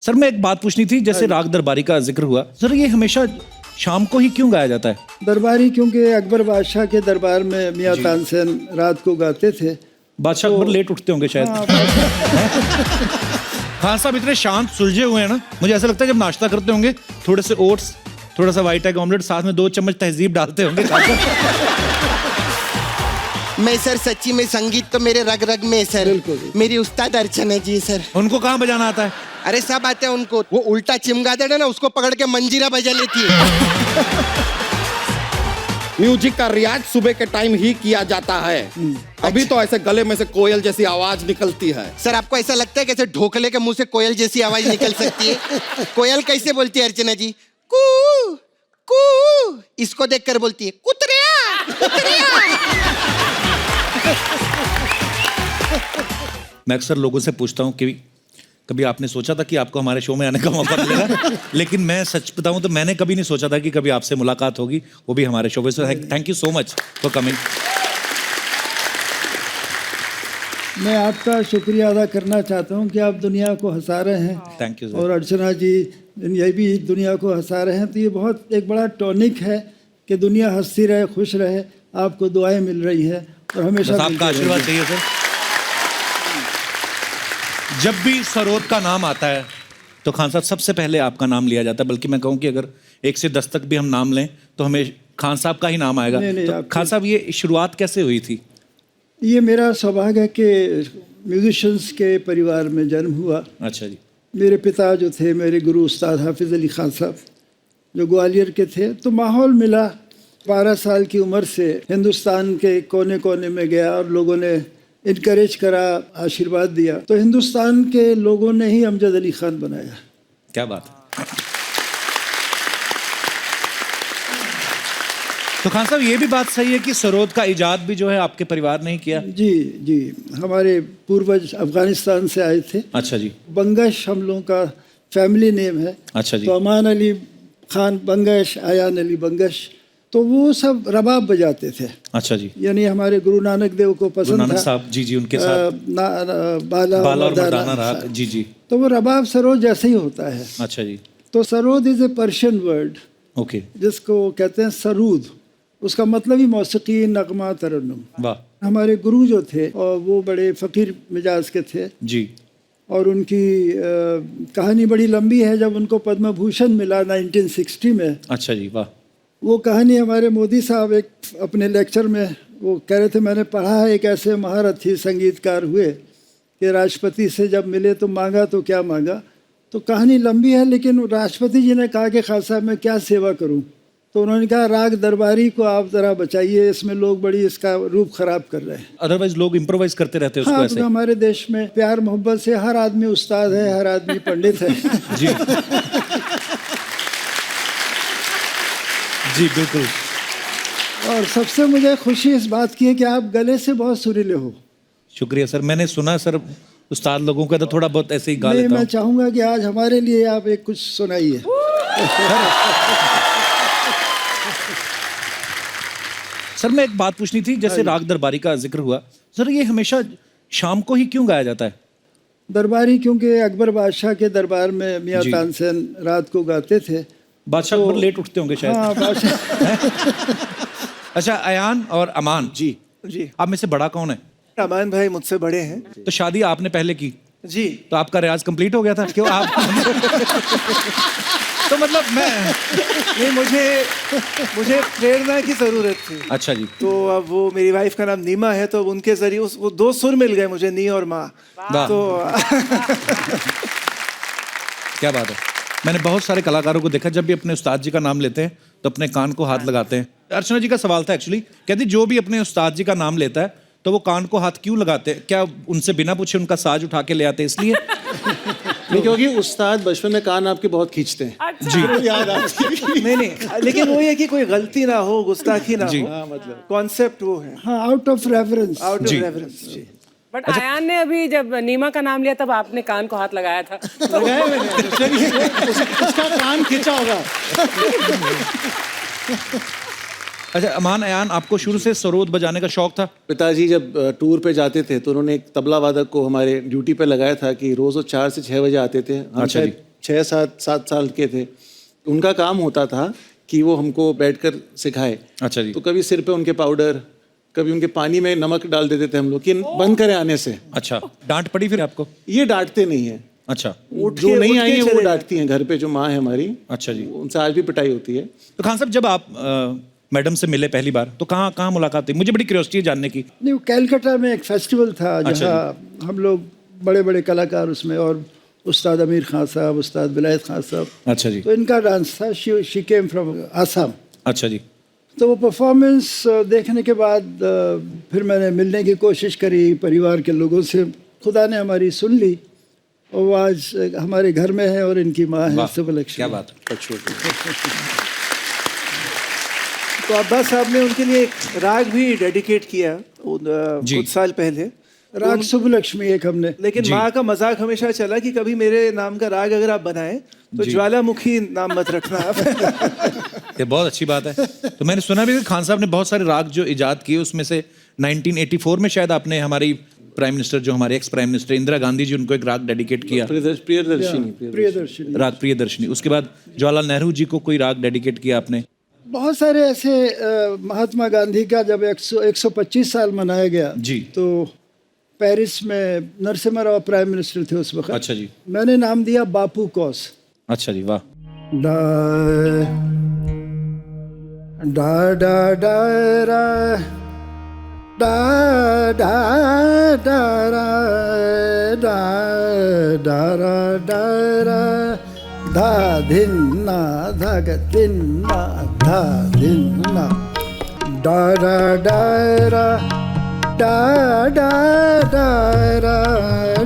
Sir मैं एक बात पूछनी थी, जैसे राग दरबारी का जिक्र हुआ, सर ये हमेशा शाम को ही क्यों गाया जाता है? दरबारी क्योंकि अकबर बादशाह के दरबार में मियाँ तानसेन रात को गाते थे। बादशाह अकबर लेट उठते होंगे शायद। खान साहब इतने शांत सुलझे हुए हैं ना, मुझे ऐसा लगता है जब नाश्ता करते होंगे थोड़े से ओट्स, थोड़ा सा व्हाइट एग ऑमलेट, साथ में 2 चम्मच तहजीब डालते होंगे। मैं सर सच्ची में संगीत तो मेरे रग रग में है सर। बिल्कुल। मेरी उस्ताद अर्चना जी सर। उनको कहाँ बजाना आता है? अरे सब आते हैं उनको, वो उल्टा चिमगादड़ है ना, उसको पकड़ के मंजीरा बजा लेती है। म्यूजिक का रियाज सुबह के टाइम ही किया जाता है। अभी तो ऐसे गले में से कोयल जैसी आवाज निकलती है। सर आपको ऐसा लगता है कैसे ढोकले के मुंह से कोयल जैसी आवाज निकल सकती है? कोयल कैसे बोलती है अर्चना जी? कू कू। इसको देखकर बोलती है कुतरिया कुतरिया। मैं अक्सर लोगों से पूछता हूँ कि कभी आपने सोचा था कि आपको हमारे शो में आने का मौका मिलेगा? लेकिन मैं सच बताऊं तो मैंने कभी नहीं सोचा था कि कभी आपसे मुलाकात होगी, वो भी हमारे शो पे। So thank you so much for coming. मैं आपका शुक्रिया अदा करना चाहता हूँ कि आप दुनिया को हंसा रहे हैं। थैंक यू और अर्चना जी ये भी दुनिया को हंसा रहे हैं, तो ये बहुत एक बड़ा टॉनिक है कि दुनिया हंसती रहे, खुश रहे। आपको दुआएं मिल रही है और हमेशा आपका आशीर्वाद चाहिए सर। जब भी सरोद का नाम आता है तो खान साहब सबसे पहले आपका नाम लिया जाता है, बल्कि मैं कहूँ कि अगर 1 से 10 तक भी हम नाम लें तो हमें खान साहब का ही नाम आएगा। तो खान साहब ये शुरुआत कैसे हुई थी? ये मेरा सौभाग्य है कि म्यूजिशंस के परिवार में जन्म हुआ। अच्छा जी। मेरे पिता जो थे, मेरे गुरु उस्ताद हाफिज़ अली खान साहब, जो ग्वालियर के थे, तो माहौल मिला। 12 साल की उम्र से हिंदुस्तान के कोने कोने में गया और लोगों ने इनकरेज करा, आशीर्वाद दिया, तो हिंदुस्तान के लोगों ने ही अमजद अली खान बनाया। क्या बात है। तो खान साहब ये भी बात सही है कि सरोद का इजाद भी जो है आपके परिवार ने ही किया? जी जी, हमारे पूर्वज अफगानिस्तान से आए थे। अच्छा जी। बंगश हम लोगों का फैमिली नेम है। अच्छा जी। तो अमान अली खान बंगश, आयान अली बंगश, तो वो सब रबाब बजाते थे। अच्छा जी। यानी हमारे गुरु नानक देव को पसंद था। नानक साहब जी जी, उनके साथ बाला और मर्दाना मर्दाना राग। जी जी। तो वो रबाब सरोद जैसे ही होता है। अच्छा जी। तो sarod is a Persian word, okay. जिसको कहते हैं सरूद। उसका मतलब ही मौसीकी, नगमा, तरन्नुम। वाह। हमारे गुरु जो थे और वो बड़े फ़कीर मिजाज के थे जी। और उनकी कहानी बड़ी लंबी है। जब उनको पद्म भूषण मिला 1960 में, अच्छा जी। वाह। वो कहानी हमारे मोदी साहब एक अपने लेक्चर में वो कह रहे थे, मैंने पढ़ा है एक ऐसे महारथी संगीतकार हुए कि राष्ट्रपति से जब मिले तो मांगा तो क्या मांगा। तो कहानी लंबी है, लेकिन राष्ट्रपति जी ने कहा कि खान साहब मैं क्या सेवा करूं? तो उन्होंने कहा राग दरबारी को आप ज़रा बचाइए, इसमें लोग बड़ी इसका रूप खराब कर रहे हैं। अदरवाइज लोग इम्प्रोवाइज करते रहते हैं उसको। हाँ, ऐसे तो हमारे देश में प्यार मोहब्बत से हर आदमी उस्ताद है, हर आदमी पंडित है। जी जी बिल्कुल। और सबसे मुझे खुशी इस बात की है कि आप गले से बहुत सुरीले हो। शुक्रिया सर। मैंने सुना सर उस्ताद लोगों का तो थोड़ा बहुत ऐसे ही गा लेता मैं हूँ। चाहूंगा कि आज हमारे लिए आप एक कुछ सुनाइए। सर मैं एक बात पूछनी थी, जैसे राग दरबारी का जिक्र हुआ, सर ये हमेशा शाम को ही क्यों गाया जाता है? दरबारी क्योंकि अकबर बादशाह के दरबार में मियाँ जी। तानसेन रात को गाते थे। बादशाह अकबर लेट उठते होंगे शायद। हाँ, बादशाह। अच्छा, अयान और अमान जी जी। आप में से बड़ा कौन है? अमान भाई मुझसे बड़े हैं। तो शादी आपने पहले की, जी। तो आपका रियाज कंप्लीट हो गया था क्यों आप? तो मतलब मैं नहीं, मुझे प्रेरणा की ज़रूरत थी। अच्छा जी। तो अब वो मेरी वाइफ का नाम नीमा है, तो उनके जरिए वो 2 सुर मिल गए मुझे, नी और माँ। वाह। तो क्या बात है। मैंने बहुत सारे कलाकारों को देखा जब भी अपने उस्ताद जी का नाम लेते हैं तो अपने कान को हाथ लगाते हैं। अर्चना जी का सवाल था एक्चुअली, कहती जो भी अपने उस्ताद जी का नाम लेता है तो वो कान को हाथ क्यों लगाते हैं? क्या उनसे बिना पूछे उनका साज उठा के ले आते इसलिए? नहीं, क्योंकि उस्ताद बचपन में कान आपके बहुत खींचते हैं। जी। याद आपकी। नहीं, लेकिन वो ये कि कोई गलती ना हो, गुस्ताखी ना जी। हो। हाँ, मतलब कॉन्सेप्ट वो है, हाँ, out of reference. Out of जी। रेफरेंस। जी। बट आयान ने अभी जब नीमा का नाम लिया तब आपने कान को हाथ लगाया था। लगाए मैंने, चलिए, उसका कान खींचा होगा। अच्छा अमान, अयान आपको शुरू से सरोद बजाने का शौक था? पिताजी जब टूर पे जाते थे तो उन्होंने एक तबला वादक को हमारे ड्यूटी पे लगाया था कि रोज वो 4 से 6 बजे आते थे। हम अच्छा शायद 6-7 साल के थे, उनका काम होता था कि वो हमको बैठकर सिखाए। अच्छा जी। तो कभी सिर पे उनके पाउडर, कभी उनके पानी में नमक डाल देते थे हम लोग कि बंद करें आने से। अच्छा, डांट पड़ी फिर आपको? ये डांटते नहीं है, अच्छा जो नहीं आई है वो डांटती हैं। घर पे जो माँ है हमारी, अच्छा जी। उनसे आज भी पिटाई होती है। तो खान साहब, जब आप मैडम से मिले पहली बार तो कहाँ कहाँ मुलाकात हुई? मुझे बड़ी क्यूरियोसिटी है जानने की। नहीं, वो कैलकाटा में एक फेस्टिवल था अच्छा जहाँ हम लोग बड़े बड़े कलाकार उसमें, और उस्ताद आमिर खान साहब, उस्ताद विलायत खान साहब, अच्छा जी। तो इनका डांस था। She came from Assam. अच्छा जी। तो वो परफॉर्मेंस देखने के बाद फिर मैंने मिलने की कोशिश करी परिवार के लोगों से। खुदा ने हमारी सुन ली और वो आज हमारे घर में है और इनकी माँ है सुबलक्ष्मी। क्या बात है। तो अब्बास साहब ने उनके लिए एक राग भी डेडिकेट किया कुछ साल पहले, राग सुबलक्ष्मी एक हमने। लेकिन माँ का मजाक हमेशा चला कि कभी मेरे नाम का राग अगर आप बनाएं तो ज्वालामुखी नाम मत रखना आप। ये बहुत अच्छी बात है। तो मैंने सुना भी कि खान साहब ने बहुत सारे राग जो इजाद किए, उसमें से 1984 में शायद आपने हमारी प्राइम मिनिस्टर, जो हमारे ex prime minister Indira Gandhi ji, उनको एक राग डेडिकेट किया, प्रियदर्शिनी। राग प्रियदर्शिनी। उसके बाद जवाहरलाल नेहरू जी को कोई राग डेडिकेट किया आपने? बहुत सारे ऐसे महात्मा गांधी का जब 125 साल मनाया गया जी, तो पेरिस में नरसिम्हा राव प्राइम मिनिस्टर थे उस वक्त। अच्छा जी। मैंने नाम दिया बापू कौस। अच्छा जी, वाह। डा डा डा डा रा डा डा डा रा डा डा रा डा रा धा धिन्ना धा धिन्ना धा धिन्ना डा डा डा रा डा डा डा रा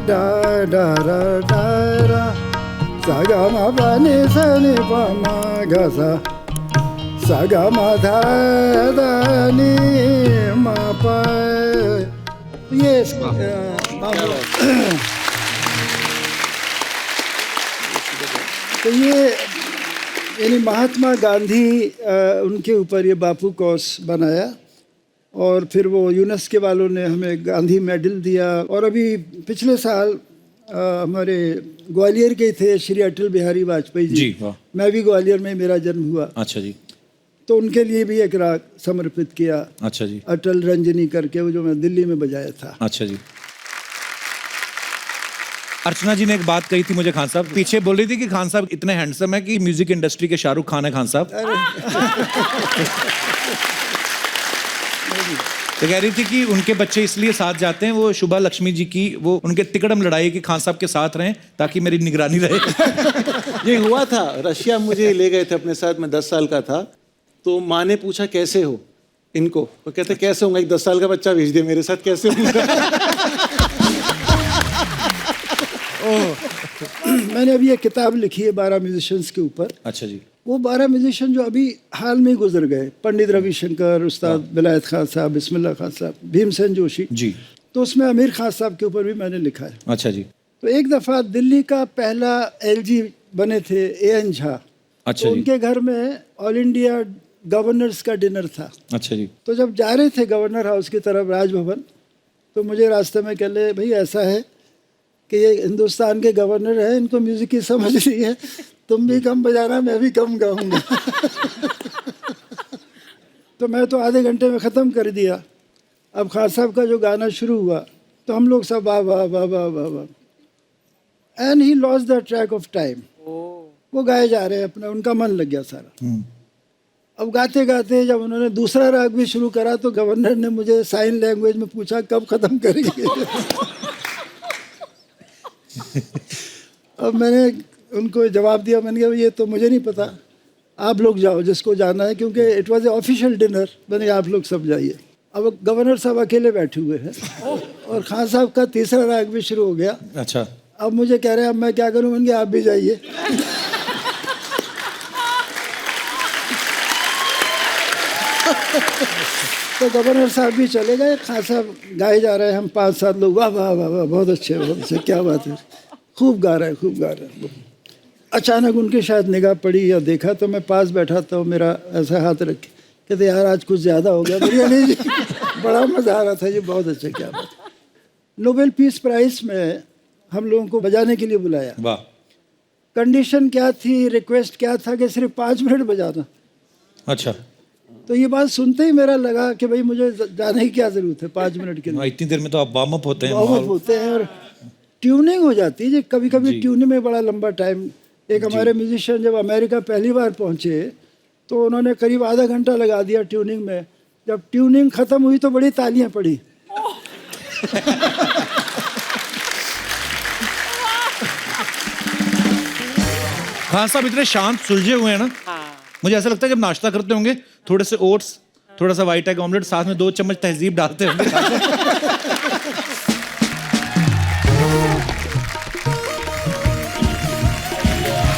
डा डा रा डा रा सा गा मा पा नि सा नि पा मा गा सा सा गा मा धा धा नि मा पा। ये तो ये यानी महात्मा गांधी उनके ऊपर ये बापू कौस बनाया, और फिर वो यूनेस्को वालों ने हमें गांधी मेडल दिया। और अभी पिछले साल हमारे ग्वालियर के थे श्री अटल बिहारी वाजपेयी जी, वाह। मैं भी ग्वालियर में मेरा जन्म हुआ, अच्छा जी। तो उनके लिए भी एक राग समर्पित किया, अच्छा जी। अटल रंजनी करके, वो जो मैं दिल्ली में बजाया था। अच्छा जी। अर्चना जी ने एक बात कही थी मुझे, खान साहब पीछे बोल रही थी कि खान साहब इतने हैंडसम है कि म्यूजिक इंडस्ट्री के शाहरुख खान है खान साहब। तो कह रही थी कि उनके बच्चे इसलिए साथ जाते हैं, वो शुभा लक्ष्मी जी की वो उनके तिकड़म लड़ाई कि खान साहब के साथ रहें ताकि मेरी निगरानी रहे। ये हुआ था, रशिया मुझे ले गए थे अपने साथ, मैं 10 साल का था। तो माँ ने पूछा कैसे हो इनको, वो कहते कैसे होंगे, एक 10 साल का बच्चा भेज दे मेरे साथ, कैसे होंगे। मैंने अभी एक किताब लिखी है 12 म्यूजिशियंस के ऊपर। अच्छा जी। वो 12 म्यूजिशियन जो अभी हाल में गुजर गए, पंडित रविशंकर, उस्ताद विलायत खान साहब, बिस्मिल्लाह खान साहब, भीमसेन जोशी जी, तो उसमें आमिर खान साहब के ऊपर भी मैंने लिखा है। अच्छा जी। तो एक दफ़ा दिल्ली का पहला एलजी बने थे एएन झा। अच्छा तो जी। उनके घर में ऑल इंडिया गवर्नर्स का डिनर था। अच्छा जी। तो जब जा रहे थे गवर्नर हाउस की तरफ, राजभवन, तो मुझे रास्ते में कह ले, भाई ऐसा है कि ये हिंदुस्तान के गवर्नर हैं, इनको म्यूजिक की समझ नहीं है, तुम भी कम बजाना, मैं भी कम गाऊंगा। तो मैं तो आधे घंटे में ख़त्म कर दिया। अब खान साहब का जो गाना शुरू हुआ तो हम लोग सब वाह वाह वाह वाह वाह वाह, and he lost the track of time. वो गाए जा रहे हैं अपना, उनका मन लग गया सारा। अब गाते गाते जब उन्होंने दूसरा राग भी शुरू करा तो गवर्नर ने मुझे साइन लैंग्वेज में पूछा कब ख़त्म करेंगे। अब मैंने उनको जवाब दिया, मैंने कहा ये तो मुझे नहीं पता, आप लोग जाओ जिसको जाना है, क्योंकि it was a official dinner. मैंने आप लोग सब जाइए। अब गवर्नर साहब अकेले बैठे हुए हैं और खान साहब का तीसरा राग भी शुरू हो गया। अच्छा। अब मुझे कह रहे हैं अब मैं क्या करूं, मैंने कहा आप भी जाइए। तो गवर्नर साहब भी चले गए, खान साहब गाए जा रहे हैं, हम 5-7 लोग वाह वाह वाह वाह, बहुत अच्छे बहुत अच्छे, क्या बात है, खूब गा रहे हैं खूब गा रहे हैं। अचानक उनके शायद निगाह पड़ी या देखा, तो मैं पास बैठा था, मेरा ऐसा हाथ रख के कहते यार आज कुछ ज़्यादा हो गया। बोलिए नहीं जी, बड़ा मज़ा आ रहा था जी, बहुत अच्छा, क्या बात। नोबेल पीस प्राइज़ में हम लोगों को बजाने के लिए बुलाया। वाह। कंडीशन क्या थी, रिक्वेस्ट क्या था कि सिर्फ 5 मिनट बजाना। अच्छा, तो ये बात सुनते ही मेरा लगा कि भाई मुझे जाने की क्या ज़रूरत है 5 मिनट के लिए। इतनी देर में तो आप वार्म अप होते हैं। वार्म होते हैं और ट्यूनिंग हो जाती है जी। कभी कभी ट्यूनिंग में बड़ा लंबा टाइम। एक हमारे म्यूजिशियन जब अमेरिका पहली बार पहुंचे तो उन्होंने करीब आधा घंटा लगा दिया ट्यूनिंग में। जब ट्यूनिंग ख़त्म हुई तो बड़ी तालियां पड़ी। खान साहब इतने शांत सुलझे हुए हैं ना, मुझे ऐसा लगता है जब नाश्ता करते होंगे थोड़े से ओट्स, थोड़ा सा व्हाइट एग ऑमलेट, साथ में 2 चम्मच तहजीब डालते होंगे।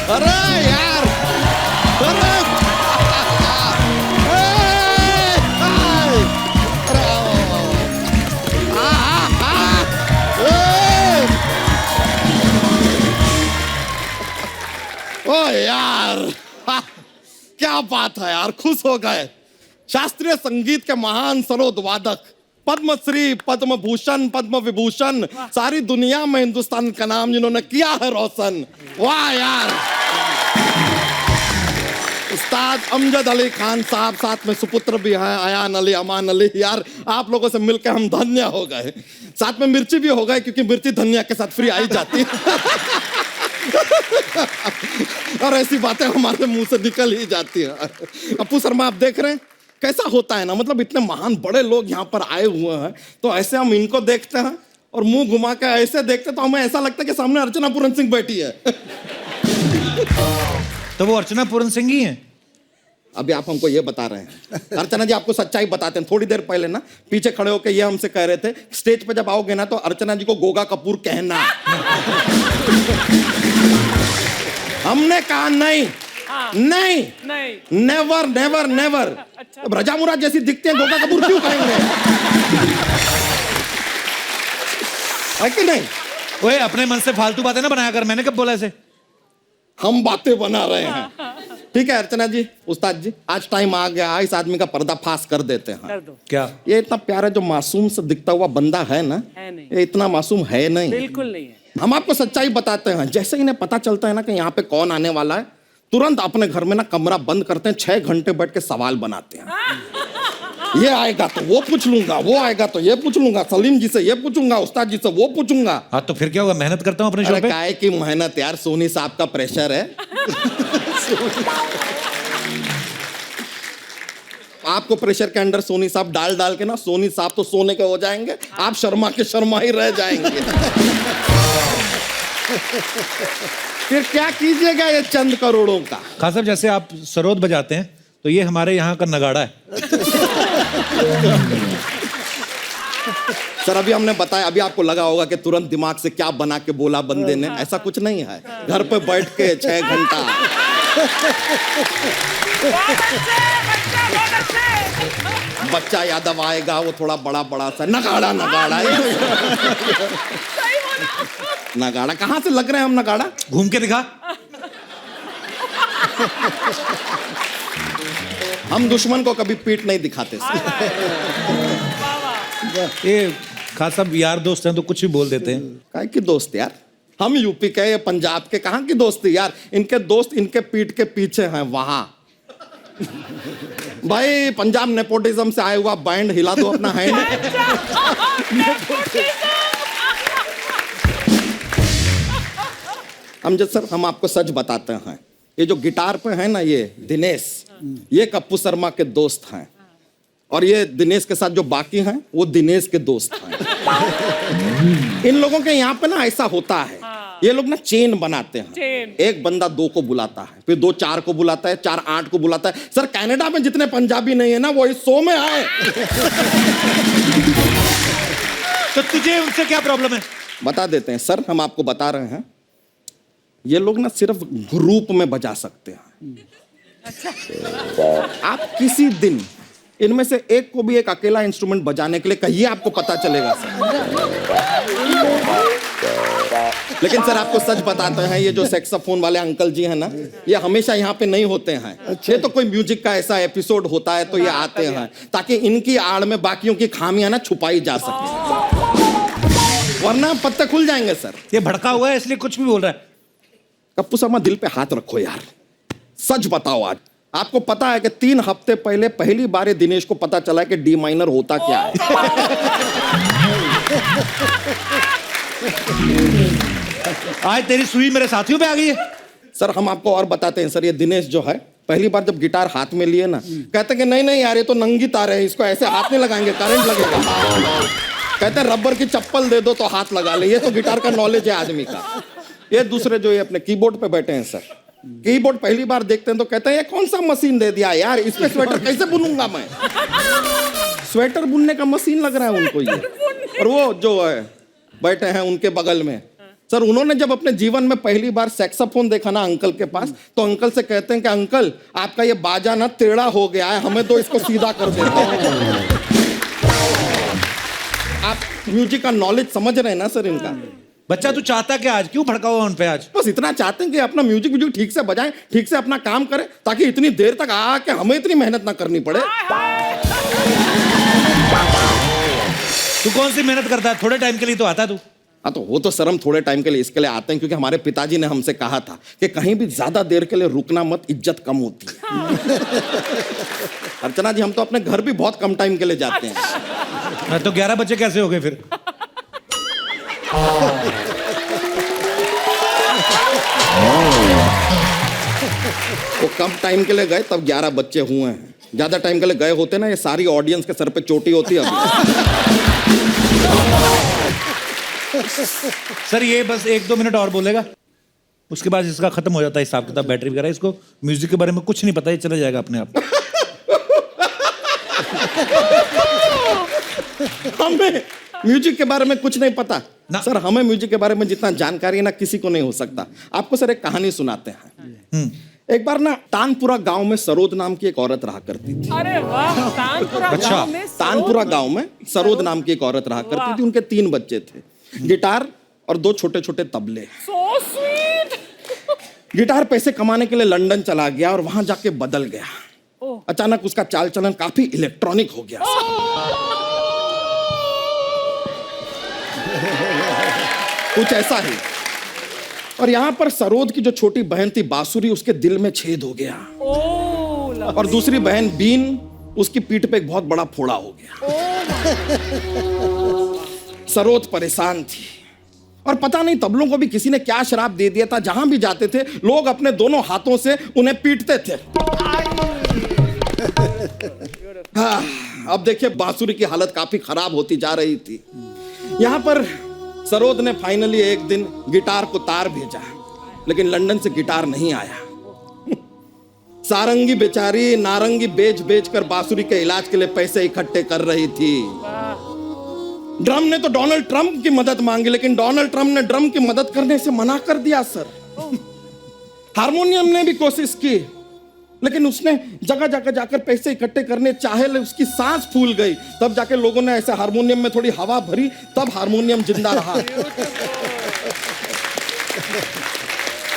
अरे यार, अरे ओ यार, क्या बात है यार, खुश हो गए। शास्त्रीय संगीत के महान सरोद वादक, पद्मश्री, पद्म भूषण, पद्म विभूषण, सारी दुनिया में हिंदुस्तान का नाम जिन्होंने किया है रोशन। वाह यार, उस्ताद अमजद अली खान साहब, साथ में सुपुत्र भी हैं अयान अली, अमान अली। यार आप लोगों से मिलकर हम धन्य हो गए। साथ में मिर्ची भी हो गए क्योंकि मिर्ची धनिया के साथ फ्री आई जाती है। और ऐसी बातें हमारे मुंह से निकल ही जाती है। अपू शर्मा, आप देख रहे हैं कैसा होता है ना, मतलब इतने महान बड़े लोग यहाँ पर आए हुए हैं तो ऐसे हम इनको देखते हैं और मुंह घुमा के ऐसे देखते तो हमें ऐसा लगता है कि सामने अर्चना पूरन सिंह बैठी है। तो वो अर्चना पूरन सिंह ही हैं। अभी आप हमको ये बता रहे हैं। अर्चना जी आपको सच्चाई बताते हैं। थोड़ी देर पहले ना पीछे खड़े होकर ये हमसे कह रहे थे स्टेज पे जब आओगे ना तो अर्चना जी को गोगा कपूर कहना। हमने कहा नहीं, नहीं, नहीं, नेवर नेवर नेवर। अब रजा मुराद जैसी दिखती है, गोगा कपूर क्यों कहेंगे? है कि नहीं? ओए, अपने मन से फालतू बातें ना बनाया कर, मैंने कब बोला ऐसे? हम बातें बना रहे हैं। ठीक है अर्चना जी, उस्ताद जी, आज टाइम आ गया, इस आदमी का पर्दाफाश कर देते हैं। कर दो। क्या? ये इतना प्यारा जो मासूम से दिखता हुआ बंदा है ना, है नहीं। ये इतना मासूम है नहीं। बिल्कुल नहीं है। हम आपको सच्चाई बताते हैं। जैसे इन्हें पता चलता है ना कि यहाँ पे कौन आने वाला है, तुरंत अपने घर में ना कमरा बंद करते हैं, 6 घंटे बैठ के सवाल बनाते हैं। ये आएगा तो वो पूछ लूंगा, वो आएगा तो ये पूछ लूंगा, सलीम जी से ये पूछूंगा, उस्ताद जी से वो पूछूंगा। हाँ तो फिर क्या होगा, मेहनत करता हूँ अपने शो अरे पे। काहे की मेहनत यार, सोनी साहब का प्रेशर है। आपको प्रेशर के अंडर सोनी साहब डाल डाल के ना, सोनी साहब तो सोने के हो जाएंगे, आप शर्मा के शर्मा ही रह जाएंगे। फिर क्या कीजिएगा ये चंद करोड़ों का। खान साहब, जैसे आप सरोद बजाते हैं तो ये हमारे यहाँ का नगाड़ा है। सर अभी हमने बताया, अभी आपको लगा होगा कि तुरंत दिमाग से क्या बना के बोला बंदे ने, ऐसा कुछ नहीं है। घर पे बैठ के 6 घंटा। बच्चा यादव आएगा, वो थोड़ा बड़ा बड़ा सा नगाड़ा, नगाड़ा नगाड़ा कहाँ से लग रहे हैं हम नगाड़ा? घूम के दिखा। हम दुश्मन को कभी पीठ नहीं दिखाते। ये खान साहब यार दोस्त हैं तो कुछ भी बोल देते हैं। काहे की दोस्त यार, हम यूपी के, ये पंजाब के, कहाँ की दोस्ती यार। इनके दोस्त इनके पीठ के पीछे हैं वहां। भाई पंजाब नेपोटिज्म से आया हुआ बैंड, हिला दो अपना हैंड। अमजद सर, हम आपको सच बताते हैं, ये जो गिटार पे है ना ये दिनेश, ये कप्पू शर्मा के दोस्त हैं, और ये दिनेश के साथ जो बाकी हैं वो दिनेश के दोस्त हैं। इन लोगों के यहाँ पे ना ऐसा होता है, ये लोग ना चेन बनाते हैं। चेन। एक बंदा 2 को बुलाता है, फिर 2 4 को बुलाता है, 4 8 को बुलाता है। सर कनाडा में जितने पंजाबी नहीं है ना वो इस शो में आए। तो तुझे उनसे क्या प्रॉब्लम है? बता देते हैं सर, हम आपको बता रहे हैं, ये लोग ना सिर्फ ग्रुप में बजा सकते हैं। आप किसी दिन इनमें से एक को भी एक अकेला इंस्ट्रूमेंट बजाने के लिए कहिए, आपको पता चलेगा सर। लेकिन सर आपको सच बताते हैं, ये जो सैक्सोफोन वाले अंकल जी हैं ना, ये हमेशा यहाँ पे नहीं होते हैं। ये तो कोई म्यूजिक का ऐसा एपिसोड होता है तो ये आते हैं ताकि इनकी आड़ में बाकियों की खामियां ना छुपाई जा सके, वरना पत्ते खुल जाएंगे सर। ये भड़का हुआ है इसलिए कुछ भी बोल रहा है। कप्पू शर्मा दिल पे हाथ रखो यार, सच बताओ आज आपको पता है कि 3 हफ्ते पहले पहली बार ये दिनेश को पता चला कि डी माइनर होता क्या है। आज तेरी सुई मेरे साथियों पे आ गई है। सर हम आपको और बताते हैं सर, ये दिनेश जो है पहली बार जब गिटार हाथ में लिए ना, कहते हैं कि नहीं नहीं यार ये तो नंगी तार है, इसको ऐसे हाथ नहीं लगाएंगे करंट लगेगा। कहते हैं रबर की चप्पल दे दो तो हाथ लगा ले। ये तो गिटार का नॉलेज है आदमी का। ये दूसरे जो ये अपने कीबोर्ड पे बैठे हैं सर, कीबोर्ड पहली बार देखते हैं तो कहते हैं ये कौन सा मशीन दे दिया यार, इस पे स्वेटर कैसे बुनूंगा मैं। स्वेटर बुनने का मशीन लग रहा है उनको ये। और वो जो है बैठे हैं उनके बगल में सर, उन्होंने जब अपने जीवन में पहली बार सैक्सोफोन देखा ना अंकल के पास, तो अंकल से कहते हैं कि अंकल आपका ये बाजा ना टेढ़ा हो गया है, हमें तो इसको सीधा कर देते हैं। आप म्यूजिक का नॉलेज समझ रहे हैं ना सर इनका। बच्चा तू चाहता क्या, आज क्यों भड़का हुआ उन पे आज? बस इतना चाहते हैं कि अपना म्यूजिक ठीक से बजाएं, ठीक से अपना काम करें, ताकि इतनी देर तक आके हमें इतनी मेहनत ना करनी पड़े। तू कौन सी मेहनत करता है, थोड़े टाइम के लिए तो आता है तू। हाँ तो वो तो सर हम थोड़े टाइम के लिए इसके लिए आते हैं क्योंकि हमारे पिताजी ने हमसे कहा था कि कहीं भी ज्यादा देर के लिए रुकना मत, इज्जत कम होती है। अर्चना जी हम तो अपने घर भी बहुत कम टाइम के लिए जाते हैं। तो 11 बच्चे कैसे हो गए फिर? वो कम टाइम के लिए गए तब 11 बच्चे हुए हैं, ज्यादा टाइम के लिए गए होते ना ये सारी ऑडियंस के सर पे चोटी होती है अभी। सर ये बस 1-2 मिनट और बोलेगा, उसके बाद इसका खत्म हो जाता है हिसाब किताब, बैटरी वगैरह। इसको म्यूजिक के बारे में कुछ नहीं पता, ये चला जाएगा अपने आप। हमें म्यूजिक के बारे में कुछ नहीं पता ना। सर हमें म्यूजिक के बारे में जितना जानकारी है ना किसी को नहीं हो सकता। आपको सर एक कहानी सुनाते हैं। एक बार ना तानपुरा गांव में सरोद नाम की एक औरत रहा करती थी। अरे वाह, तानपुरा अच्छा, गांव में तानपुरा गांव में सरोद नाम की एक औरत रहा करती थी। उनके 3 बच्चे थे, गिटार और 2 छोटे छोटे तबले। So sweet. गिटार पैसे कमाने के लिए लंदन चला गया और वहां जाके बदल गया। अचानक उसका चाल चलन काफी इलेक्ट्रॉनिक हो गया। कुछ ऐसा ही। और यहां पर सरोद की जो छोटी बहन थी बांसुरी, उसके दिल में छेद हो गया। और दूसरी बहन बीन, उसकी पीठ पे एक बहुत बड़ा फोड़ा हो गया। सरोद परेशान थी और पता नहीं तबलों को भी किसी ने क्या शराब दे दिया था, जहां भी जाते थे लोग अपने दोनों हाथों से उन्हें पीटते थे। हाँ, अब देखिए बांसुरी की हालत काफी खराब होती जा रही थी। यहां पर सरोद ने फाइनली एक दिन गिटार को तार भेजा, लेकिन लंदन से गिटार नहीं आया। सारंगी बेचारी नारंगी बेच बेच कर बांसुरी के इलाज के लिए पैसे इकट्ठे कर रही थी। ड्रम ने तो डोनाल्ड ट्रंप की मदद मांगी, लेकिन डोनाल्ड ट्रंप ने ड्रम की मदद करने से मना कर दिया सर। हारमोनियम ने भी कोशिश की, लेकिन उसने जगह जगह जाकर पैसे इकट्ठे करने चाहे, उसकी सांस फूल गई। तब जाके लोगों ने ऐसे हारमोनियम में थोड़ी हवा भरी, तब हारमोनियम जिंदा रहा।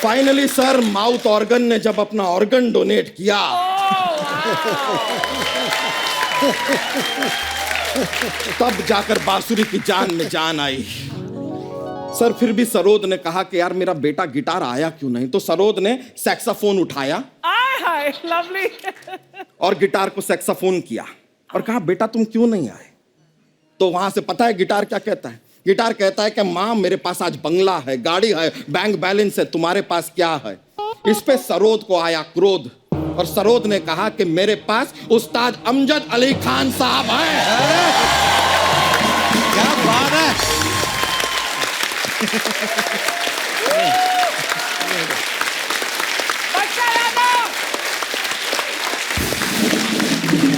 फाइनली सर माउथ ऑर्गन ने जब अपना ऑर्गन डोनेट किया, तब जाकर बांसुरी की जान में जान आई। सर फिर भी सरोद ने कहा कि यार मेरा बेटा गिटार आया क्यों नहीं, तो सरोद ने सैक्सोफोन उठाया लवली और गिटार को सैक्सोफोन किया और कहा बेटा तुम क्यों नहीं आए। तो वहां से पता है गिटार क्या कहता है? गिटार कहता है कि माँ मेरे पास आज बंगला है, गाड़ी है, बैंक बैलेंस है, तुम्हारे पास क्या है। इस पे सरोद को आया क्रोध और सरोद ने कहा कि मेरे पास उस्ताद अमजद अली खान साहब हैं। क्या बात है।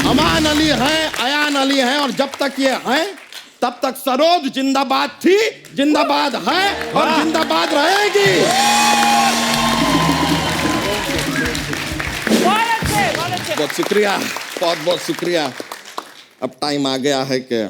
अमान अली हैं, अयान अली हैं, और जब तक ये हैं तब तक सरोद जिंदाबाद थी, जिंदाबाद है और जिंदाबाद रहेगी। बहुत शुक्रिया, बहुत बहुत शुक्रिया। अब टाइम आ गया है कि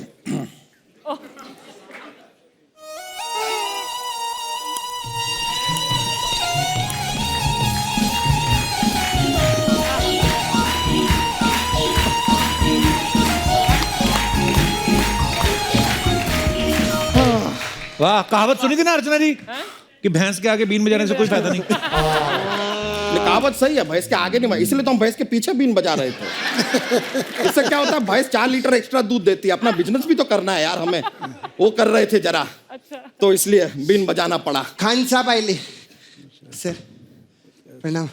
वाह, कहावत सुनी थी ना अर्चना जी? कि भैंस के आगे बीन बजाने से कोई फायदा नहीं। कहावत सही है, भैंस के आगे नहीं, इसलिए तो हम भैंस के पीछे बीन बजा रहे थे। इससे क्या होता है, भैंस 4 लीटर एक्स्ट्रा दूध देती है, अपना बिजनेस भी तो करना है यार हमें, वो कर रहे थे जरा, तो इसलिए बीन बजाना पड़ा। खान साहब आइले सर, प्रणाम।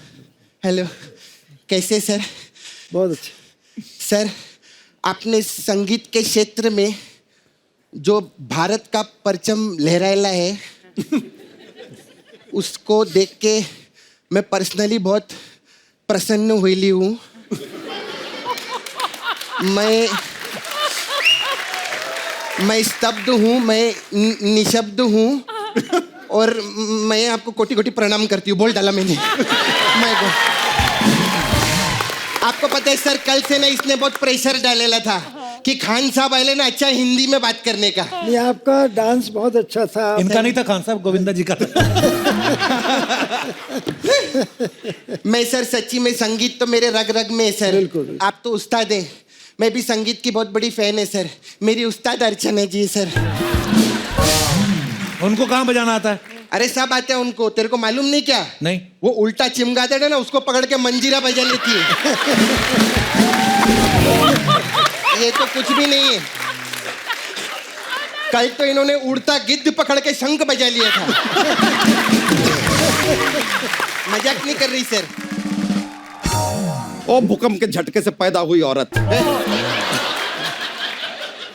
हेलो, कैसे सर? बहुत अच्छे। सर, आपने संगीत के क्षेत्र में जो भारत का परचम लहराया है उसको देख के मैं पर्सनली बहुत प्रसन्न हुई हूँ। मैं स्तब्ध हूँ, मैं निशब्द हूँ, और मैं आपको कोटि कोटि प्रणाम करती हूँ। बोल डाला मैंने। मैं आपको पता है सर, कल से ना इसने बहुत प्रेशर डालेला था कि खान साहब आए ना अच्छा हिंदी में बात करने का। नहीं, आपका डांस बहुत अच्छा था। इनका नहीं था, खान साहब गोविंदा जी का था। मैं सर सच्ची में, संगीत तो मेरे रग रग में है सर। बिल्कुल। आप तो उस्ताद हैं, मैं भी संगीत की बहुत बड़ी फैन है सर। मेरी उस्ताद अर्चना जी सर। उनको कहाँ बजाना आता है? अरे सब आते हैं उनको, तेरे को मालूम नहीं क्या? नहीं। वो उल्टा चिमगादड़ है ना, उसको पकड़ के मंजीरा बजा लेती है। ये तो कुछ भी नहीं है। कल तो इन्होंने उड़ता गिद्ध पकड़ के शंख बजा लिया था। मजाक नहीं कर रही सर। ओ भूकंप के झटके से पैदा हुई औरत,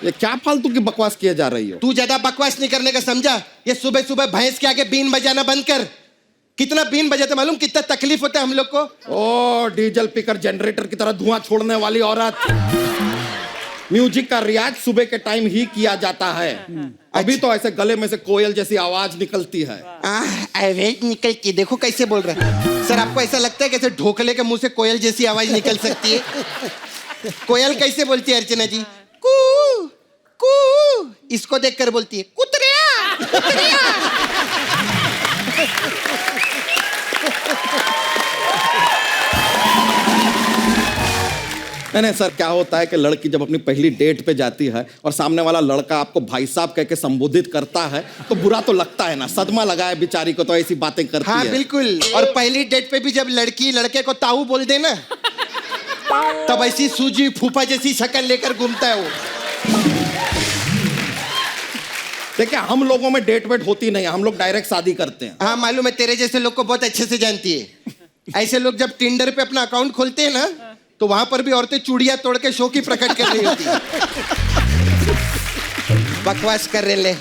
ये क्या फालतू की बकवास किए जा रही हो? तू ज्यादा बकवास नहीं करने का, समझा? ये सुबह सुबह भैंस के आगे बीन बजाना बंद कर। कितना बीन बजाते मालूम, कितना तकलीफ होता है हम लोग को। ओ डीजल पीकर जनरेटर की तरह धुआं छोड़ने वाली औरत, म्यूजिक का रियाज सुबह के टाइम ही किया जाता है। अभी तो ऐसे गले में से कोयल जैसी आवाज निकलती है। आवाज निकलती, देखो कैसे बोल रहा है सर। आपको ऐसा लगता है कैसे ढोकले के मुंह से कोयल जैसी आवाज निकल सकती है? कोयल कैसे बोलती है अर्चना जी? कू कू। इसको देखकर बोलती है कुतरिया कुतरिया। नहीं सर, क्या होता है कि लड़की जब अपनी पहली डेट पे जाती है और सामने वाला लड़का आपको भाई साहब कह के संबोधित करता है तो बुरा तो लगता है ना, सदमा लगा है बेचारी को, तो ऐसी बातें करती है। हाँ बिल्कुल। और पहली डेट पे भी जब लड़की लड़के को ताऊ बोल दे ना, तब ऐसी सूजी फूफा जैसी शक्ल लेकर घूमता है वो। देखिए, हम लोगों में डेट वेट होती नहीं है, हम लोग डायरेक्ट शादी करते हैं। हाँ मालूम है, तेरे जैसे लोग को बहुत अच्छे से जानती है। ऐसे लोग जब टिंडर पे अपना अकाउंट खोलते हैं ना, तो वहां पर भी औरतें चूड़ियां तोड़ के शो की प्रकट कर रही होती है। बकवास कर रहे ले।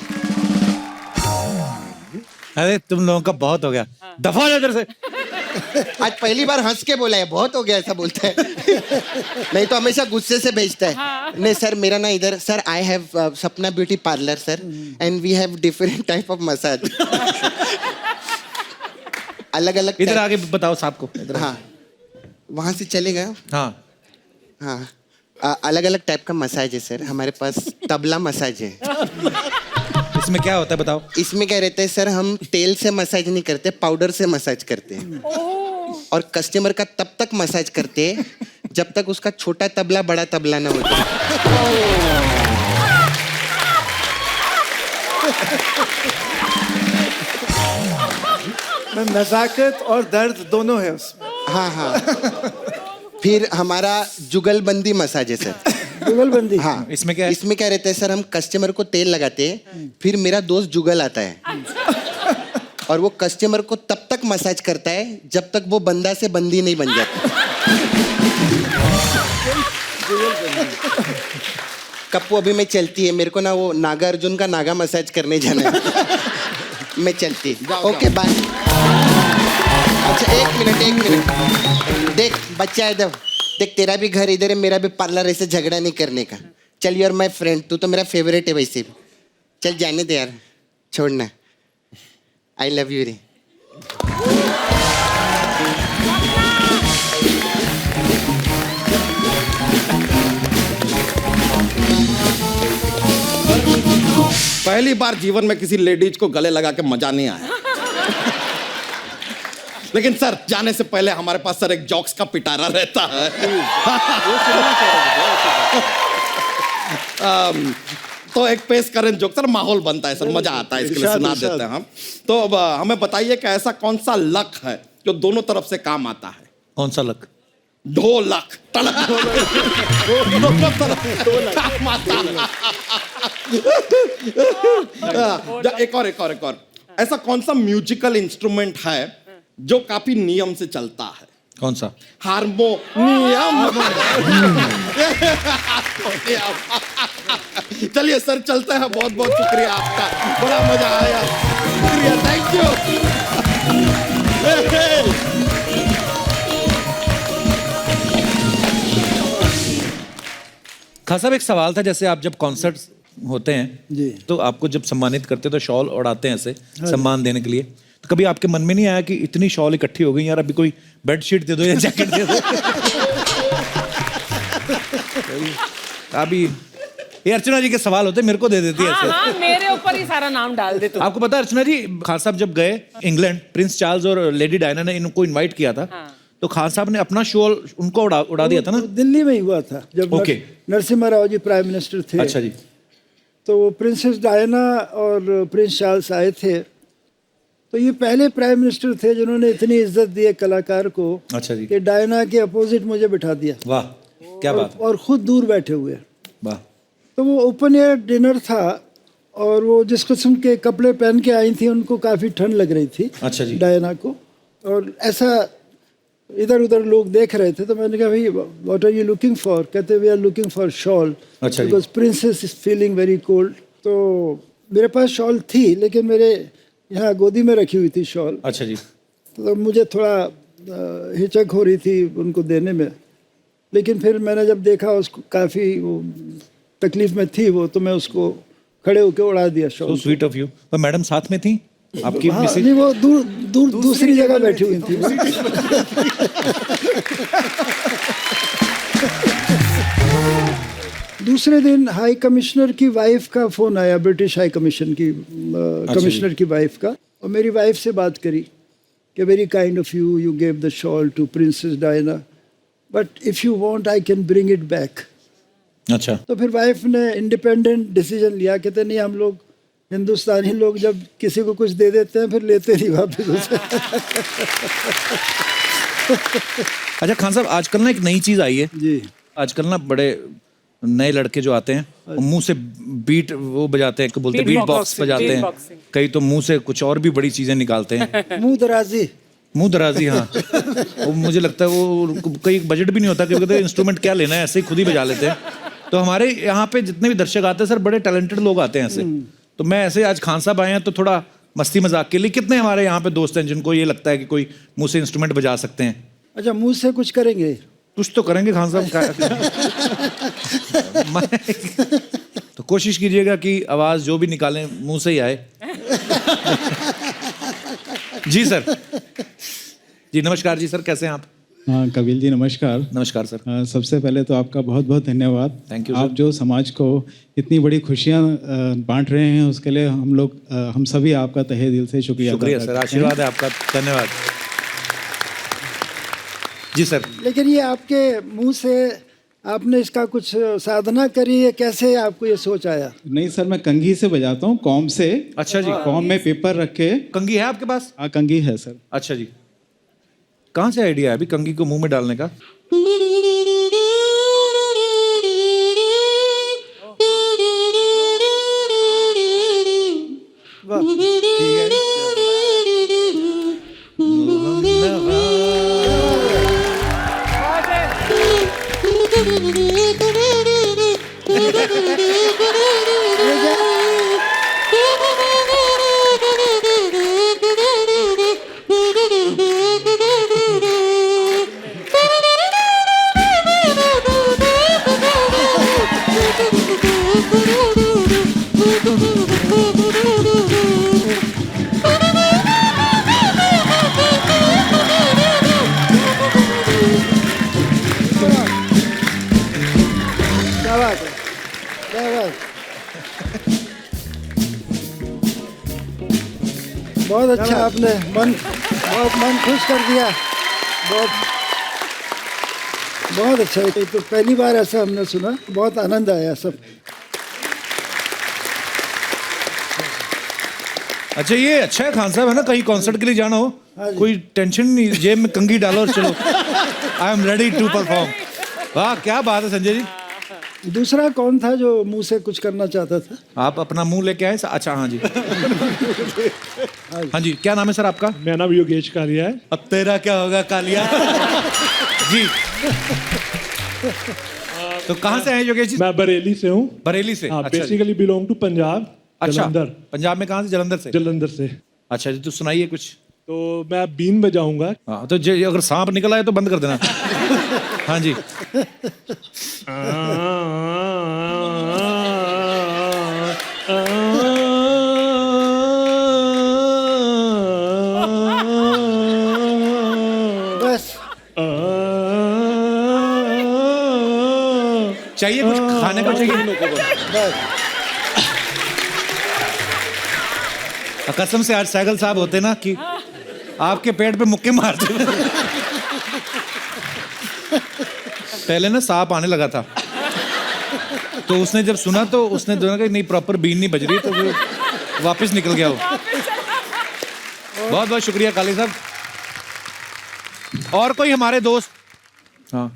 अरे तुम लोगों का बहुत हो गया, दफा हो जा इधर से। आज पहली बार हंस के बोला है, बहुत हो गया ऐसा बोलता है। नहीं तो हमेशा गुस्से से भेजता है। नहीं सर, मेरा ना इधर sir, I have Sapna beauty parlour sir, and we have different type of massage. अलग अलग इधर आगे बताओ साहब को। हाँ, वहां से चले गए। हाँ हाँ, अलग अलग टाइप का मसाज है सर हमारे पास। तबला मसाज है। इसमें क्या होता है बताओ? इसमें क्या रहता है सर, हम तेल से मसाज नहीं करते, पाउडर से मसाज करते हैं। और कस्टमर का तब तक मसाज करते हैं जब तक उसका छोटा तबला बड़ा तबला ना हो जाए। नजाकत और दर्द दोनों है उसमें। हाँ हाँ। फिर हमारा जुगलबंदी मसाज है सर। जुगलबंदी। हाँ, इसमें क्या है? इसमें क्या रहता है सर, हम कस्टमर को तेल लगाते हैं, फिर मेरा दोस्त जुगल आता है और वो कस्टमर को तब तक मसाज करता है जब तक वो बंदा से बंदी नहीं बन जाता। कप्पू अभी मैं चलती है, मेरे को ना वो नागा अर्जुन का नागा मसाज करने जाना है। मैं चलती। Okay bye. अच्छा एक मिनट। देख बच्चा इधर देख, तेरा भी घर इधर है, मेरा भी पार्लर, ऐसे झगड़ा नहीं करने का। चल यार माय फ्रेंड, तू तो मेरा फेवरेट है वैसे भी। चल जाने दे यार, छोड़ना। आई लव यू रे। पहली बार जीवन में किसी लेडीज को गले लगा के मजा नहीं आया। लेकिन सर, जाने से पहले हमारे पास सर एक जॉक्स का पिटारा रहता है। तो एक पेश करें जोक सर, माहौल बनता है सर, मजा आता है, इसके लिए सुना देते हैं हम। तो अब हमें बताइए कि ऐसा कौन सा लक है जो दोनों तरफ से काम आता है? कौन सा लक? ढोलक। टलक। दोनों तरफ से काम आता है। एक और ऐसा कौन सा म्यूजिकल इंस्ट्रूमेंट है जो काफी नियम से चलता है? कौन सा? हारमोनियम। चलिए सर, चलते हैं। बहुत बहुत शुक्रिया आपका, बड़ा मजा आया। शुक्रिया, थैंक यू। खान साहब, एक सवाल था, जैसे आप जब कॉन्सर्ट होते हैं जी। तो आपको जब सम्मानित करते हैं तो शॉल उड़ाते हैं ऐसे सम्मान देने के लिए, तो कभी आपके मन में नहीं आया कि इतनी शॉल इकट्ठी हो गई यार, अभी कोई बेडशीट दे दो या जैकेट दे दो? अभी ये अर्चना जी के सवाल होते, मेरे को दे देती है हाँ ऐसे। हाँ, मेरे ऊपर ही सारा नाम डाल दे तू। आपको पता है अर्चना जी, खान साहब जब गए इंग्लैंड, प्रिंस चार्ल्स और लेडी डायना ने इनको इनवाइट किया था, तो खान साहब ने अपना शॉल उनको उड़ा दिया था ना? दिल्ली में ही हुआ था जब okay. Narasimha Rao ji prime minister थे। अच्छा जी। तो वो प्रिंसेस डायना और प्रिंस चार्ल्स आए थे, तो ये पहले प्राइम मिनिस्टर थे जिन्होंने इतनी इज्जत दी है कलाकार को। अच्छा जी। कि डायना के अपोजिट मुझे बिठा दिया। वाह, क्या बात है। और खुद दूर बैठे हुए। वाह। तो वो ओपन एयर डिनर था, और वो जिस किस्म के कपड़े पहन के आई थी उनको काफ़ी ठंड लग रही थी। अच्छा जी। डायना को। और ऐसा इधर उधर लोग देख रहे थे, तो मैंने कहा भाई what are you looking for? कहते we are looking for shawl, अच्छा जी। Because princess is feeling very cold. तो मेरे पास शॉल थी, लेकिन मेरे यहाँ गोदी में रखी हुई थी शॉल। अच्छा जी। तो मुझे थोड़ा हिचक हो रही थी उनको देने में, लेकिन फिर मैंने जब देखा उसको काफ़ी वो तकलीफ में थी वो, तो मैं उसको खड़े होकर उड़ा दिया सो शॉल। Sweet of you. पर मैडम साथ में थी आपकी? हाँ, मिसेज? नहीं, वो दूसरी जगह बैठी हुई थी। दूसरे दिन हाई कमिश्नर की वाइफ का फोन आया, ब्रिटिश हाई कमीशन की कमिश्नर की वाइफ का, और मेरी वाइफ से बात करी कि very kind of you, you gave the shawl to princess Diana, but if you want I can bring it back. अच्छा। तो फिर वाइफ ने इंडिपेंडेंट डिसीजन लिया, कहते नहीं, हम लोग हिंदुस्तानी लोग जब किसी को कुछ दे देते हैं फिर लेते नहीं वापस उसे। अच्छा खान साहब, आजकल ना एक नई चीज आई है जी। आजकल ना बड़े नए लड़के जो आते हैं वो मुंह से बीट वो बजाते हैं, बोलते हैं Beat बीट बॉक्स boxing, बजाते beat हैं, boxing। कई तो मुंह से कुछ और भी बड़ी चीजें निकालते हैं। मुंह दराजी। मुंह दराजी, हाँ। वो मुझे लगता है वो कई बजट भी नहीं होता, क्योंकि कहते हैं इंस्ट्रूमेंट क्या लेना है, ऐसे ही खुद ही बजा लेते हैं। तो हमारे यहाँ पे जितने भी दर्शक आते हैं सर, बड़े टैलेंटेड लोग आते हैं ऐसे। तो मैं ऐसे आज खान साहब आए हैं तो थोड़ा मस्ती मजाक के लिए, कितने हमारे यहाँ पे दोस्त हैं जिनको ये लगता है कि कोई मुंह से इंस्ट्रूमेंट बजा सकते हैं? अच्छा, मुंह से कुछ करेंगे? कुछ तो करेंगे खान साहब। तो कोशिश कीजिएगा कि आवाज जो भी निकालें मुंह से ही आए। जी सर। जी नमस्कार जी सर, कैसे हैं आप? हाँ कपिल जी, नमस्कार। नमस्कार सर। सबसे पहले तो आपका बहुत बहुत धन्यवाद। Thank you, आप sir। जो समाज को इतनी बड़ी खुशियाँ बांट रहे हैं, उसके लिए हम लोग हम सभी आपका तहे दिल से शुक्रिया शुक्रिया अदा सर, करते हैं। आशीर्वाद है आपका, धन्यवाद। जी सर। लेकिन ये आपके मुंह से आपने इसका कुछ साधना करी है, कैसे आपको ये सोच आया? नहीं सर, मैं कंघी से बजाता हूँ, कॉम से। अच्छा जी। कॉम में पेपर रख के। कंघी है आपके पास? हाँ कंघी है सर। अच्छा जी। कहाँ से आइडिया है अभी कंघी को मुंह में डालने का? क्या बात है, क्या बात। बहुत अच्छा, आपने बहुत मन खुश कर दिया। बहुत अच्छा है। तो पहली बार ऐसा हमने सुना, बहुत आनंद आया सब। अच्छा ये अच्छा है खान साहब, है ना, कहीं कॉन्सर्ट के लिए जाना हो, कोई टेंशन नहीं, जेब में कंघी डालो और चलो, I am ready to perform. वाह क्या बात है संजय जी। दूसरा कौन था जो मुंह से कुछ करना चाहता था? आप अपना मुंह लेके आए? अच्छा हाँ जी। हाँ जी, क्या नाम है सर आपका? मेरा नाम योगेश कालिया है। अब तेरा क्या होगा कालिया? जी तो कहाँ से आए योगेश जी? मैं बरेली से हूँ। बरेली से? हाँ, अच्छा जी। Basically belong to Punjab. अच्छा, जलंधर। पंजाब में कहाँ से? जलंधर से? जलंधर से। अच्छा जी, तो सुनाइए कुछ। तो मैं बीन बजाऊंगा। हाँ तो अगर सांप निकल आए तो बंद कर देना। हाँ जी। बस चाहिए कुछ खाने को? चाहिए? कसम से आज सैगल साहब होते ना कि आपके पेट पे मुक्के मारते। पहले ना सांप आने लगा था, तो उसने जब सुना तो उसने दोनों का नहीं प्रॉपर बीन नहीं बज रही, तो वो वापस निकल गया वो। बहुत बहुत शुक्रिया काली साहब। और कोई हमारे दोस्त? हाँ।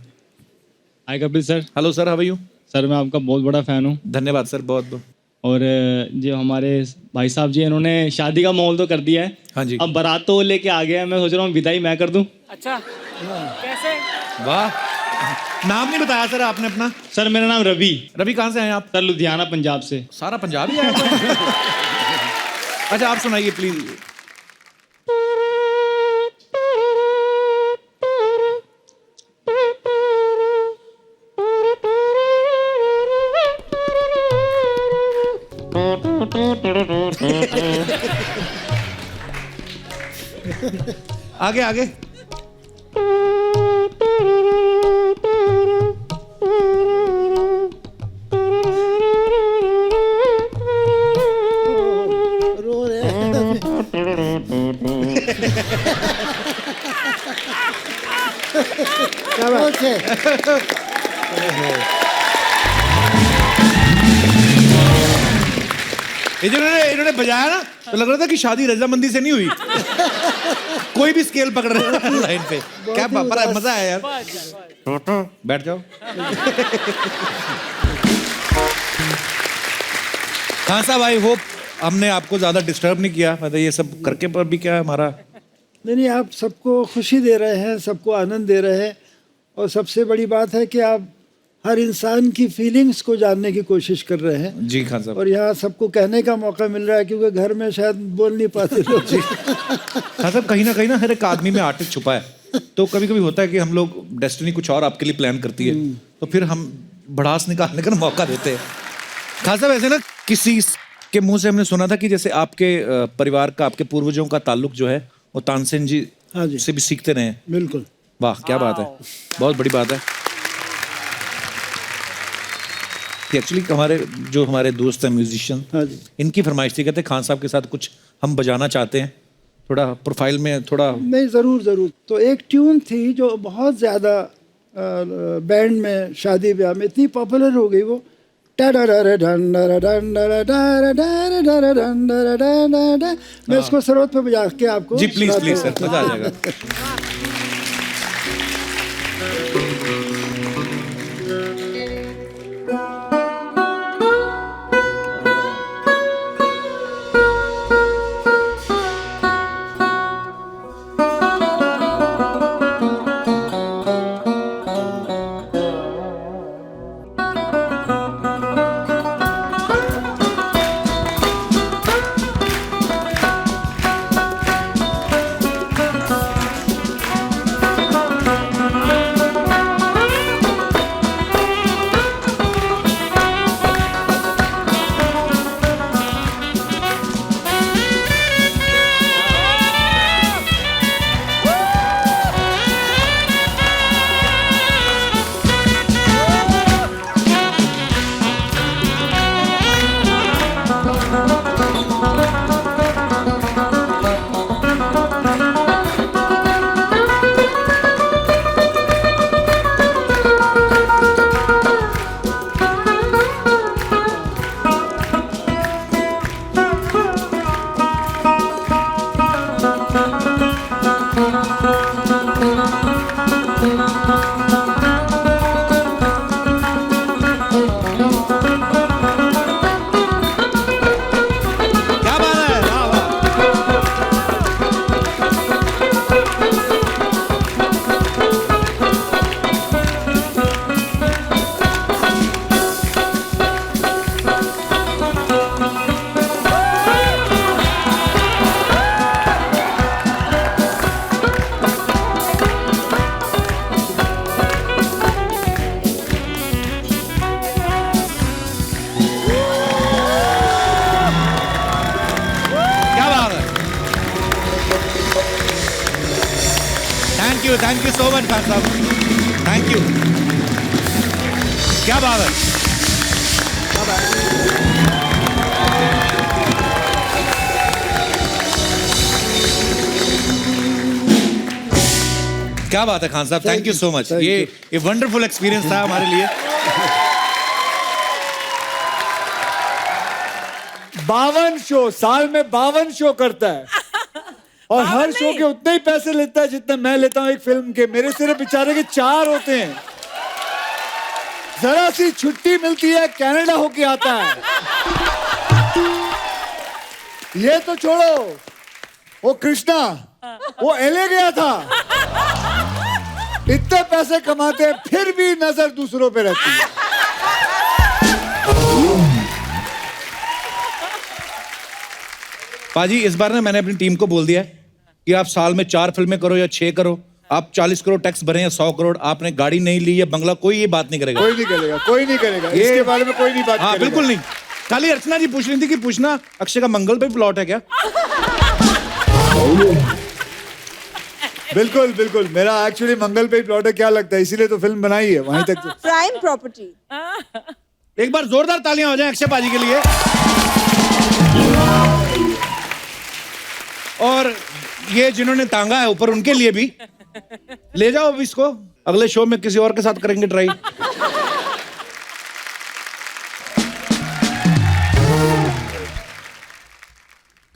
Hi Kapil sir. Hello sir, how are you? Sir मैं आपका बहुत बड़ा फ़ैन हूँ। धन्यवाद सर, बहुत बहुत। और जो हमारे भाई साहब जी इन्होंने शादी का माहौल तो कर दिया है। हाँ जी। अब बारात तो लेके आ गया है, मैं सोच रहा हूँ विदाई मैं कर दूँ। अच्छा कैसे? वाह, नाम नहीं बताया सर आपने अपना? सर मेरा नाम रवि। रवि कहाँ से आए आप? सर लुधियाना पंजाब से। सारा पंजाब ही आया। अच्छा आप सुनाइए प्लीज। आगे आगे। रो रहे हैं। क्या बात है? ये जो इन्होंने बजाया ना, तो लग रहा था कि शादी रजामंदी से नहीं हुई। कोई भी स्केल पकड़ रहा है लाइन पे। क्या पर मजा आया यार। बैठ जाओ। हाँ साहब, आई होप हमने आपको ज्यादा डिस्टर्ब नहीं किया, मतलब ये सब करके पर भी क्या है हमारा। नहीं, आप सबको खुशी दे रहे हैं, सबको आनंद दे रहे हैं, और सबसे बड़ी बात है कि आप हर इंसान की फीलिंग्स को जानने की कोशिश कर रहे हैं। जी खान साहब। और यहाँ सबको कहने का मौका मिल रहा है, क्योंकि घर में शायद बोल नहीं पाते लोग। खान साहब, कहीं ना हर एक आदमी में आर्टिस्ट छुपा है। तो कभी कभी होता है कि हम लोग डेस्टिनी कुछ और आपके लिए प्लान करती है, तो फिर हम भड़ास निकालने का मौका देते हैं। खान साहब, ऐसे ना किसी के मुंह से हमने सुना था कि जैसे आपके परिवार का, आपके पूर्वजों का ताल्लुक जो है वो तानसेन जी हाँ जी, से भी सीखते रहे हैं। बिल्कुल। वाह क्या बात है, बहुत बड़ी बात है। एक्चुअली हमारे दोस्त हैं म्यूजिशियन, हाँ जी, इनकी फरमाइश थी, कहते खान साहब के साथ कुछ हम बजाना चाहते हैं, थोड़ा प्रोफाइल में थोड़ा। नहीं, ज़रूर ज़रूर। तो एक ट्यून थी जो बहुत ज़्यादा बैंड में, शादी ब्याह में इतनी पॉपुलर हो गई, वो मैं इसको सरोद पे बजा के आपको। जी प्लीज प्लीज सर, मजा आ जाएगा। मच खान साहब, थैंक यू। क्या बात है। क्या बात है खान साहब, थैंक यू सो मच। ये वंडरफुल एक्सपीरियंस था हमारे लिए। 52 शो, साल में 52 शो करता है और हर शो के उतने ही पैसे लेता है जितने मैं लेता हूं एक फिल्म के। मेरे सिर्फ बेचारे के 4 होते हैं। जरा सी छुट्टी मिलती है, कनाडा होके आता है। ये तो छोड़ो, वो कृष्णा वो एलए गया था। इतने पैसे कमाते हैं फिर भी नजर दूसरों पे रहती है। पाजी इस बार ना मैंने अपनी टीम को बोल दिया है कि आप साल में 4 फिल्में करो या 6 करो, आप 40 करोड़ टैक्स भरें या 100 करोड़, आपने गाड़ी नहीं ली या बंगला, कोई ये बात नहीं करेगा। कोई नहीं करेगा, कोई नहीं करेगा, इसके बारे में कोई नहीं बात हाँ करेगा। बिल्कुल नहीं। खाली अर्चना जी पूछ रही थी कि पूछना अक्षय का मंगल पे प्लॉट है क्या। बिल्कुल बिल्कुल, मेरा एक्चुअली मंगल पे ही प्लॉट है, क्या लगता है, इसीलिए तो फिल्म बनाई है वहीं तक। Prime property. एक बार जोरदार तालियां हो जाएं अक्षय पाजी के लिए। और ये जिन्होंने टांगा है ऊपर उनके लिए भी ले जाओ अब इसको, अगले शो में किसी और के साथ करेंगे ट्राई।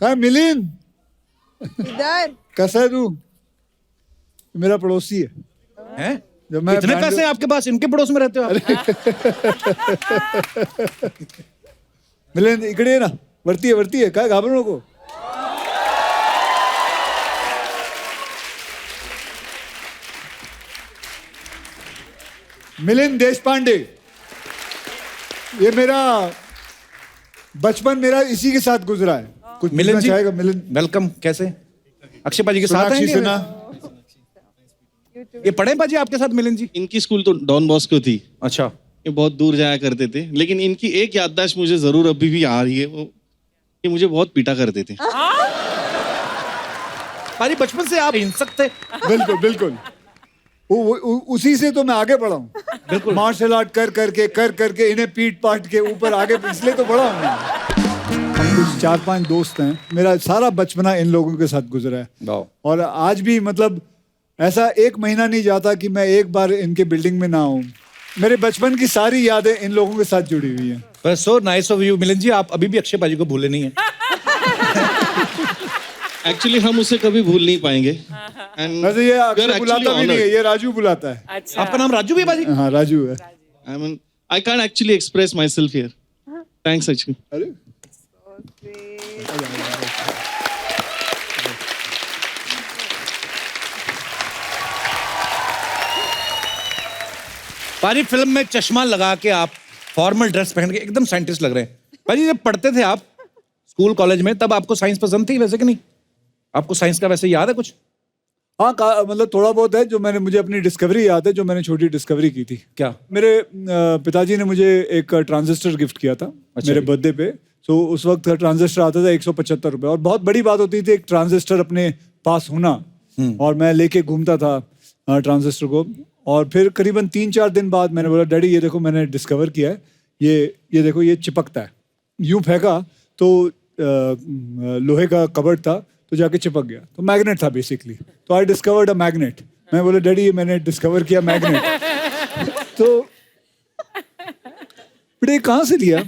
कहा मिलिंद, इधर कैसा है तू? मेरा पड़ोसी है। हैं? जब मैं इतने पैसे हैं आपके पास, इनके पड़ोस में रहते हो आप? मिलिंद इकडे ये ना, वरती है, काय घाबरू नको। मिलिंद देशपांडे, ये मेरा बचपन मेरा इसी के साथ गुजरा है। कुछ मिलिंद जी, चाहेगा मिलिंद? वेलकम। कैसे अक्षय पाजी के साथ सोनाक्षी आएंगे? सिन्हा। ये पढ़े पाजी आपके साथ मिलिंद जी? इनकी स्कूल तो डॉन बॉस्को थी। अच्छा। ये बहुत दूर जाया करते थे, लेकिन इनकी एक याददाश्त मुझे जरूर अभी भी आ रही है, वो ये मुझे बहुत पीटा करते थे। पाजी बचपन से आप हिंसक थे। बिल्कुल बिल्कुल, उसी से तो मैं आगे बढ़ा हूँ। बिल्कुल, मार्शल आर्ट कर करके इन्हें पीट पाट के ऊपर आगे, इसलिए तो बढ़ा हूँ। हम कुछ 4-5 दोस्त हैं, मेरा सारा बचपना इन लोगों के साथ गुजरा है। और आज भी मतलब ऐसा एक महीना नहीं जाता कि मैं एक बार इनके बिल्डिंग में ना हूँ। मेरे बचपन की सारी यादें इन लोगों के साथ जुड़ी हुई हैं। बस so nice of you Milind ji, आप अभी भी अक्षय पाजी को भूले नहीं है। एक्चुअली हम उसे कभी भूल नहीं पाएंगे। वैसे ये अक्षय बुलाता भी नहीं है, ये राजू बुलाता है। अच्छा। आपका नाम राजू भी है पाजी? हाँ राजू है। I can't actually express myself here. Thanks actually. अरे पाजी फिल्म में चश्मा लगा के आप फॉर्मल ड्रेस पहन के एकदम साइंटिस्ट लग रहे हैं। पाजी जब पढ़ते थे आप स्कूल कॉलेज में, तब आपको साइंस पसंद थी वैसे कि नहीं? आपको साइंस का वैसे याद है कुछ? हाँ मतलब थोड़ा बहुत है जो मुझे अपनी डिस्कवरी याद है, जो मैंने छोटी डिस्कवरी की थी। क्या? मेरे पिताजी ने मुझे एक ट्रांजिस्टर गिफ्ट किया था। अच्छा। मेरे बर्थडे पे। तो उस वक्त ट्रांजिस्टर आता था 175 रुपए, और बहुत बड़ी बात होती थी एक ट्रांजिस्टर अपने पास होना। और मैं लेके घूमता था ट्रांजिस्टर को। और फिर करीबन 3-4 दिन बाद मैंने बोला, डैडी ये देखो मैंने डिस्कवर किया है, ये देखो ये चिपकता है। यूं फेंका तो लोहे का कबर्ड था, तो जाके चिपक गया। तो मैग्नेट था बेसिकली। तो आई डिस्कवर्ड अ मैग्नेट। मैं बोला, डैडी ये मैंने डिस्कवर किया मैग्नेट। तो बेटे कहाँ से लिया?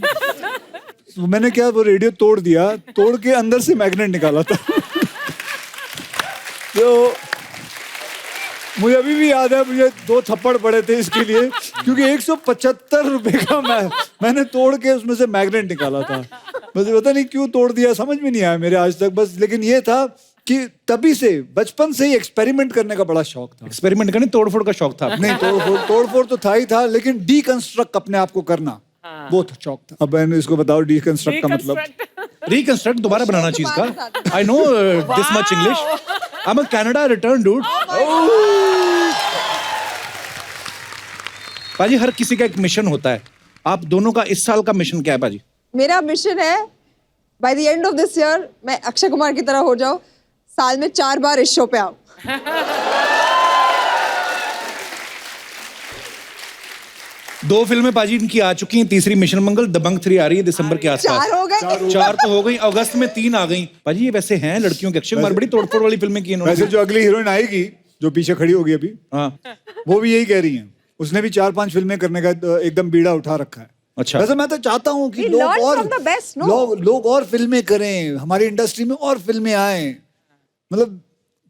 तो मैंने क्या, वो रेडियो तोड़ दिया, तोड़ के अंदर से मैग्नेट निकाला था। तो मुझे अभी भी याद है, मुझे 2 थप्पड़ पड़े थे इसके लिए, क्योंकि 175 रुपए का मैंने तोड़ के उसमें से मैग्नेट निकाला था। मुझे पता नहीं क्यों तोड़ दिया, समझ में नहीं आया मेरे आज तक। बस लेकिन ये था कि तभी से, बचपन से ही एक्सपेरिमेंट करने का बड़ा शौक था। एक्सपेरिमेंट करने, तोड़फोड़ का शौक था? नहीं, तोड़फोड़ तो था ही था, लेकिन डीकंस्ट्रक्ट अपने आप को करना वो तो शौक था। अब मैंने इसको बताओ डीकंस्ट्रक्ट का मतलब। रिकंस्ट्रक्ट, दोबारा बनाना चीज का। I know this much English. I am a Canada return dude. पाजी हर किसी का एक मिशन होता है, आप दोनों का इस साल का मिशन क्या है पाजी? मेरा मिशन है by the end of this year मैं अक्षय कुमार की तरह हो जाऊं, साल में 4 बार इस शो पे आऊं। 2 फिल्में पाजी इनकी आ चुकी हैं, तीसरी मिशन मंगल, दबंग 3 आ रही है दिसंबर के आसपास। 4 हो गए। 4 तो हो गई, अगस्त में 3 आ गई। पाजी ये वैसे हैं लड़कियों के, अक्षय कुमार बड़ी तोड़फोड़ वाली फिल्में की इन्होंने। वैसे जो अगली हीरोइन आएगी जो पीछे खड़ी होगी अभी, हाँ वो भी यही कह रही हैं, उसने भी 4-5 फिल्में करने का एकदम बीड़ा उठा रखा है। अच्छा। वैसे मैं तो चाहता हूँ कि We लोग learn और from the best, no? लोग और फिल्में करें, हमारी इंडस्ट्री में और फिल्में आए, मतलब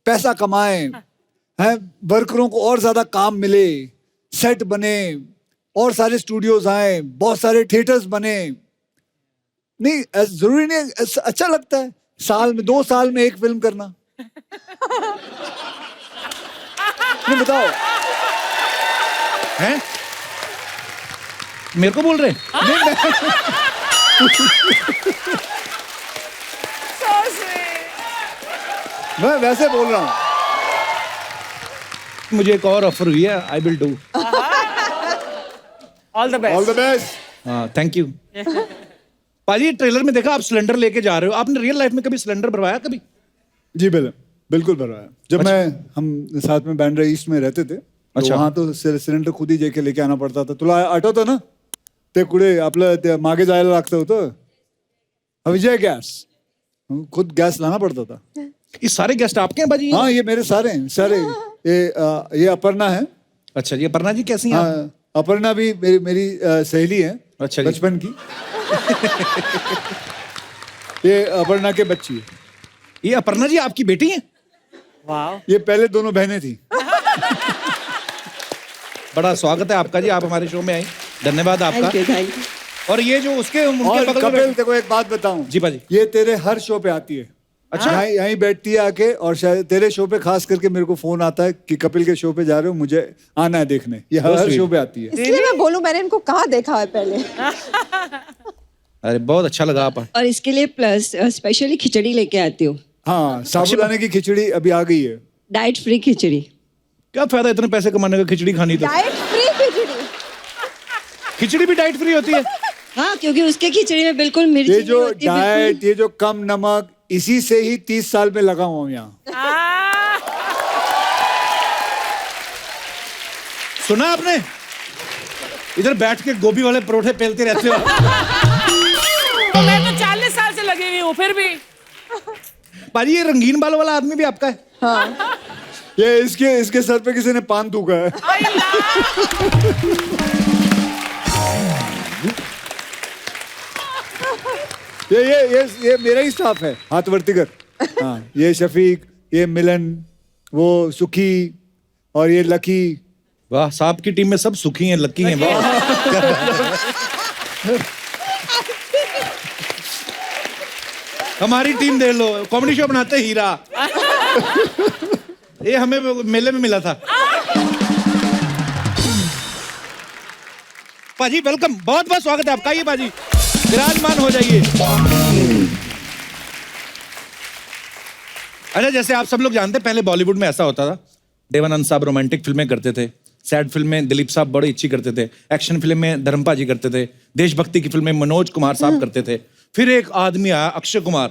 पैसा कमाएं, हैं, वर्करों को और ज्यादा काम मिले, सेट बने, और सारे स्टूडियोज आए, बहुत सारे थिएटर्स बने। नहीं जरूरी नहीं, अच्छा लगता है साल में 2 साल में एक फिल्म करना। नहीं बताओ, हैं? मेरे को बोल रहे हैं? मैं वैसे बोल रहा हूँ। मुझे एक और ऑफर हुई है, I will do. All the best. All the best. हाँ थैंक यू। पाजी ट्रेलर में देखा आप सिलेंडर लेके जा रहे हो, आपने रियल लाइफ में कभी सिलेंडर भरवाया कभी? जी बिल्कुल भरवाया। जब हम साथ में बैंड्रा ईस्ट में रहते थे, अच्छा। वहाँ तो सिलेंडर खुद ही जेके लेके आना पडता था। तुला आठवतं ना ते कुठे आपलं ते मागे जायला लागतं होतं, विजय गॅस, खुद गॅस लाना पड़ता था। ये सारे गेस्ट आपके हैं पाजी? हाँ ये मेरे सारे हैं, सारे। ये अपर्णा है। अच्छा जी, अपर्णा जी कैसी हैं आप? हाँ, अपर्णा भी मेरी सहेली है, अच्छा जी। बचपन की। ये अपर्णा के बच्ची है। ये अपर्णा जी आपकी बेटी है? वाह। ये पहले दोनों बहनें थी। बड़ा स्वागत है आपका जी, आप हमारे शो में आई, धन्यवाद आपका। Thank you. और ये जो उनके और बगल में कपिल देखो एक बात बताऊं जी पाजी। ये तेरे हर शो पे आती है। अच्छा। यहीं बैठती है आके, और शायद तेरे शो पे खास करके मेरे को फोन आता है कि कपिल के शो पे जा रहे हो, मुझे आना है देखने। ये हर शो पे आती है। इसलिए मैं बोलूं मैंने इनको कहाँ देखा है पहले। अरे बहुत अच्छा लगा आप। और इसके लिए प्लस स्पेशली खिचड़ी लेके आती हूँ। हाँ साबूदाने की खिचड़ी अभी आ गई है। डाइट फ्री खिचड़ी। क्या फायदा इतने पैसे कमाने का खिचड़ी खानी तो? डाइट फ्री खिचड़ी। खिचड़ी भी डाइट फ्री होती है? हाँ क्योंकि उसके खिचड़ी में बिल्कुल मिर्ची ये नहीं जो होती, बिल्कुल। डाइट, ये जो कम नमक, इसी से ही 30 साल में लगा हुआ हूँ यहाँ। सुना आपने? इधर बैठ के गोभी वाले परोठे पेलते रहते हो। तो मैं तो 40 साल से लगी हुई हूँ फिर भी। पाजी ये रंगीन बाल वाला आदमी भी आपका है? हाँ। ये इसके सर पे किसी ने पान थूका है। ये मेरा ही स्टाफ है, हाथ वर्तिगर। हाँ ये शफीक, ये मिलन, वो सुखी, और ये लकी। वाह, साहब की टीम में सब सुखी हैं, लकी हैं। वाह। हमारी टीम देख लो, कॉमेडी शो बनाते हैं हीरा। ये हमें मेले में मिला था। पाजी वेलकम, बहुत बहुत स्वागत है आपका। ये पाजी विराजमान हो जाइए। अच्छा जैसे आप सब लोग जानते हैं, पहले बॉलीवुड में ऐसा होता था, देवानंद साहब रोमांटिक फिल्में करते थे, सैड फिल्में दिलीप साहब बड़ी अच्छी करते थे, एक्शन फिल्म में धर्मपा जी करते थे, देशभक्ति की फिल्में मनोज कुमार साहब करते थे। फिर एक आदमी आया अक्षय कुमार,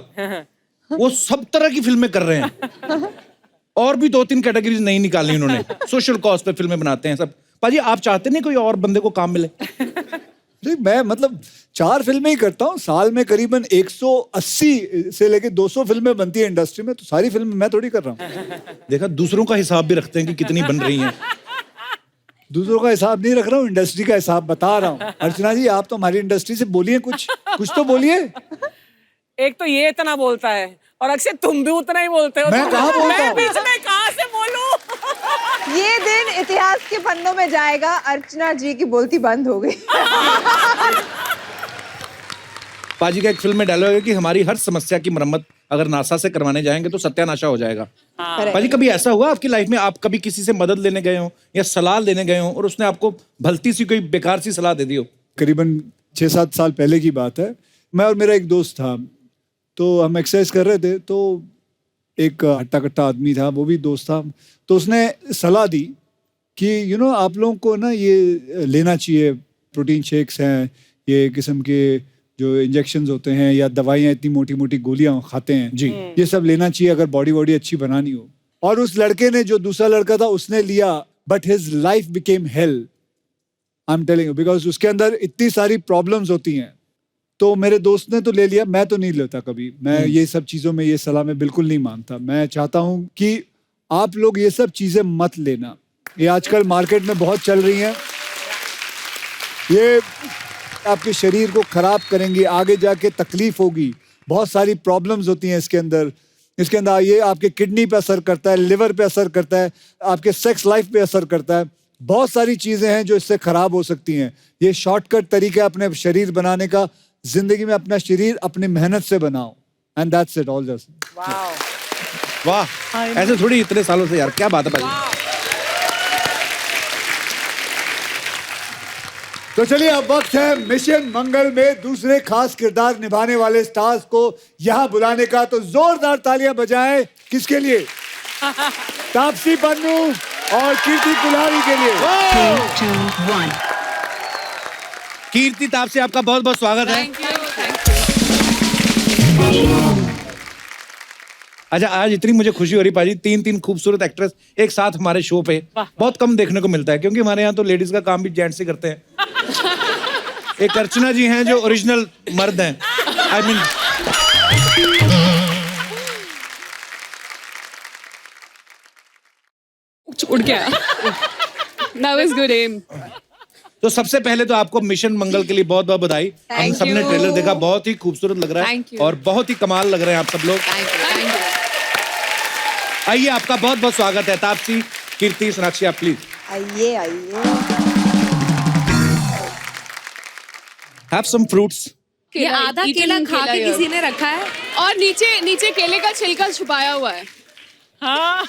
वो सब तरह की फिल्में कर रहे हैं, और भी 2-3 कैटेगरीज नहीं निकाली उन्होंने। सोशल कॉज पे फिल्में बनाते हैं सब। पाजी आप चाहते नहीं कोई और बंदे को काम मिले? नहीं मैं मतलब 4 फिल्में ही करता हूँ साल में, करीबन 180 से लेके 200 फिल्में बनती है इंडस्ट्री में, तो सारी फिल्में मैं थोड़ी कर रहा हूँ। देखा, दूसरों का हिसाब भी रखते हैं कि कितनी बन रही हैं। दूसरों का हिसाब नहीं रख रहा हूँ, इंडस्ट्री का हिसाब बता रहा हूँ। अर्चना जी आप तो हमारी इंडस्ट्री से बोलिए, कुछ तो बोलिए। एक तो ये इतना बोलता है, और अक्षय तुम भी उतना ही बोलते हो। मैं कहाँ बोलता मैं हूँ? बीच में कहाँ से बोलूं? ये दिन इतिहास के पन्नों में जाएगा, अर्चना जी की बोलती बंद हो गई। पाजी का एक फिल्म में डायलॉग है कि हमारी हर समस्या की मरम्मत अगर नासा से करवाने जाएंगे तो सत्यानाशा हो जाएगा। पाजी कभी ऐसा हुआ आपकी लाइफ में, आप कभी किसी से मदद लेने गए हो या सलाह लेने गए हो और उसने आपको भलती सी कोई बेकार सी सलाह दे दी हो? करीबन 6-7 साल पहले की बात है। मैं और मेरा एक दोस्त था, तो हम एक्सरसाइज कर रहे थे, तो एक हट्टा कट्टा आदमी था, वो भी दोस्त था, तो उसने सलाह दी कि आप लोगों को ना ये लेना चाहिए, प्रोटीन शेक्स हैं, ये किस्म के जो इंजेक्शंस होते हैं या दवाइयाँ, इतनी मोटी मोटी गोलियां खाते हैं जी, ये सब लेना चाहिए अगर बॉडी अच्छी बनानी हो। और उस लड़के ने, जो दूसरा लड़का था, उसने लिया, but his life became hello. I am telling you, because उसके अंदर इतनी सारी प्रॉब्लम्स होती हैं। तो मेरे दोस्त ने तो ले लिया, मैं तो नहीं लेता कभी। मैं ये सब चीज़ों में, ये सलाह में बिल्कुल नहीं मानता। मैं चाहता हूँ कि आप लोग ये सब चीज़ें मत लेना। ये आजकल मार्केट में बहुत चल रही हैं, ये आपके शरीर को खराब करेंगी, आगे जाके तकलीफ होगी, बहुत सारी प्रॉब्लम्स होती हैं इसके अंदर। इसके अंदर ये आपके किडनी पे असर करता है, लिवर पे असर करता है, आपके सेक्स लाइफ पे असर करता है। बहुत सारी चीज़ें हैं जो इससे खराब हो सकती हैं। ये शॉर्टकट तरीका है अपने शरीर बनाने का। जिंदगी में अपना शरीर अपनी मेहनत से बनाओ, and that's it all just. वाह, ऐसे थोड़ी इतने सालों से यार, क्या बात है भाई। तो चलिए अब वक्त है मिशन मंगल में दूसरे खास किरदार निभाने वाले स्टार्स को यहाँ बुलाने का। तो जोरदार तालियां बजाएं किसके लिए? तापसी पन्नू और कीर्ति कुल्हाड़ी के लिए। 3, 2, 1 कीर्ति, तापसी, आपका बहुत बहुत स्वागत है। अच्छा, आज इतनी मुझे खुशी हो रही पाजी, 3 खूबसूरत एक्ट्रेस एक साथ हमारे शो पे। बहुत कम देखने को मिलता है, क्योंकि हमारे यहाँ तो लेडीज का काम भी जेंट्स ही करते हैं। एक अर्चना जी हैं जो ओरिजिनल मर्द हैं। आई मीन उड़ गया। That was good aim. तो सबसे पहले तो आपको मिशन मंगल के लिए बहुत बहुत बधाई। हम सबने ट्रेलर देखा, बहुत ही खूबसूरत लग रहा है और बहुत ही कमाल लग रहे हैं आप सब लोग। आइए, आपका बहुत बहुत स्वागत है। तापसी, कीर्ति, सोनाक्षी, आप प्लीज आइए आइए। Have some fruits. ये आधा केला खा के किसी ने रखा है और नीचे नीचे केले का छिलका छुपाया हुआ है। हाँ,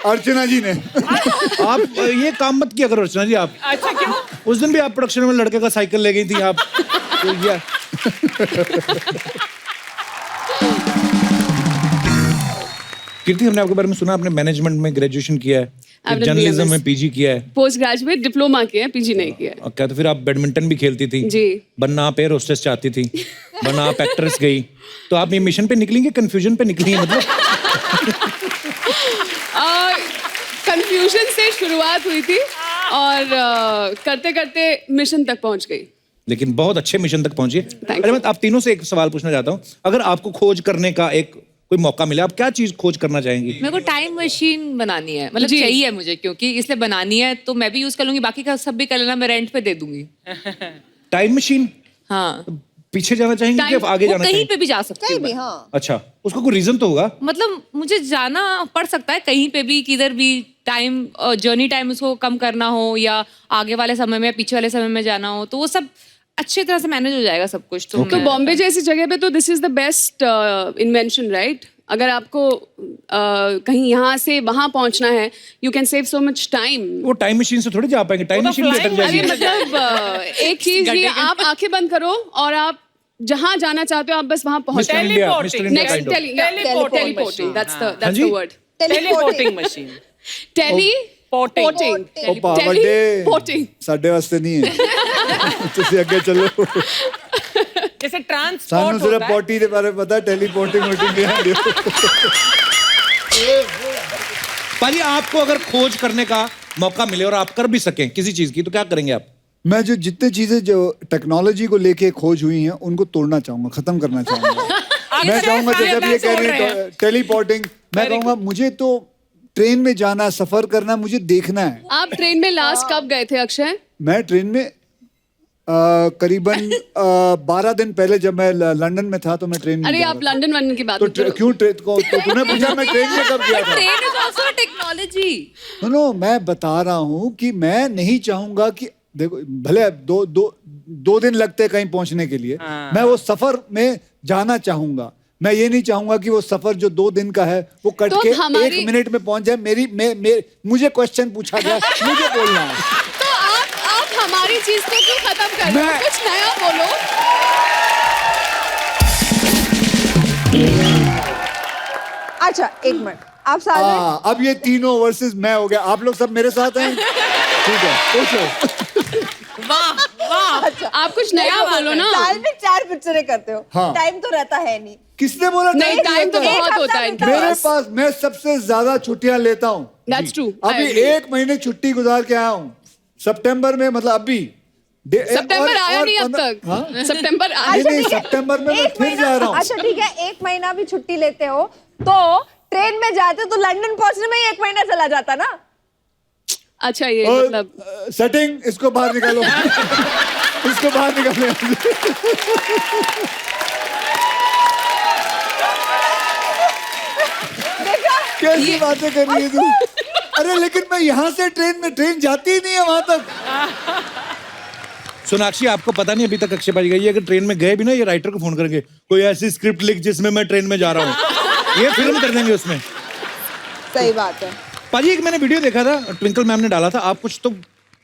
अर्चना जी ने। आप ये काम मत किया करो अर्चना जी। आप अच्छा, क्यों? उस दिन भी आप प्रोडक्शन में लड़के का साइकिल ले गई थी आप। तो ये कीर्ति, हमने आपके बारे में सुना, आपने मैनेजमेंट में ग्रेजुएशन किया है, जर्नलिज्म में पीजी किया है, पोस्ट ग्रेजुएट डिप्लोमा किया है, पीजी नहीं किया है। और क्या, तो फिर आप बैडमिंटन भी खेलती थी जी। बनना आप एयर होस्टेस चाहती थी, बनना आप एक्ट्रेस गई। तो आप ये मिशन पे निकलेंगे, कंफ्यूजन पे निकलेंगे मतलब? कंफ्यूजन से शुरुआत हुई थी और करते करते मिशन तक पहुंच गई। लेकिन बहुत अच्छे मिशन तक पहुंची। अरे मैं आप तीनों से एक सवाल पूछना चाहता हूँ, अगर आपको खोज करने का एक कोई मौका मिले, आप क्या चीज खोज करना चाहेंगी? मेरे को टाइम मशीन बनानी है, मतलब चाहिए मुझे, क्योंकि इसलिए बनानी है तो मैं भी यूज कर लूंगी, बाकी का सब भी कर लेना, मैं रेंट पे दे दूंगी। Time machine? हाँ। पीछे जाना चाहेंगी कि आगे जाना कहीं चाहेंगी? पे भी जा सकती हूँ। हाँ। अच्छा, उसका कोई रीजन तो होगा? मतलब मुझे जाना पड़ सकता है कहीं पे भी, किधर भी। टाइम, जर्नी टाइम उसको कम करना हो, या आगे वाले समय में, पीछे वाले समय में जाना हो, तो वो सब अच्छी तरह से मैनेज हो जाएगा सब कुछ। तो बॉम्बे जैसी जगह पे तो this is the best invention, right? अगर आपको कहीं यहाँ से वहां पहुंचना है, you can save so much time. वो टाइम मशीन से थोड़ी जा पाएंगे, टाइम मशीन भी अटक जाएगी। मतलब एक चीज ये, आप आंखें बंद करो और आप जहां जाना चाहते हो, आप बस वहां पहुंच। Teleporting, that's the word. Teleporting machine. Teleporting. Teleporting ਸਾਡੇ ਵਾਸਤੇ ਨਹੀਂ ਹੈ। ਤੁਸੀਂ ਅੱਗੇ ਚੱਲੋ। जैसे ट्रांसपोर्ट ਸਾਨੂੰ ਸਿਰਫ ਪੋਟੀ ਦੇ ਬਾਰੇ ਪਤਾ, टेलीपोर्टिंग नहीं है। पाजी, आपको अगर खोज करने का मौका मिले और आप कर भी सकें किसी चीज की, तो क्या करेंगे आप? मैं जो जितने चीजें जो टेक्नोलॉजी को लेके खोज हुई हैं उनको तोड़ना चाहूंगा, खत्म करना चाहूंगा। मैं चाहूंगा जैसे अब ये कह रहे हैं टेलीपोर्टिंग, मैं कहूंगा मुझे तो ट्रेन में जाना, सफर करना, मुझे देखना है। आप ट्रेन में लास्ट कब गए थे अक्षय? मैं ट्रेन में करीबन 12 दिन पहले, जब मैं लंदन में था, तो मैं ट्रेन में। अरे आप लंदन की बात तो क्यों ट्रेन को तो तूने पूछा मैं ट्रेन में कब गया था? Train is also technology. No, मैं बता रहा हूँ कि मैं नहीं चाहूंगा कि देखो, भले दो दिन लगते हैं कहीं पहुंचने के लिए, मैं वो सफर में जाना चाहूंगा। मैं ये नहीं चाहूंगा कि वो सफर जो 2 दिन का है वो कट के 1 मिनट में पहुंच जाए। मुझे क्वेश्चन पूछा गया, मुझे बोलना है। तो आप हमारी चीज को क्यों खत्म कर रहे हो? कुछ नया बोलो। अच्छा, एक मिनट, आप साथ में। अब ये तीनों वर्सेस मैं हो गया, आप लोग सब मेरे साथ हैं। ठीक है, पूछो। वाह वाह। अच्छा, आप कुछ नया बोलो ना। साल में 4 पिक्चरें करते हो, हाँ। टाइम तो रहता है नहीं। किसने बोला? नहीं, टाइम तो बहुत होता है मेरे पास। मैं सबसे ज्यादा छुट्टियां लेता हूँ। That's true. अभी 1 महीने छुट्टी गुजार के आया हूँ। सितंबर में मतलब अभी सितंबर आया नहीं अब तक। सितंबर नहीं, नहीं, सितंबर में मैं फिर जा रहा हूँ। अच्छा ठीक है, 1 महीना भी छुट्टी लेते हो तो ट्रेन में जाते तो लंदन पहुंचने में ही 1 महीना चला जाता ना। अच्छा ये मतलब सेटिंग, इसको बाहर निकालो। इसको बाहर निकालो। कैसी बातें कर रही है तू? अरे लेकिन मैं यहाँ से ट्रेन जाती ही नहीं है वहां तक। सोनाक्षी, आपको पता नहीं अभी तक अक्षय पाजी गई है, अगर ट्रेन में गए भी ना, ये राइटर को फोन करके कोई ऐसी स्क्रिप्ट लिख जिसमें मैं ट्रेन में जा रहा हूँ, ये फिल्म कर देंगे उसमें। सही बात है। पाजी एक मैंने वीडियो देखा था, ट्विंकल मैम ने डाला था, आप कुछ तो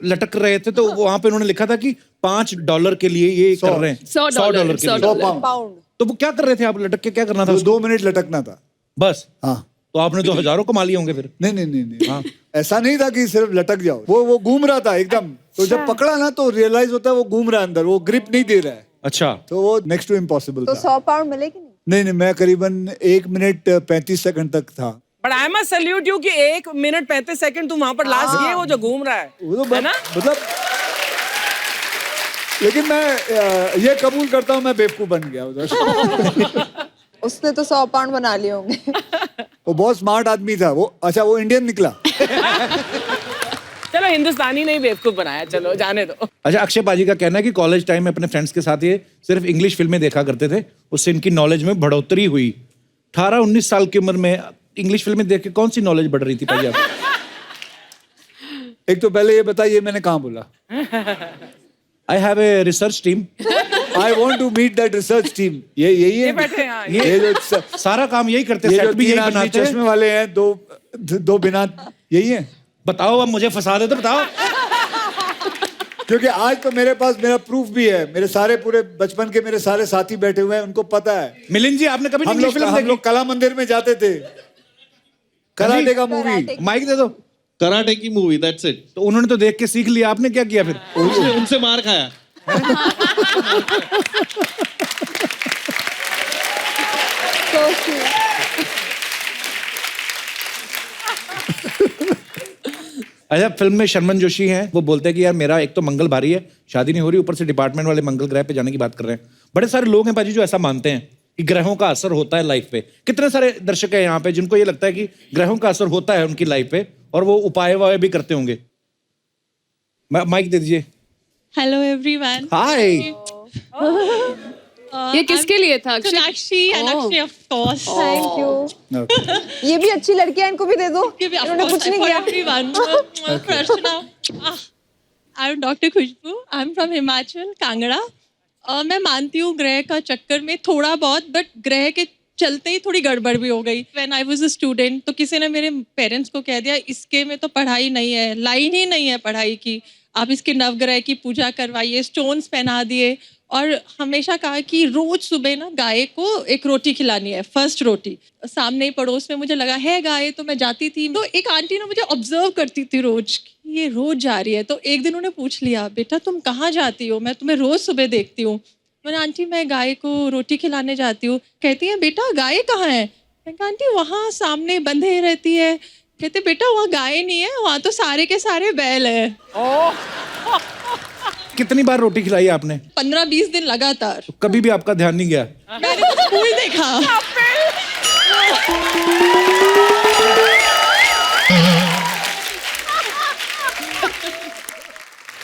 लटक रहे थे, तो वहां पे उन्होंने लिखा था कि $5 के लिए ये कर रहे हैं, $100 के लिए, 100 पाउंड। तो वो क्या कर रहे थे आप? लटक के क्या करना था? 2 मिनट लटकना था बस। हाँ, तो आपने तो हजारों कमा लिए होंगे फिर। नहीं। हाँ, ऐसा नहीं था कि सिर्फ लटक जाओ, वो घूम रहा था एकदम, तो जब पकड़ा ना तो रियलाइज होता है वो घूम रहा है अंदर, वो ग्रिप नहीं दे रहा है। अच्छा, तो वो नेक्स्ट टू इम्पॉसिबल तो था। 100 पाउंड मिले कि नहीं? नहीं, मैं करीबन 1 मिनट 35 सेकंड तक था। But I must salute you कि 1 मिनट 35 सेकंड तुम वहां पर लास्ट किए, वो जो घूम रहा है, वो तो है ना? मतलब, लेकिन मैं ये कबूल करता हूँ मैं बेवकूफ बन गया उधर। उसने तो 100 पाउंड बना लिए होंगे। वो बहुत स्मार्ट आदमी था वो। अच्छा, वो इंडियन निकला। चलो हिंदुस्तानी नहीं बेवकूफ बनाया, चलो जाने दो। अच्छा, अक्षय पाजी का कहना है कि कॉलेज टाइम में अपने फ्रेंड्स के साथ ये सिर्फ इंग्लिश फिल्में देखा करते थे, उससे इनकी नॉलेज में बढ़ोतरी हुई। 18-19 साल की उम्र में इंग्लिश फिल्में देख के कौन सी नॉलेज बढ़ रही थी पाजी आप? एक तो पहले ये बताइए मैंने कहाँ बोला? I have a research team. I want to meet that research team. यही है, बैठे हैं, ये जो सारा काम यही करते हैं, ये जो सेट भी यही 3 आदमी बनाते हैं। चश्मे वाले हैं, दो बिना, यही है। बताओ, अब मुझे फंसा दे तो बताओ। क्योंकि आज तो मेरे पास मेरा प्रूफ भी है, मेरे सारे पूरे बचपन के मेरे सारे साथी बैठे हुए हैं, उनको पता है। मिलिंद जी, आपने कभी हम इंग्लिश फिल्म लोग देखी? कला मंदिर में जाते थे, कराटे का मूवी। माइक दे दो। कराटे की मूवी, दैट्स इट। तो उन्होंने तो देख के सीख लिया, आपने क्या किया फिर? उनसे मार खाया। अच्छा, फिल्म में शर्मन जोशी हैं, वो बोलते हैं कि यार मेरा एक तो मंगल भारी है, शादी नहीं हो रही, ऊपर से डिपार्टमेंट वाले मंगल ग्रह पे जाने की बात कर रहे हैं। बड़े सारे लोग हैं पाजी जो ऐसा मानते हैं कि ग्रहों का असर होता है लाइफ पे। कितने सारे दर्शक हैं यहाँ पे जिनको ये लगता है कि ग्रहों का असर होता है उनकी लाइफ पे, और वो उपाय वाय भी करते होंगे। माइक दे दीजिए। Hello everyone. हाय। ये किसके लिए था? Sonakshi and Akshay of course. Thank you. ये भी अच्छी लड़की है, इनको भी दे दो। इन्होंने कुछ नहीं किया। एवरीवन। प्रश्न, I am doctor Khushboo, I am from Himachal, Kangra. मैं मानती हूँ ग्रह का चक्कर में थोड़ा बहुत, बट ग्रह के चलते ही थोड़ी गड़बड़ भी हो गई। When I was a student तो किसी ने मेरे पेरेंट्स को कह दिया इसके में तो पढ़ाई नहीं है, लाइन ही नहीं है पढ़ाई की, आप इसके नवग्रह की पूजा करवाइए, स्टोन्स पहना दिए, और हमेशा कहा कि रोज सुबह ना गाय को एक रोटी खिलानी है, फर्स्ट रोटी। सामने ही पड़ोस में मुझे लगा है गाय, तो मैं जाती थी, तो एक आंटी ना मुझे ऑब्जर्व करती थी रोज, ये रोज जा रही है। तो एक दिन उन्होंने पूछ लिया, बेटा तुम कहाँ जाती हो, मैं तुम्हें रोज सुबह देखती हूँ। मैंने, आंटी मैं गाय को रोटी खिलाने जाती हूँ। कहती है बेटा गाय कहाँ है? मैं कहा आंटी वहाँ सामने बंधे रहती है। कहते बेटा वहाँ गाय नहीं है, वहाँ तो सारे के सारे बैल है। कितनी बार रोटी खिलाई आपने? 15-20 दिन लगातार। तो कभी भी आपका ध्यान नहीं गया? मैंने तो फूल देखा।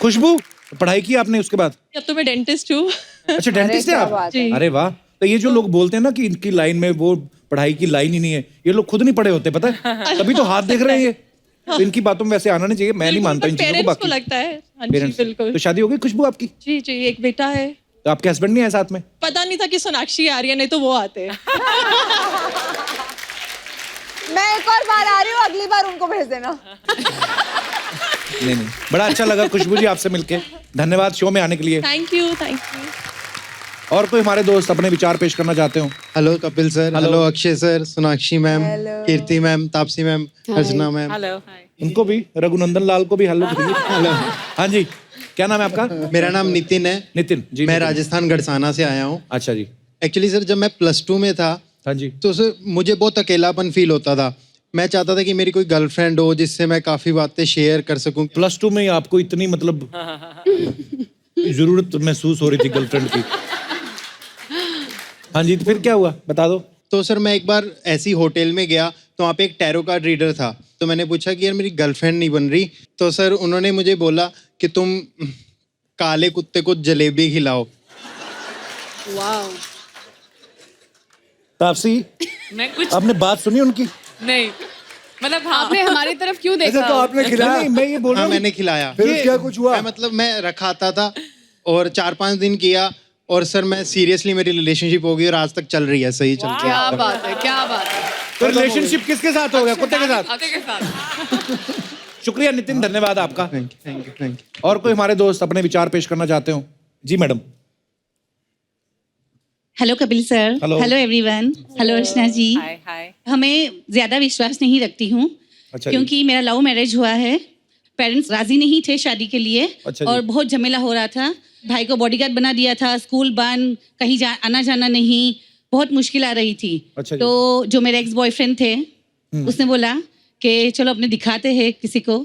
खुशबू, पढ़ाई की आपने उसके बाद? अब तो मैं डेंटिस्ट हूँ। अच्छा, डेंटिस्ट है आप? अरे वाह। तो ये जो लोग बोलते हैं ना कि इनकी लाइन में वो पढ़ाई की लाइन ही नहीं है, ये लोग खुद नहीं पढ़े होते, पता है? तभी तो हाथ देख रहे हैं ये। तो इनकी बातों में वैसे आना नहीं चाहिए, मैं नहीं मानता इन चीजों को। पेरेंट्स बाकी को लगता है। हाँ जी, बिल्कुल। तो शादी हो गई खुशबू आपकी? जी जी, एक बेटा है। तो आपके हस्बैंड नहीं है साथ में? पता नहीं था कि सोनाक्षी आ रही है, नहीं तो वो आते। मैं एक और बार आ रही हूँ, अगली बार उनको भेज देना। नहीं, बड़ा अच्छा लगा खुशबू जी आपसे मिलके, धन्यवाद शो में आने के लिए। Thank you, thank you. और कोई हमारे दोस्त अपने विचार पेश करना चाहते हो? Hello Kapil sir, hello Akshay sir, Sonakshi ma'am, Kirti ma'am, Taapsee ma'am, Archana ma'am. Hello. उनको भी, रघुनंदन लाल को भी हेलो। हेलो। हाँ जी, क्या नाम है आपका? मेरा नाम नितिन है। नितिन जी। मैं राजस्थान गढ़साना से आया हूँ। अच्छा जी। एक्चुअली सर जब मैं +2 में था, हाँ जी, तो सर मुझे बहुत अकेलापन फील होता था। मैं चाहता था कि मेरी कोई गर्लफ्रेंड हो जिससे मैं काफी बातें शेयर कर सकूं। +2 में ही आपको इतनी मतलब जरूरत महसूस हो रही थी गर्लफ्रेंड की। हाँ जी, तो फिर क्या हुआ बता दो। तो सर मैं एक बार ऐसी होटल में गया तो वहाँ पे एक टैरो कार्ड रीडर था। तो मैंने पूछा कि यार मेरी गर्लफ्रेंड नहीं बन रही। तो सर उन्होंने मुझे बोला कि तुम काले कुत्ते को जलेबी खिलाओ। वाह। तापसी, मैं कुछ आपने बात सुनी उनकी? नहीं, मतलब हाँ। आपने हमारी तरफ क्यों देखा? तो आपने खिलाया? नहीं, मैं ये बोल रहा हाँ हूँ मैंने खिलाया। फिर क्या कुछ हुआ? मैं मतलब मैं रखाता था और 4-5 दिन किया और सर मैं सीरियसली मेरी रिलेशनशिप हो गई और आज तक चल रही है, सही चल रही क्या है। बात है, क्या बात है। तो रिलेशनशिप किसके साथ हो गया? कुत्ते के साथ? कुत्ते के साथ। शुक्रिया नितिन, धन्यवाद आपका। Thank you. और कोई हमारे दोस्त अपने विचार पेश करना चाहते हो? जी madam. Hello Kapil sir. Hello. Hello everyone. Hello Archana ji. Hi hi. हमें ज्यादा विश्वास नहीं रखती हूँ अच्छा जी। क्योंकि मेरा लव मैरिज हुआ है। पेरेंट्स राजी नहीं थे शादी के लिए अच्छा जी। और बहुत झमेला हो रहा था। भाई को बॉडीगार्ड बना दिया था, स्कूल बंद, कहीं आना जाना नहीं, बहुत मुश्किल आ रही थी। अच्छा जी। तो जो मेरे एक्स बॉयफ्रेंड थे उसने बोला कि चलो अपने दिखाते हैं किसी को,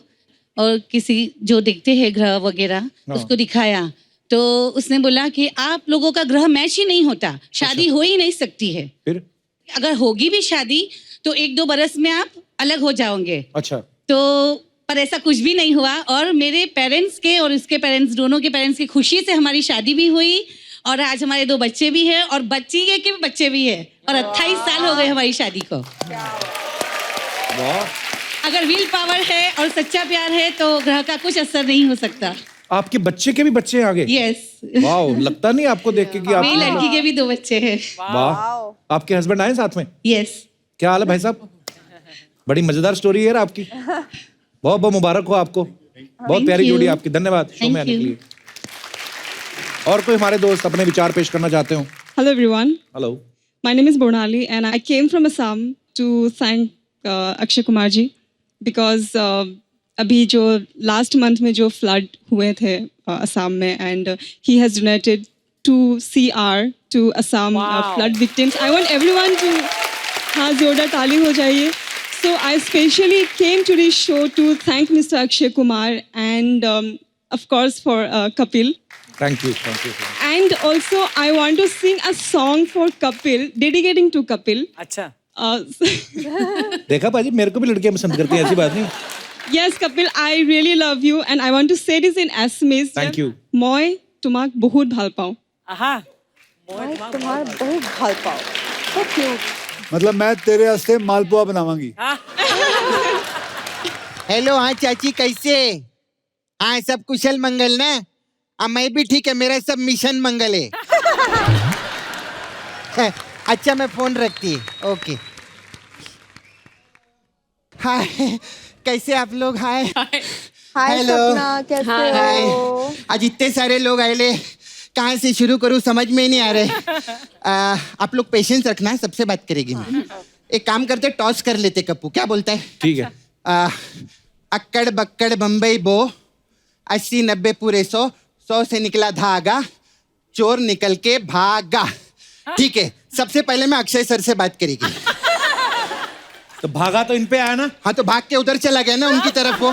और किसी जो देखते हैं ग्रह वगैरह उसको दिखाया। तो उसने बोला कि आप लोगों का ग्रह मैच ही नहीं होता, शादी हो ही नहीं सकती है। फिर? अगर होगी भी शादी तो 1-2 बरस में आप अलग हो जाओगे। अच्छा। तो पर ऐसा कुछ भी नहीं हुआ और मेरे पेरेंट्स के और उसके पेरेंट्स, दोनों के पेरेंट्स की खुशी से हमारी शादी भी हुई और आज हमारे 2 बच्चे भी हैं और बच्ची के भी बच्चे भी हैं और 28 साल हो गए हमारी शादी को। अगर विल पावर है और सच्चा प्यार है तो ग्रह का कुछ असर नहीं हो सकता। आपके बच्चे के भी बच्चे हैं आगे? यस। वाह, लगता नहीं आपको देख के कि आप मेरी लड़की के भी 2 बच्चे हैं। वाह। आपके हस्बैंड आए साथ में? यस। क्या हाल है भाई साहब? बड़ी मजेदार स्टोरी है यार आपकी। बहुत बहुत मुबारक हो आपको, बहुत प्यारी जोड़ी आपकी। धन्यवाद शो में आने के लिए। और कोई हमारे दोस्त अपने विचार पेश करना चाहते हो? Hello everyone. Hello. My name is Bonali and I came from Assam to thank Akshay Kumar ji because अभी जो last month में जो flood हुए थे असम में and he has donated 2 CR to Assam flood victims. I want everyone to हाँ जोरदार ताली हो जाइए. So I specially came to this show to thank Mr. Akshay Kumar and of course for Kapil. Thank you, thank you. And also, I want to sing a song for Kapil, dedicating to Kapil. अच्छा। देखा पाजी, मेरे को भी लड़कियां पसंद करती हैं, ऐसी बात नहीं। Yes, Kapil, I really love you, and I want to say this in Assamese. Thank you. मैं तुम्हाक बहुत ভাল पाऊँ। आहा। तुम्हारा बहुत भाल पाओ। So cute. मतलब मैं तेरे वास्ते मालपुआ बनावांगी। हेलो, हाँ चाची कैसे? हाँ सब कुशल मंगल ना? मैं भी ठीक है, मेरा सब मिशन मंगल है। अच्छा मैं फोन रखती है। ओके। हाय, कैसे आप लोग? हाय हाय हेलो। सपना, कैसे हो? आज इतने सारे लोग आए ले, कहाँ से शुरू करूँ समझ में ही नहीं आ रहे। आप लोग पेशेंस रखना, सबसे बात करेगी मैं। एक काम करते, टॉस कर लेते कप्पू, क्या बोलता है? ठीक है। अक्कड़ बक्कड़ बम्बई बो, 80-90 पूरे 100 से निकला धागा, चोर निकल के भागा। ठीक है, सबसे पहले मैं अक्षय सर से बात करेगी। तो भागा तो इन पे आया ना? हाँ तो भाग के उधर चला गया ना उनकी तरफ वो।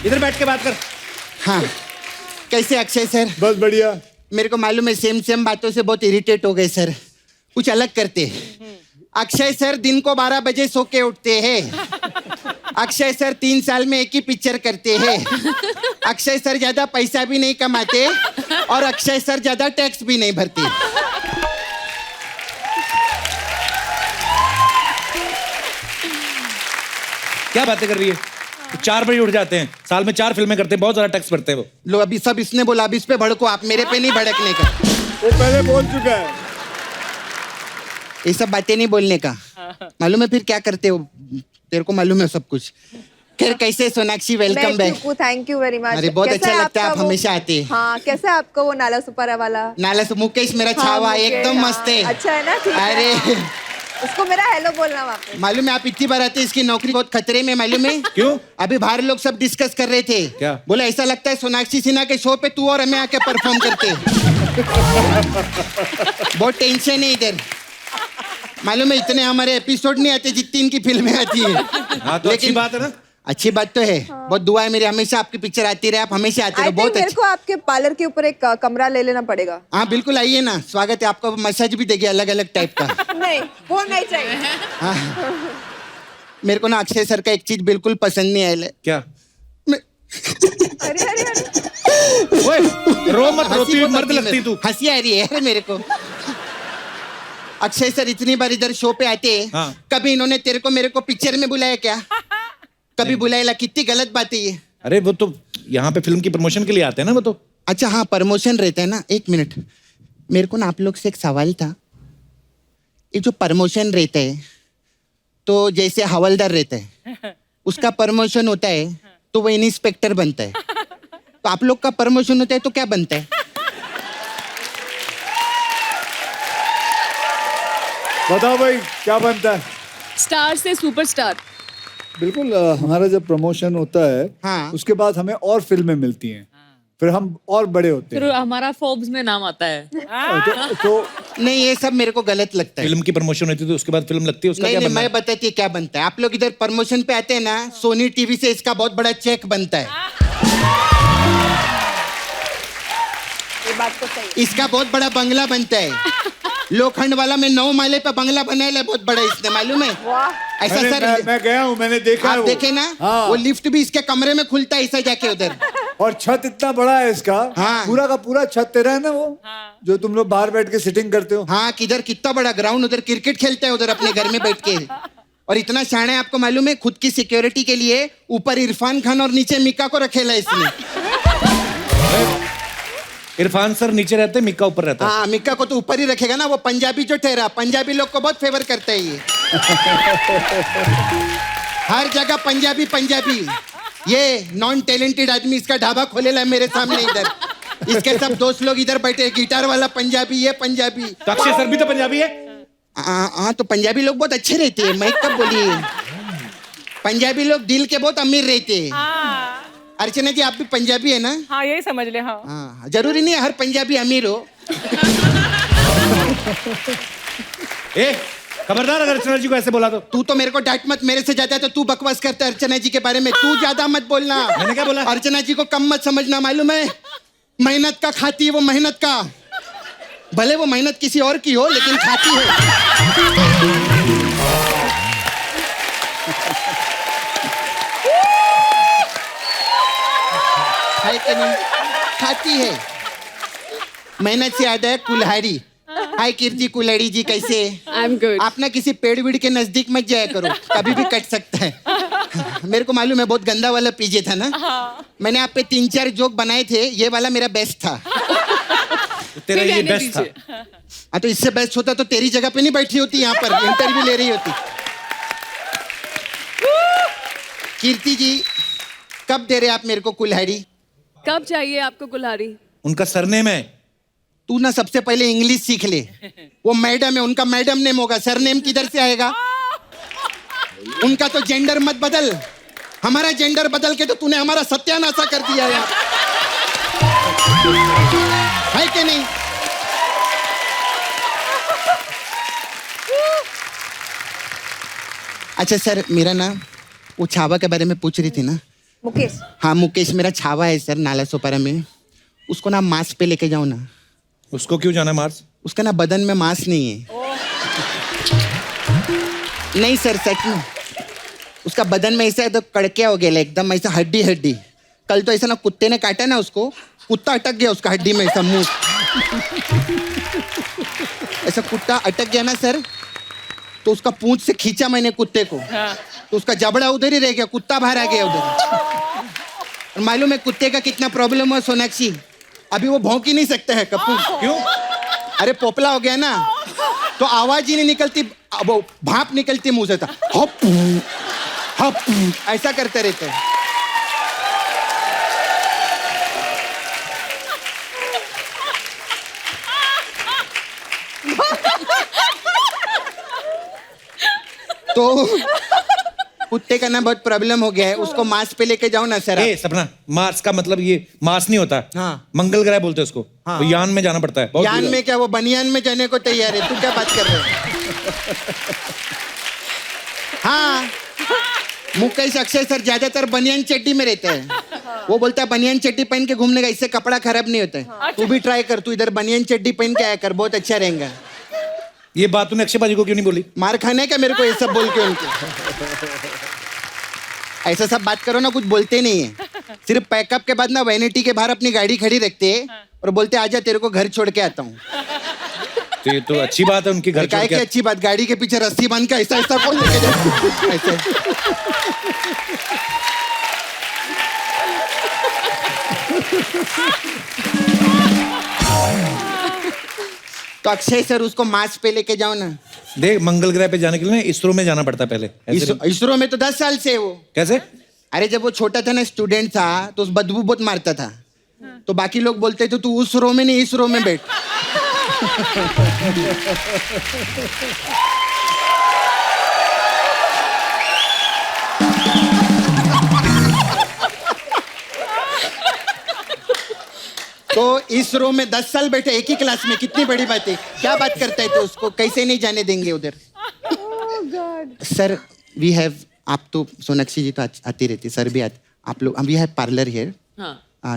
इधर बैठ के बात कर। हाँ, कैसे अक्षय सर? बस बढ़िया। मेरे को मालूम है सेम बातों से बहुत इरिटेट हो गए सर, कुछ अलग करते। अक्षय सर दिन को 12 बजे सो के उठते हैं। अक्षय सर 3 साल में एक ही पिक्चर करते हैं। अक्षय सर ज्यादा पैसा भी नहीं कमाते और अक्षय सर ज्यादा टैक्स भी नहीं भरते। क्या बातें कर रही है? 4 बजे उठ जाते हैं, साल में 4 फिल्में करते हैं, बहुत ज्यादा टैक्स भरते हैं वो। लो अभी सब इसने बोला, अभी इस पे भड़को आप, मेरे पे नहीं भड़कने का। वो पहले बोल चुका है। ये सब बातें नहीं बोलने का। मालूम है फिर क्या करते हो? तेरे को मालूम है सब कुछ। फिर कैसे Sonakshi, welcome back. Thank you very much. अरे बहुत अच्छा लगता है, आप हमेशा आते हैं। हाँ, कैसा है आपका वो नाला सुपारा वाला? नाला से मुकेश मेरा छावा एकदम मस्त है। अच्छा है ना? ठीक है। अरे उसको मेरा हेलो बोलना वहाँ पे। मालूम है आप इतनी बार आते, इसकी नौकरी बहुत खतरे में, मालूम है? क्यों? अभी बाहर लोग सब डिस्कस कर रहे थे। क्या? बोला ऐसा लगता है सोनाक्षी सिन्हा के शो पे तू और हमें आके परफॉर्म करते। बहुत टेंशन है इधर। मालूम है इतने हमारे एपिसोड नहीं आते जितनी इनकी फिल्में आती है। हाँ तो अच्छी बात है ना। अच्छी बात तो है, बहुत दुआ है मेरी, हमेशा आपकी पिक्चर आती रहे, आप हमेशा आते रहो, बहुत मेरे अच्छी। को आपके पार्लर के ऊपर एक कमरा ले लेना पड़ेगा। हाँ बिल्कुल आइए ना, स्वागत है आपका, मसाज भी देंगे अलग अलग टाइप का। नहीं वो नहीं चाहिए। हाँ। मेरे को ना अक्षय सर का एक चीज बिल्कुल पसंद नहीं आया। क्या? अरे अरे अरे ओए रो मत, रोती हुई मर्द लगती तू। हंसी आ रही है मेरे को। अक्षय सर इतनी बार इधर शो पे आते हैं, हाँ। कभी इन्होंने तेरे को मेरे को पिक्चर में बुलाया क्या? कभी बुलाया? कितनी गलत बात है ये। अरे वो तो यहाँ पे फिल्म की प्रमोशन के लिए आते हैं ना वो तो। अच्छा हाँ प्रमोशन रहता है ना। एक मिनट, मेरे को ना आप लोग से एक सवाल था। ये जो प्रमोशन रहता है, तो जैसे हवलदार रहता है उसका प्रमोशन होता है तो वो इंस्पेक्टर बनता है, तो आप लोग का प्रमोशन होता है तो क्या बनता है? बताओ भाई क्या बनता है? स्टार से सुपरस्टार। बिल्कुल हमारा जब प्रमोशन होता है हाँ। उसके बाद हमें और फिल्में मिलती हैं, फिर हम और बड़े होते फिर हैं। हमारा फोर्ब्स में नाम आता है। तो नहीं ये सब मेरे को गलत लगता है। फिल्म की प्रमोशन होती है तो उसके बाद फिल्म लगती है, उसका नहीं क्या नहीं बनना मैं है? बताती है क्या बनता है। आप लोग इधर प्रमोशन पे आते हैं ना, सोनी टीवी से इसका बहुत बड़ा चेक बनता है। ये बात तो सही। इसका बहुत बड़ा बंगला बनता है। लोखंड वाला में 9 माले पे बंगला बनाया है बहुत बड़ा इसने, मालूम है? ऐसा अरे सर मैं गया हूँ, मैंने देखा है आप वो। देखे ना? हाँ। वो लिफ्ट भी इसके कमरे में खुलता है ऐसा जाके उधर। और छत इतना बड़ा है इसका। हाँ। पूरा का पूरा छत तेरा है ना वो। जो तुम लोग बाहर बैठ के सिटिंग करते हो। हाँ किधर कितना बड़ा ग्राउंड, उधर क्रिकेट खेलता है उधर अपने घर में बैठ के। और इतना शान है, आपको मालूम है खुद की सिक्योरिटी के लिए ऊपर इरफान खान और नीचे मिका को रखेला है इसने। इरफान सर नीचे रहते हैं, मिक्का ऊपर रहता है। हाँ मिका को तो ऊपर ही रखेगा ना, वो पंजाबी जो ठहरा, पंजाबी लोग को बहुत फेवर करता है ये। हर जगह पंजाबी पंजाबी। ये नॉन टैलेंटेड आदमी इसका ढाबा खोलेला है मेरे सामने इधर। इसके सब दोस्त लोग इधर बैठे, गिटार वाला पंजाबी, ये पंजाबी। तो अक्षय सर भी तो पंजाबी है। हाँ तो पंजाबी लोग बहुत अच्छे रहते हैं, मैं कब बोली? पंजाबी लोग दिल के बहुत अमीर रहते हैं। अर्चना जी आप भी पंजाबी है ना? हाँ यही समझ ले। हाँ हाँ जरूरी नहीं है हर पंजाबी अमीर हो। ए खबरदार अगर अर्चना जी को ऐसे बोला तो। तू तो मेरे को डांट मत, मेरे से ज्यादा तो तू बकवास करता है अर्चना जी के बारे में। तू ज्यादा मत बोलना। मैंने क्या बोला? अर्चना जी को कम मत समझना, मालूम है? मेहनत का खाती है वो, मेहनत का। भले वो मेहनत किसी और की हो लेकिन खाती है। है कि नहीं? खाती है। मेहनत से याद है कुल्हाड़ी। हाय कीर्ति कुल्हाड़ी जी, कैसे? I am good. आप ना किसी पेड़ वेड़ के नजदीक मत जाया करो, कभी भी कट सकता है। मेरे को मालूम है बहुत गंदा वाला पीजे था ना। मैंने आप पे 3-4 जोक बनाए थे, ये वाला मेरा बेस्ट था। तेरा ये बेस्ट था। हाँ तो इससे बेस्ट होता तो तेरी जगह पे नहीं बैठी होती, यहाँ पर इंटरव्यू ले रही होती। कीर्ति जी कब दे रहे आप मेरे को कुल्हाड़ी? कब चाहिए आपको कुल्हाड़ी? उनका सरनेम है। तू ना सबसे पहले इंग्लिश सीख ले। वो मैडम है, उनका मैडम नेम होगा, सरनेम किधर से आएगा? उनका तो जेंडर मत बदल, हमारा जेंडर बदल के तो तूने हमारा सत्यानाशा कर दिया यार। है कि नहीं? अच्छा सर मेरा ना वो छावा के बारे में पूछ रही थी ना। मुकेश। हाँ मुकेश मेरा छावा है सर, नाला सोपारा में। उसको ना मांस पे लेके जाओ ना। उसको क्यों जाना मार्स? उसका ना बदन में मांस नहीं है। नहीं सर सच में, उसका बदन में ऐसा है तो कड़किया हो गया एकदम, ऐसा हड्डी हड्डी। कल तो ऐसा ना कुत्ते ने काटा ना उसको, कुत्ता अटक गया उसका हड्डी में, ऐसा मुंह ऐसा कुत्ता अटक गया ना सर, तो उसका पूंछ से खींचा मैंने कुत्ते को, तो उसका जबड़ा उधर ही रह गया, कुत्ता बाहर आ गया उधर। और मालूम है कुत्ते का कितना प्रॉब्लम है सोनाक्षी? अभी वो भौंक ही नहीं सकता है कपूर। क्यों? अरे पोपला हो गया ना, तो आवाज ही नहीं निकलती, वो भाप निकलती मुंह से था, हप हप ऐसा करते रहते हैं। तो कुत्ते का ना बहुत प्रॉब्लम हो गया है, उसको मार्स पे लेके जाओ ना सर। ए सपना, मार्स का मतलब ये मार्स नहीं होता। हाँ। मंगल ग्रह बोलते हैं उसको। हाँ। वो यान में जाना पड़ता है। बहुत यान दूर है। में क्या वो बनियान में जाने को तैयार है? तू क्या बात कर रहे हो? हाँ, मुकेश अक्षय सर ज्यादातर बनियान चड्डी में रहते हैं। वो बोलता है बनियान चड्डी पहन के घूमने का, इससे कपड़ा खराब नहीं होता है। तू भी ट्राई कर, तू इधर बनियान चड्डी पहन के आया कर, बहुत अच्छा रहेगा। ये बात तूने अक्षय बाजी को क्यों नहीं बोली? मार खाने का मेरे को ये सब बोल के उनके। ऐसा सब बात करो ना, कुछ बोलते नहीं है। सिर्फ पैकअप के बाद ना वैनिटी के बाहर अपनी गाड़ी खड़ी रखते हैं और बोलते आजा तेरे को घर छोड़ के आता हूँ। तो ये तो अच्छी बात है उनकी घर छोड़ काय की के। अच्छी बात, गाड़ी के पीछे रस्सी बांध के ऐसा ऐसा कौन लेके जाए? ऐसे। तो अक्षय सर उसको मार्स पे लेके जाओ ना। देख, मंगल ग्रह पे जाने के लिए ना इसरो में जाना पड़ता है पहले। ऐसे इसरो में तो 10 साल से है वो। कैसे? अरे जब वो छोटा था ना, स्टूडेंट था, तो उस बदबू बहुत मारता था। तो बाकी लोग बोलते थे तू उस रो में नहीं इस रो में बैठ। तो इस रो में 10 साल बैठे एक ही क्लास में, कितनी बड़ी बात है। क्या बात करता है तो उसको कैसे नहीं जाने देंगे उधर। सर वी हैव, आप तो सोनाक्षी जी तो आती रहती, सर भी आते, आप लोग, वी हैव पार्लर हियर।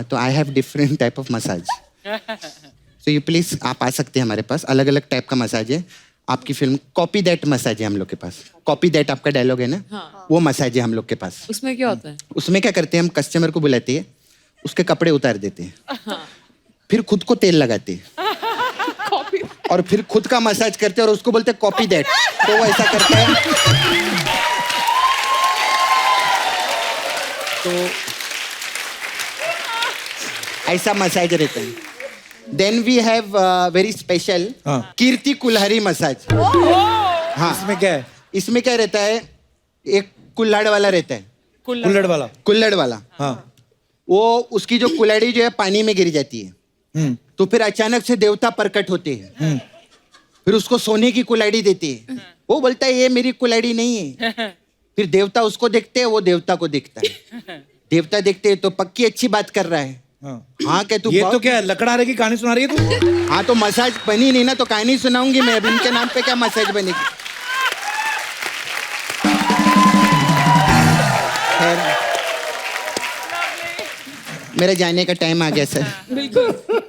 तो I have different type of massage. So you please, आप आ सकते हैं हमारे पास, अलग अलग टाइप का मसाज है। आपकी फिल्म कॉपी दैट मसाज है हम लोग के पास। कॉपी दैट आपका डायलॉग है ना, वो मसाज है हम लोग के पास। उसमें क्या होता है? उसमें क्या करते हैं, हम कस्टमर को बुलाते हैं, उसके कपड़े उतार देते हैं, फिर खुद को तेल लगाते हैं और फिर खुद का मसाज करते हैं और उसको बोलते हैं कॉपी दैट। तो वो ऐसा करता है। तो ऐसा मसाज रहता है। Then we have very special Kirti Kulhari massage. हाँ, इसमें क्या है? इसमें क्या रहता है, एक कुल्हाड़ वाला रहता है। कुल्हड़ वाला? कुल्हड़ वाला, हाँ। वो उसकी जो कुल्हाड़ी जो है पानी में गिर जाती है, तो फिर अचानक से देवता प्रकट होते हैं, फिर उसको सोने की कुल्हाड़ी देते हैं। वो बोलता है ये मेरी कुल्हाड़ी नहीं है। फिर देवता उसको देखते हैं, वो देवता को देखता है। देवता देखते हैं तो पक्की अच्छी बात कर रहा है। हाँ क्या तू, ये तो क्या है, लकड़हारे की कहानी सुना रही है तू? हाँ तो मसाज बनी नहीं ना, तो कहानी सुनाऊंगी मैं। अब इनके नाम पे क्या मसाज बनेगी। मेरे जाने का टाइम आ गया सर। बिल्कुल।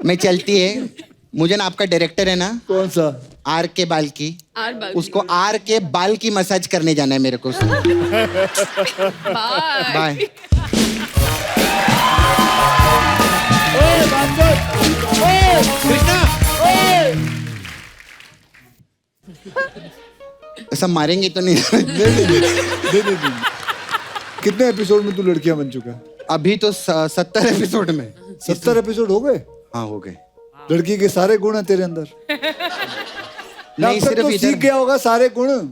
मैं चलती है। मुझे ना आपका डायरेक्टर है ना, कौन सा? आर के बाल की, बाल उसको आर के बाल की मसाज करने जाना है मेरे को। बाय। कृष्णा, ऐसा मारेंगे तो नहीं? दे। कितने एपिसोड में तू लड़कियां बन चुका है? अभी तो 70 एपिसोड में। 70 एपिसोड हो गए? हाँ हो गए। लड़की के सारे गुण हैं तेरे अंदर। नहीं, सिर्फ तो सीख गया होगा सारे गुण।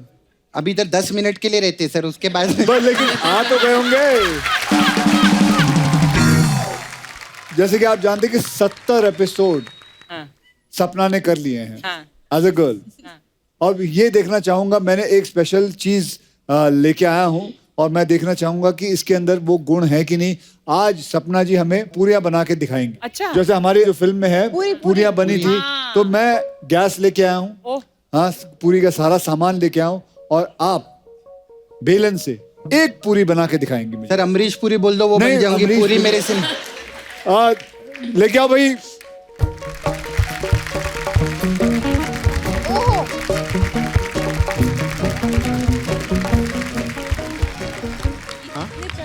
अभी इधर 10 मिनट के लिए रहते सर, उसके बाद लेकिन आ तो गए होंगे। जैसे कि आप जानते कि 70 एपिसोड सपना ने कर लिए हैं एज अ गर्ल। और ये देखना चाहूंगा, मैंने एक स्पेशल चीज लेके आया हूँ और मैं देखना चाहूंगा कि इसके अंदर वो गुण है कि नहीं। आज सपना जी हमें पूरियां बना के दिखाएंगे। अच्छा। जैसे हमारी जो फिल्म में है पूरियां बनी थी, तो मैं गैस लेके आया हूँ, हाँ, पूरी का सारा सामान लेके आया हूँ और आप बेलन से एक पूरी बना के दिखाएंगे मुझे। सर अमरीश पूरी बोल दो, वो बन जाऊंगी अमरीश पूरी मेरे से। लेके आओ भाई।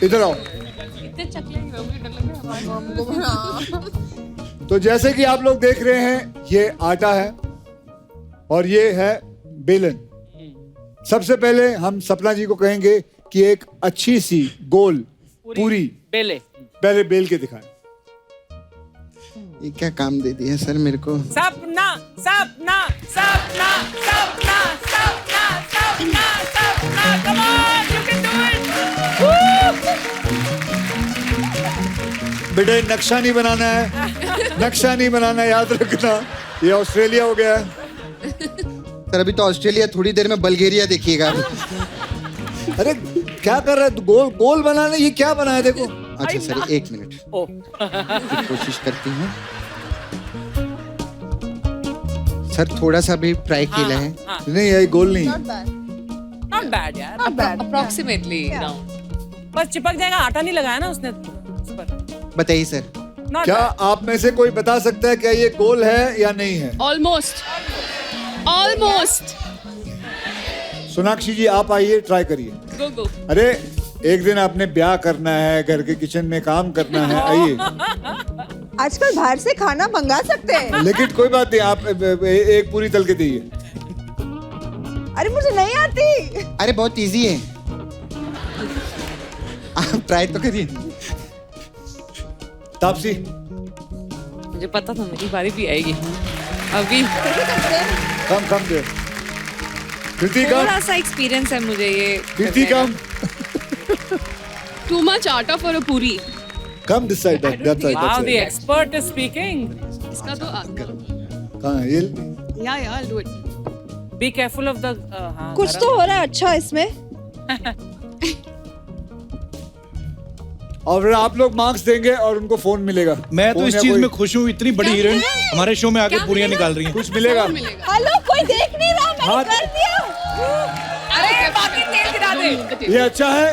इधर आओ। तो जैसे कि आप लोग देख रहे हैं, ये आटा है और ये है बेलन। सबसे पहले हम सपना जी को कहेंगे कि एक अच्छी सी गोल पूरी पहले बेल के दिखाएं। ये क्या काम दे दिया सर मेरे को। सपना सपना सपना सपना सपना सपना सपना, come on, you can do it. बेटा नक्शा नहीं बनाना है, नक्शा नहीं बनाना है, याद रखना। ये ऑस्ट्रेलिया हो गया है। सर अभी तो ऑस्ट्रेलिया, थोड़ी देर में बल्गेरिया देखिएगा। अरे क्या कर रहा है, गोल गोल बनाना, ये क्या बना है देखो। अच्छा सर 1 मिनट कोशिश करती हूँ। सर थोड़ा सा भी ट्राई किया है। नहीं ये गोल नहीं। नॉट बैड यार, अप्रोक्सीमेटली बस चिपक जाएगा, आटा नहीं लगाया ना उसने उस पर। बताइए सर। क्या आप में से कोई बता सकता है क्या ये गोल है या नहीं है? Almost almost. सोनाक्षी जी आप आइए, ट्राई करिए। गो गो। अरे एक दिन आपने ब्याह करना है, घर के किचन में काम करना है, आइए। आजकल बाहर से खाना मंगा सकते हैं। लेकिन कोई बात नहीं, आप एक पूरी तल के दीजिए। अरे मुझे नहीं आती। अरे बहुत इजी है, आप ट्राई तो करिए। तापसी मुझे पता था मेरी बारी भी आएगी अभी। कम दे। कृति कम। थोड़ा सा एक्सपीरियंस है मुझे ये। कृति कम। Too much आटा for a पूरी। Come this side. That's right. Wow, the expert is speaking. इसका तो कहां है ये? yeah, I'll do it. Be careful of the. हाँ, कुछ तो हो रहा है अच्छा इसमें। और फिर आप लोग मार्क्स देंगे और उनको फोन मिलेगा। मैं तो इस चीज में खुश हूँ, इतनी बड़ी हीरोइन हमारे शो में आके पूरियां निकाल रही हैं। कुछ मिलेगा। हेलो कोई देख नहीं रहा, मैंने कर दिया। अरे बाकी तेल गिरा दे। ये अच्छा है।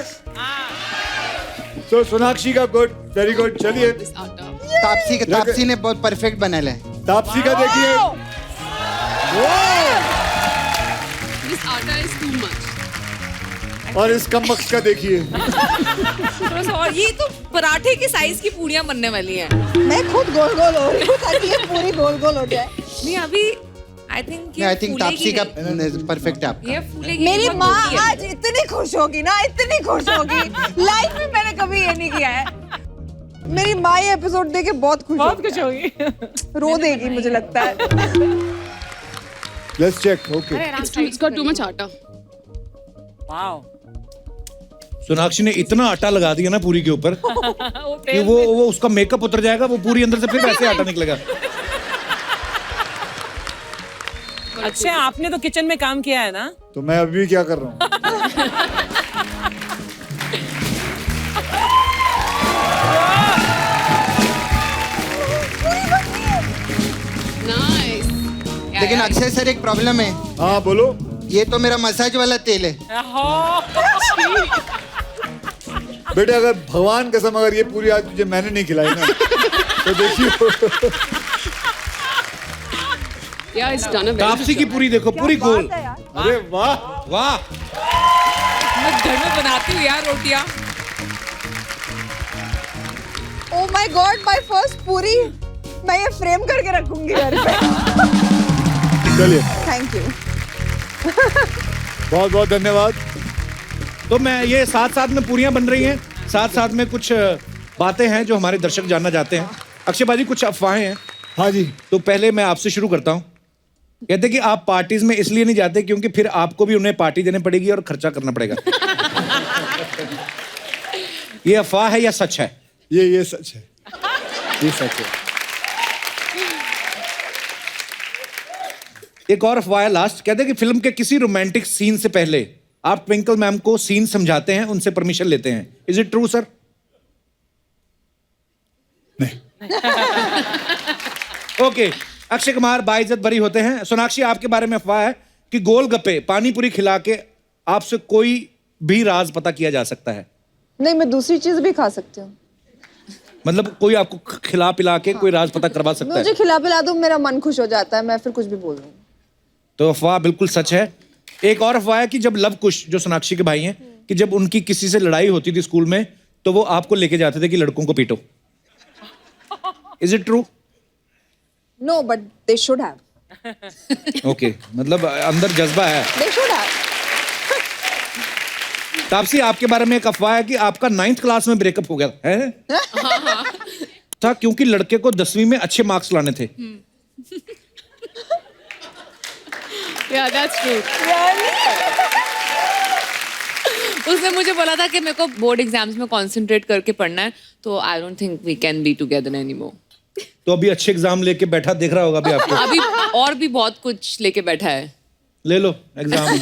तो सोनाक्षी का गुड, वेरी गुड। चलिए तापसी ने बहुत परफेक्ट बनाया है। तापसी का देखिए। This आटा is too much. और इस कमबख्त का देखिए। थोड़ा सा और, ये तो पराठे की साइज की पूड़ियां बनने वाली हैं। मैं खुद गोल गोल हो रही हूँ ताकि ये पूरी गोल गोल हो जाए। नहीं अभी आई थिंक तापसी का परफेक्ट है आपका। ये फूलेगी। मेरी माँ आज इतनी खुश होगी ना, इतनी खुश होगी। लाइफ में मैंने कभी ये नहीं किया है। मेरी माँ ये एपिसोड देख के बहुत खुश होगी। रो देगी मुझे लगता है। Let's check. Okay. It's got too much atta. Wow. Sonakshi ने इतना आटा लगा दिया ना पूरी के ऊपर कि वो उसका मेकअप उतर जाएगा, वो पूरी अंदर से फिर वैसे आटा निकलेगा। अच्छा आपने तो किचन में काम किया है ना? तो मैं अभी भी क्या कर रहा हूँ? Nice. लेकिन अक्षय सर एक प्रॉब्लम है। हाँ बोलो। ये तो मेरा मसाज वाला तेल है। बेटे अगर भगवान कसम अगर ये पूरी आज मुझे मैंने नहीं खिलाई ना तो देखिए। Yeah, it's done a very Taapsee की पूरी देखो, पूरी गोल। अरे वाह वाह। मैं घर में बनाती हूँ यार रोटियां। Oh my God, my first पूरी। मैं ये फ्रेम करके रखूंगी घर पे। चलिए। Thank you. बहुत बहुत धन्यवाद। तो मैं ये साथ साथ में पूरियां बन रही हैं, साथ साथ में कुछ बातें हैं जो हमारे दर्शक जानना चाहते हैं। अक्षय बाजी कुछ अफवाहें हैं। हाँ जी। तो पहले मैं आपसे शुरू करता हूँ। कहते कि आप पार्टीज में इसलिए नहीं जाते क्योंकि फिर आपको भी उन्हें पार्टी देनी पड़ेगी और खर्चा करना पड़ेगा। ये अफवाह है या सच है? ये सच है। ये सच है। एक और अफवाह है लास्ट, कहते हैं कि फिल्म के किसी रोमांटिक सीन से पहले आप ट्विंकल मैम को सीन समझाते हैं, उनसे परमिशन लेते हैं। Is it true sir? नहीं। ओके। अक्षय कुमार बाइज्जत बरी होते हैं। सोनाक्षी आपके बारे में अफवाह है कि गोलगप्पे पानी पूरी खिला के आपसे कोई भी राज पता किया जा सकता है। नहीं, मैं दूसरी चीज भी खा सकती हूँ। मतलब कोई आपको खिला पिला के कोई राज पता करवा सकता है? मुझे खिला पिला दो, मेरा मन खुश हो जाता है, मैं फिर कुछ भी बोल दूँ। तो अफवाह बिल्कुल सच है। एक और अफवाह है कि जब लव कुश जो सोनाक्षी के भाई हैं, कि जब उनकी किसी से लड़ाई होती थी स्कूल में तो वो आपको लेके जाते थे कि लड़कों को पीटो। Is it true? No, but they should have. Okay, मतलब अंदर जज्बा है। दे शुड हैव। तापसी आपके बारे में एक अफवाह है कि आपका 9th क्लास में ब्रेकअप हो गया है? था क्योंकि लड़के को 10वीं में अच्छे मार्क्स लाने थे। Yeah, that's true. उसने मुझे बोला था कि मेरे को बोर्ड एग्जाम्स में कंसंट्रेट करके पढ़ना है, तो I don't think we can be together anymore. तो अभी अच्छे एग्जाम लेके बैठा दिख रहा होगा अभी आपको। अभी और भी बहुत कुछ लेके बैठा है। ले लो एग्जाम।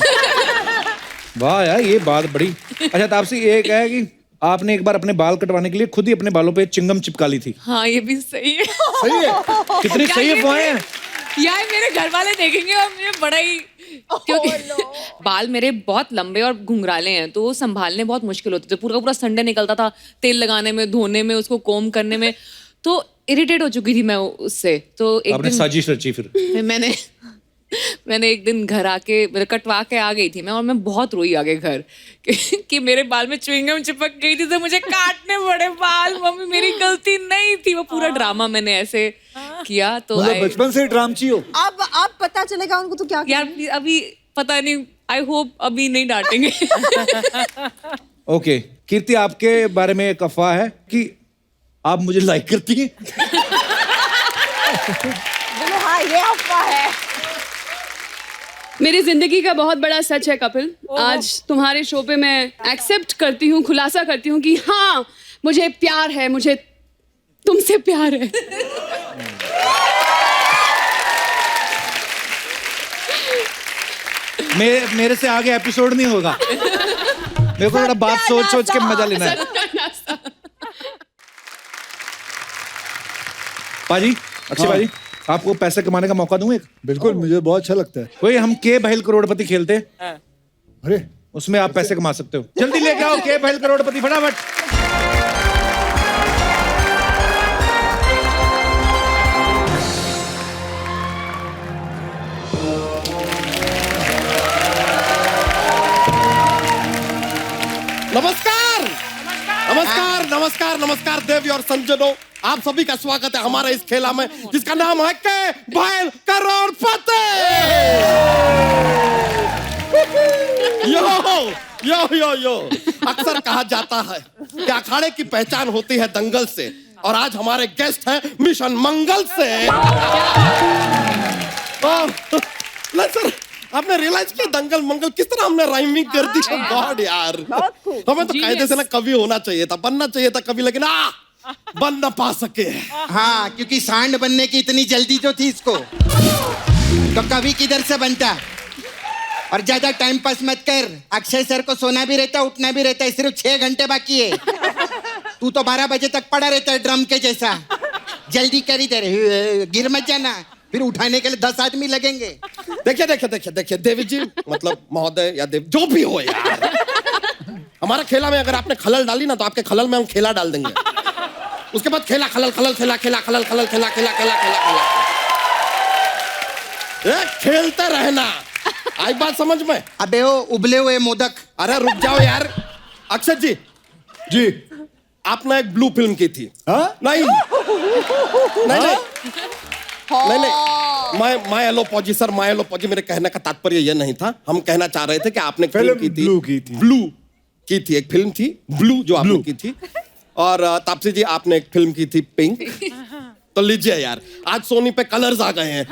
वाह यार, ये बात बड़ी। अच्छा तापसी, एक है कि आपने एक बार अपने बाल कटवाने के लिए खुद ही अपने बालों पे चिंगम चिपका ली थी। हाँ, ये भी सही है। सही है? कितनी सही अफवाहें हैं। यार मेरे घर वाले देखेंगे और मुझे बड़ा ही क्योंकि बाल मेरे बहुत लंबे और घुंघराले हैं तो वो संभालने बहुत मुश्किल होते थे। पूरा पूरा संडे निकलता था तेल लगाने में, धोने में, उसको कोम करने में, तो इरिटेट हो चुकी थी मैं उससे। तो एक आपने दिन साजिश रची फिर? मैंने एक दिन घर आके मतलब कटवा के आ गई थी मैं, और मैं बहुत रोई आगे घर कि मेरे बाल में च्युइंगम चिपक गई थी तो मुझे काटने पड़े बाल, मम्मी मेरी गलती नहीं थी। वो पूरा ड्रामा मैंने ऐसे किया। तो बचपन से ड्रामची हो। अब पता चलेगा उनको तो क्या यार अभी पता नहीं, आई होप अभी नहीं डांटेंगे। ओके कीर्ति, आपके बारे में एक अफवाह है कि आप मुझे लाइक करती हैं। हाँ ये अफवाह है। मेरी जिंदगी का बहुत बड़ा सच है कपिल। आज तुम्हारे शो पे मैं एक्सेप्ट करती हूँ, खुलासा करती हूँ कि हाँ मुझे प्यार है, मुझे तुमसे प्यार है। मेरे से आगे एपिसोड नहीं होगा। मेरे को थोड़ा बात सोच सोच के मजा लेना है। पाजी, अक्षय पाजी, आपको पैसे कमाने का मौका दूं एक? बिल्कुल, मुझे बहुत अच्छा लगता है। वही हम के बहल करोड़पति खेलते हैं, अरे उसमें आप पैसे कमा सकते हो। जल्दी लेके आओ के बहल करोड़पति, फटाफट। नमस्कार नमस्कार नमस्कार नमस्कार देवी और संजनों, आप सभी का स्वागत है हमारे इस खेला में जिसका नाम है के बैल करोड़पति। यो यो यो यो अक्सर कहा जाता है कि अखाड़े की पहचान होती है दंगल से, और आज हमारे गेस्ट हैं मिशन मंगल से। नहीं सर, आपने रियलाइज किया दंगल मंगल किस तरह हमने राइमिंग कर दी? गॉड यार, हमें तो कायदे से ना कवि होना चाहिए था, बनना चाहिए था कवि, लेकिन बन ना पा सके। हाँ, क्योंकि सांड बनने की इतनी जल्दी तो थी इसको, तो कवि किधर से बनता? और ज्यादा टाइम पास मत कर, अक्षय सर को सोना भी रहता है, उठना भी रहता है, सिर्फ 6 घंटे बाकी है। तू तो 12 बजे तक पड़ा रहता है ड्रम के जैसा। जल्दी कर, इधर गिर मत जाना, फिर उठाने के लिए 10 आदमी लगेंगे। देखिए देखिए देखिए देखिए देवी जी, मतलब महोदय या देव जो भी हो यार, हमारा खेला में अगर आपने खलल डाली ना तो आपके खलल में हम खेला डाल देंगे। उसके बाद खेला खलल खलल खेला खेला खलल खलल खेला खेला खेला खेला खेला, खेलते रहना। आई बात समझ में? अबे वो उबले हुए मोदक। अरे रुक जाओ यार। अक्षय जी, जी आपने एक ब्लू फिल्म की थी। नहीं नहीं नहीं, माय एलोपॉजी सर, माय एलोपॉजी। मेरे कहने का तात्पर्य यह नहीं था, हम कहना चाह रहे थे कि आपने फिल्म की थी, ब्लू की थी, एक फिल्म थी ब्लू जो आपने की थी, और तापसी जी आपने एक फिल्म की थी पिंक। तो लीजिए यार, आज सोनी पे कलर्स आ गए हैं।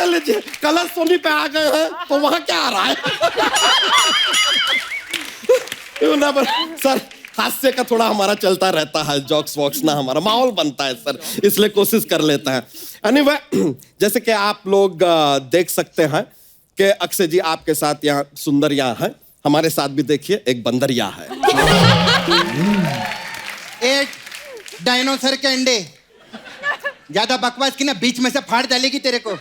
लीजिए, कलर सोनी पे आ गए हैं, तो वहां क्या आ रहा है? सर हास्य का थोड़ा हमारा चलता रहता है, जॉक्स वॉक्स ना, हमारा माहौल बनता है सर, इसलिए कोशिश कर लेते हैं। एनीवे, जैसे कि आप लोग देख सकते हैं कि अक्षय जी आपके साथ यहाँ सुंदर यहाँ है, हमारे साथ भी देखिए एक बंदर यहाँ है। एक डायनोसर के अंडे। ज्यादा बकवास की ना, बीच में से फाड़ डालेगी तेरे को।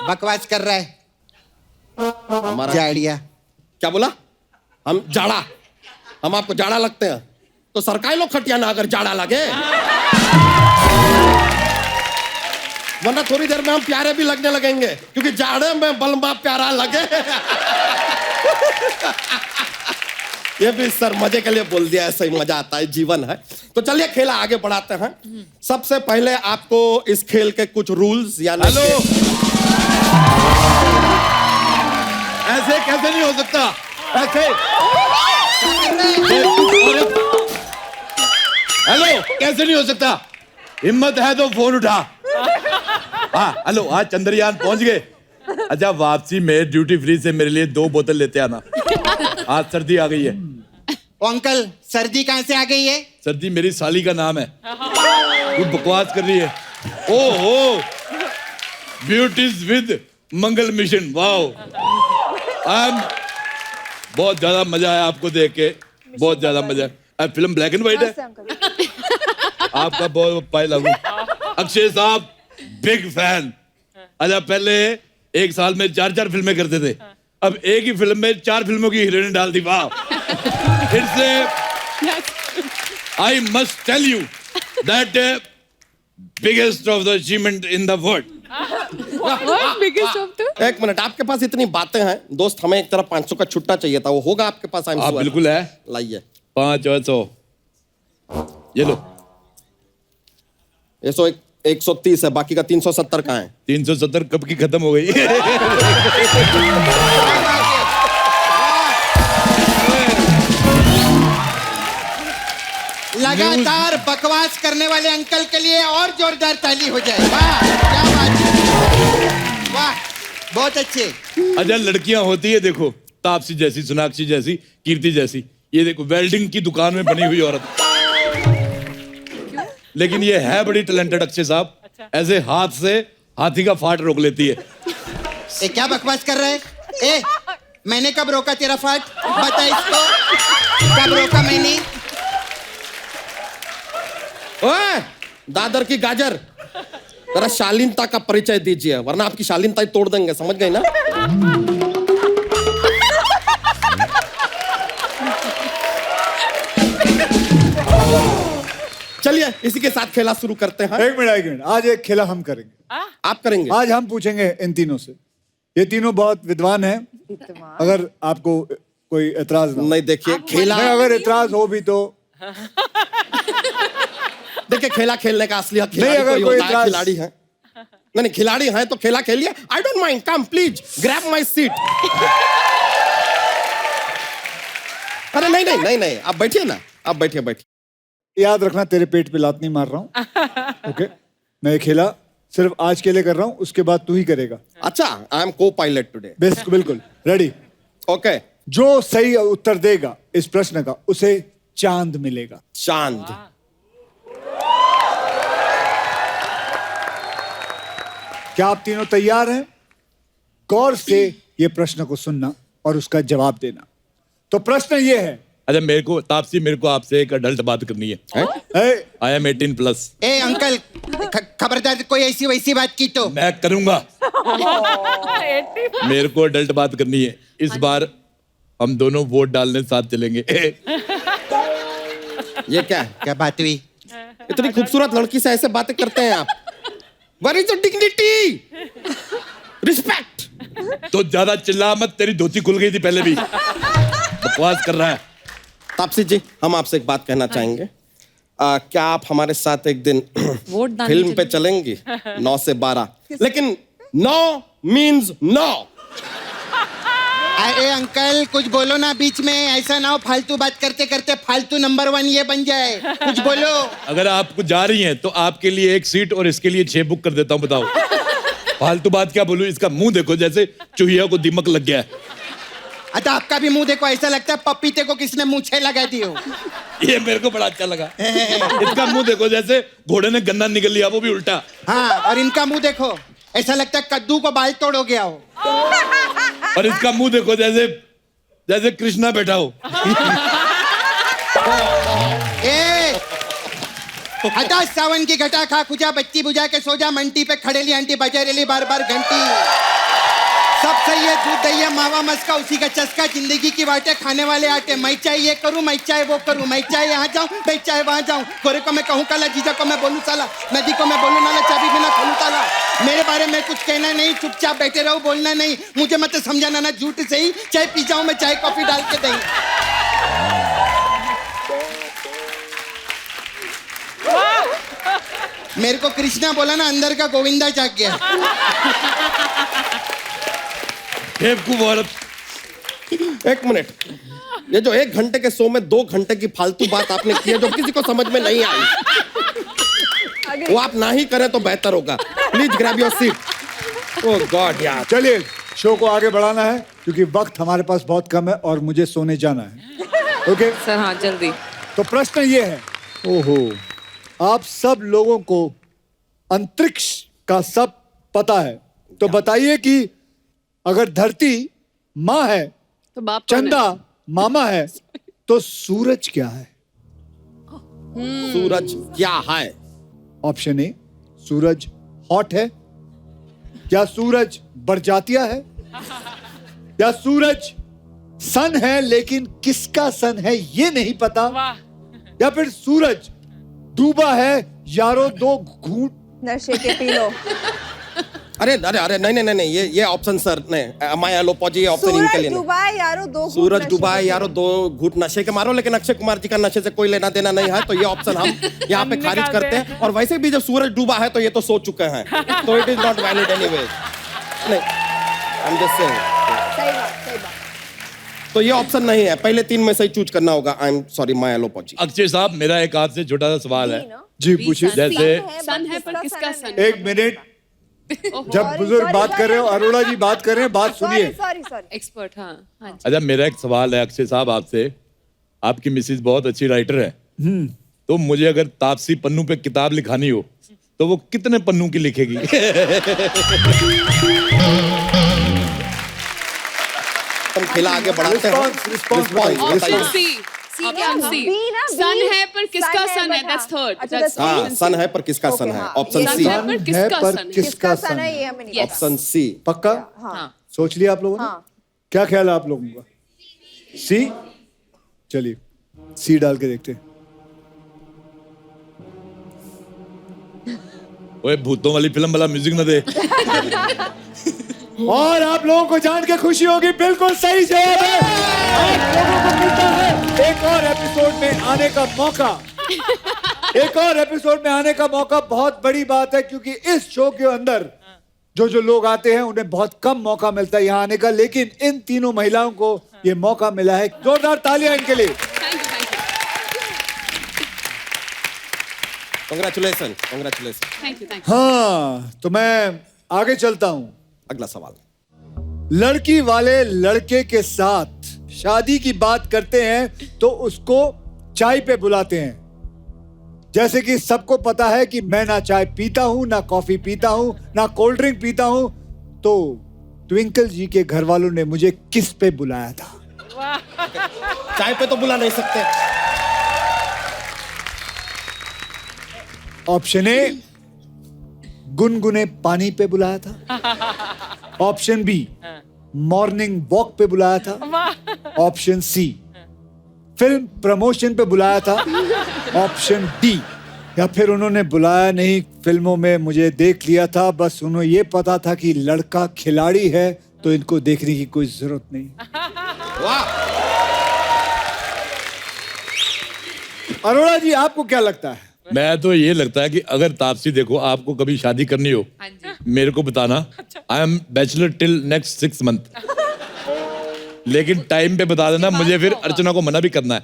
बकवास कर रहा है हमारा जाड़िया। क्या बोला? हम जाड़ा, हम आपको जाड़ा लगते हैं? तो सरकारी लोग खटिया ना अगर जाड़ा लगे, वरना थोड़ी देर में हम प्यारे भी लगने लगेंगे, क्योंकि जाड़े में बलमा प्यारा लगे। ये भी सर मजे के लिए बोल दिया, ऐसा ही मजा आता है, जीवन है। तो चलिए खेला आगे बढ़ाते हैं। सबसे पहले आपको इस खेल के कुछ रूल्स या ऐसे कैसे नहीं हो सकता? ऐसे हेलो, कैसे नहीं हो सकता? हिम्मत है तो फोन उठा। हाँ हेलो, आज चंद्रयान पहुंच गए। अच्छा, वापसी में ड्यूटी फ्री से मेरे लिए 2 बोतल लेते आना, आज सर्दी आ गई है। अंकल, सर्दी कहाँ से आ गई है? सर्दी मेरी साली का नाम है। तू बकवास कर रही है। ओहो, beauties with Mangal mission, wow. बहुत ज्यादा मजा आया आपको देख के, बहुत ज्यादा मजा। फिल्म ब्लैक एंड व्हाइट है। आपका बहुत पाए लागू। अक्षय साहब बिग फैन। अच्छा पहले एक साल में 4-4 फिल्में करते थे, अब एक ही फिल्म में 4 फिल्मों की हीरोइन डाल दी। वाह। फिर से I must tell you that biggest of the achievement in the world. एक मिनट, आपके पास इतनी बातें हैं दोस्त, हमें एक तरफ 500 का छुट्टा चाहिए था, वो होगा आपके पास? आप बिल्कुल है, लाइए 5 और 100 ये लो। ये 130 है, बाकी का 370 कहाँ है? 370 कब की खत्म हो गई। लगातार बकवास करने वाले अंकल के लिए और जोरदार ताली हो जाए। वाह क्या बात है, वाह बहुत अच्छे। अच्छा लड़कियां होती है देखो, तापसी जैसी, सोनाक्षी जैसी, कीर्ति जैसी, ये देखो वेल्डिंग की दुकान में बनी हुई औरत, लेकिन ये है बड़ी टैलेंटेड अक्षय साहब। ऐसे हाथ से हाथी का फाट रोक लेती है। ए क्या बकवास कर रहे हैं? ए मैंने कब रोका तेरा फाट? बता इसको, कब रोका मैंने? ओए दादर की गाजर, जरा शालीनता का परिचय दीजिए, वरना आपकी शालीनता ही तोड़ देंगे, समझ गए ना? चलिए इसी के साथ खेला शुरू करते हैं। एक मिनट, आज एक खेला हम करेंगे। आप करेंगे? आज हम पूछेंगे इन तीनों से। ये तीनों बहुत विद्वान हैं, अगर आपको कोई एतराज ना हो। नहीं देखिए खेला, नहीं, अगर एतराज हो भी तो देखिए खेला खेलने का असली हक नहीं, अगर कोई खिलाड़ी है। नहीं खिलाड़ी है तो खेला खेलिए। I don't mind, come please grab my seat. अरे नहीं, आप बैठिए ना, आप बैठिए। याद रखना, तेरे पेट पे लात नहीं मार रहा हूँ। ओके, मैं ये खेला सिर्फ आज के लिए कर रहा हूँ, उसके बाद तू ही करेगा। अच्छा, आई एम को पायलट टुडे। बेस्ट, बिल्कुल रेडी। ओके, जो सही उत्तर देगा इस प्रश्न का, उसे चांद मिलेगा। चांद? क्या आप तीनों तैयार हैं? गौर से ये प्रश्न को सुनना और उसका जवाब देना। तो प्रश्न ये है। अच्छा मेरे को तापसी, मेरे को आपसे एक अडल्ट बात करनी है। I am 18+। ए अंकल खबरदार कोई ऐसी वैसी बात की तो मैं करूंगा। मेरे को अडल्ट बात करनी है। इस बार हम दोनों वोट डालने साथ चलेंगे। ये क्या बात हुई? इतनी खूबसूरत लड़की से ऐसे बातें करते हैं आप? Where is the dignity? Respect? तो ज्यादा चिल्ला मत, तेरी धोती खुल गई थी पहले भी। बकवास कर रहा है। तापसी जी, हम आपसे एक बात कहना चाहेंगे। क्या आप हमारे साथ एक दिन वोट फिल्म पे चलेंगी 9 से 12? लेकिन 9 means no। अरे अंकल कुछ बोलो ना बीच में, ऐसा ना हो फालतू बात करते करते फालतू नंबर 1 ये बन जाए। कुछ बोलो। अगर आप कुछ जा रही हैं तो आपके लिए 1 सीट और इसके लिए 6 बुक कर देता हूँ। बताओ फालतू बात क्या बोलूं? इसका मुंह देखो, जैसे चूहिया को दीमक लग गया है। अच्छा आपका भी मुंह देखो, ऐसा लगता है पपीते को किसने मूंछें लगा दी हो। ये मेरे को बड़ा अच्छा लगा। इसका मुंह देखो, जैसे घोड़े ने गन्ना निकल लिया, वो भी उल्टा। हाँ, और इनका मुंह देखो, ऐसा लगता है कद्दू को बाल तोड़ हो गया हो। और इसका मुंह देखो, जैसे कृष्णा बैठा हो। ए हटा सावन की घटा, खा खुजा बच्ची बुझा के सो जा, मंटी पे खड़ेली आंटी बजा रेली बार बार घंटी। सब सही है, दूध दही है, मावा मस्का उसी का चस्का, जिंदगी की बातें खाने वाले आटे। मैं चाहे ये करूं, मैं चाहे वो करूं, मैं चाहे यहाँ जाऊं, मैं चाहे वहां जाऊं। गोरे को मैं कहूं काला, जीजा को मैं बोलूं साला, नदी को मैं बोलूं नाला, चाबी बिना खोलूं ताला। मेरे बारे में कुछ कहना नहीं, चुपचाप बैठे रहो, बोलना नहीं। मुझे मत समझाना ना झूठ सही, चाहे पी जाऊं मैं, चाहे कॉफी डाल के दही। मेरे को कृष्णा बोला ना, अंदर का गोविंदा जाग गया। बेवकूफ औरत। एक मिनट, ये जो 1 घंटे के शो में 2 घंटे की फालतू बात आपने की है जो किसी को समझ में नहीं आई, वो आप ना ही करें तो बेहतर होगा। Please grab your seat. Oh God यार। चलिए शो को आगे बढ़ाना है क्योंकि वक्त हमारे पास बहुत कम है और मुझे सोने जाना है। ओके सर, हाँ जल्दी। तो प्रश्न ये है, ओहो, आप सब लोगों को अंतरिक्ष का सब पता है, तो बताइए कि अगर धरती माँ है, तो बाप चंदा मामा है, तो सूरज क्या है? सूरज क्या है? ऑप्शन ए, सूरज हॉट है। क्या सूरज बरजातिया है? या सूरज सन है लेकिन किसका सन है ये नहीं पता? या फिर सूरज डूबा है यारो, दो घूंट नशे के पी लो। अरे अरे अरे नहीं, ये ऑप्शन सर नहीं, माय एलोपॉजी, ये ऑप्शन इनके लिए सूरज नहीं। डूबा है यारो, दो घूंट सूरज नशे डूबा के है पी यारो, दो घूट नशे के मारो, लेकिन अक्षय कुमार जी का नशे से कोई लेना देना नहीं है, तो ये ऑप्शन हम यहाँ पे खारिज करते हैं। और वैसे भी जब सूरज डूबा है तो ये तो सो चुके हैं, तो it is not valid anyway. नहीं, आई एम जस्ट सेइंग। सही बात। तो ये ऑप्शन नहीं है, पहले 3 में से ही चूज करना होगा। आई एम सॉरी, माय एलोपॉजी। अक्षय साहब, मेरा एक हाथ से छोटा सा सवाल है। जी पूछिए। जैसे सन है पर किसका सन है? एक मिनट, जब बुजुर्ग बात कर रहे हो, अरोड़ा जी बात कर रहे हैं, बात सुनिए। सॉरी। एक्सपर्ट, हाँ हाँ जी। अच्छा, मेरा एक सवाल है अक्षय साहब आपसे। आपकी मिसेज बहुत अच्छी राइटर है, तो मुझे अगर तापसी पन्नू पे किताब लिखानी हो तो वो कितने पन्नू की लिखेगी? हम खेला आगे बढ़ाते हैं। Option C. ऑप्शन सी, सन है पर किसका सन है? That's third. हाँ, सन है पर किसका सन है? Option C. सन है पर किसका सन है? किसका सन है ये हमें नहीं पता। Option C. पक्का? हाँ। सोच लिया आप लोगों ने? क्या ख्याल है आप लोगों का? सी? चलिए सी डाल के देखते हैं। ओए, भूतों वाली फिल्म वाला म्यूजिक ना दे। और आप लोगों को जान के खुशी होगी, बिल्कुल सही जवाब है। आप लोगों को मिलता है एक और एपिसोड में आने का मौका। एक और एपिसोड में आने का मौका बहुत बड़ी बात है, क्योंकि इस शो के अंदर जो लोग आते हैं उन्हें बहुत कम मौका मिलता है यहाँ आने का, लेकिन इन तीनों महिलाओं को ये मौका मिला है। जोरदार तालियां इनके लिए। कांग्रेचुलेशन। Thank you. हाँ, तो मैं आगे चलता हूं। अगला सवाल। लड़की वाले लड़के के साथ शादी की बात करते हैं तो उसको चाय पे बुलाते हैं। जैसे कि सबको पता है कि मैं ना चाय पीता हूं, ना कॉफी पीता हूं, ना कोल्ड ड्रिंक पीता हूं, तो ट्विंकल जी के घर वालों ने मुझे किस पे बुलाया था? चाय पे तो बुला नहीं सकते। ऑप्शन ए, गुनगुने पानी पे बुलाया था। ऑप्शन बी, मॉर्निंग वॉक पे बुलाया था। ऑप्शन सी, फिल्म प्रमोशन पे बुलाया था। ऑप्शन डी, या फिर उन्होंने बुलाया नहीं, फिल्मों में मुझे देख लिया था, बस उन्हें ये पता था कि लड़का खिलाड़ी है तो इनको देखने की कोई जरूरत नहीं। अरोड़ा जी, आपको क्या लगता है? मैं तो ये लगता है कि अगर तापसी, देखो, आपको कभी शादी करनी हो, मेरे को बताना। I am bachelor till next 6 month, लेकिन टाइम पे बता देना मुझे, फिर अर्चना को मना भी करना है।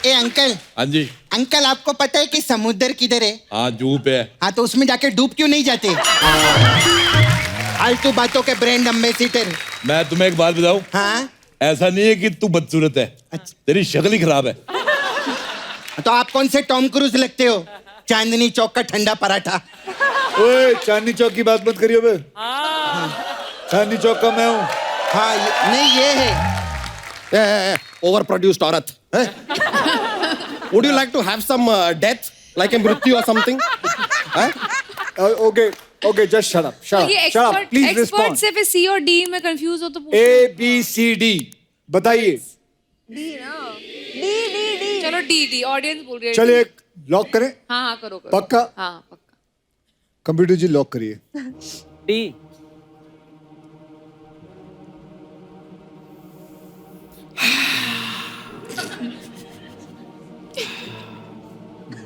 ए अंकल। हाँ जी अंकल, आपको पता है कि समुद्र किधर है? हाँ, जू पे है। हाँ, तो उसमें जाके डूब क्यों नहीं जाते? फालतू बातों के ब्रांड एम्बेसडर। मैं तुम्हें एक बात बताऊं। हाँ? ऐसा नहीं है कि तू बदसूरत है, तेरी शक्ल ही खराब है। तो आप कौन से टॉम क्रूज लगते हो? चांदनी चौक का ठंडा पराठा। ओए, चांदनी चौक की बात मत करियो बे। चांदनी चौक का मैं हूँ। हाँ, नहीं ये है ओवर प्रोड्यूस्ड औरत। Would you like to have some death, like a मृत्यु or something? Okay, just shut up. ये Shut up. Please expert respond. से फिर सी और डी में कंफ्यूज हो तो पूछो। A, B, C, D. बताइए। डी। चलो डी ऑडियंस बोल रही है। चलिए लॉक करें। हाँ करो। पक्का? हाँ पक्का। कंप्यूटर जी लॉक करिए। डी।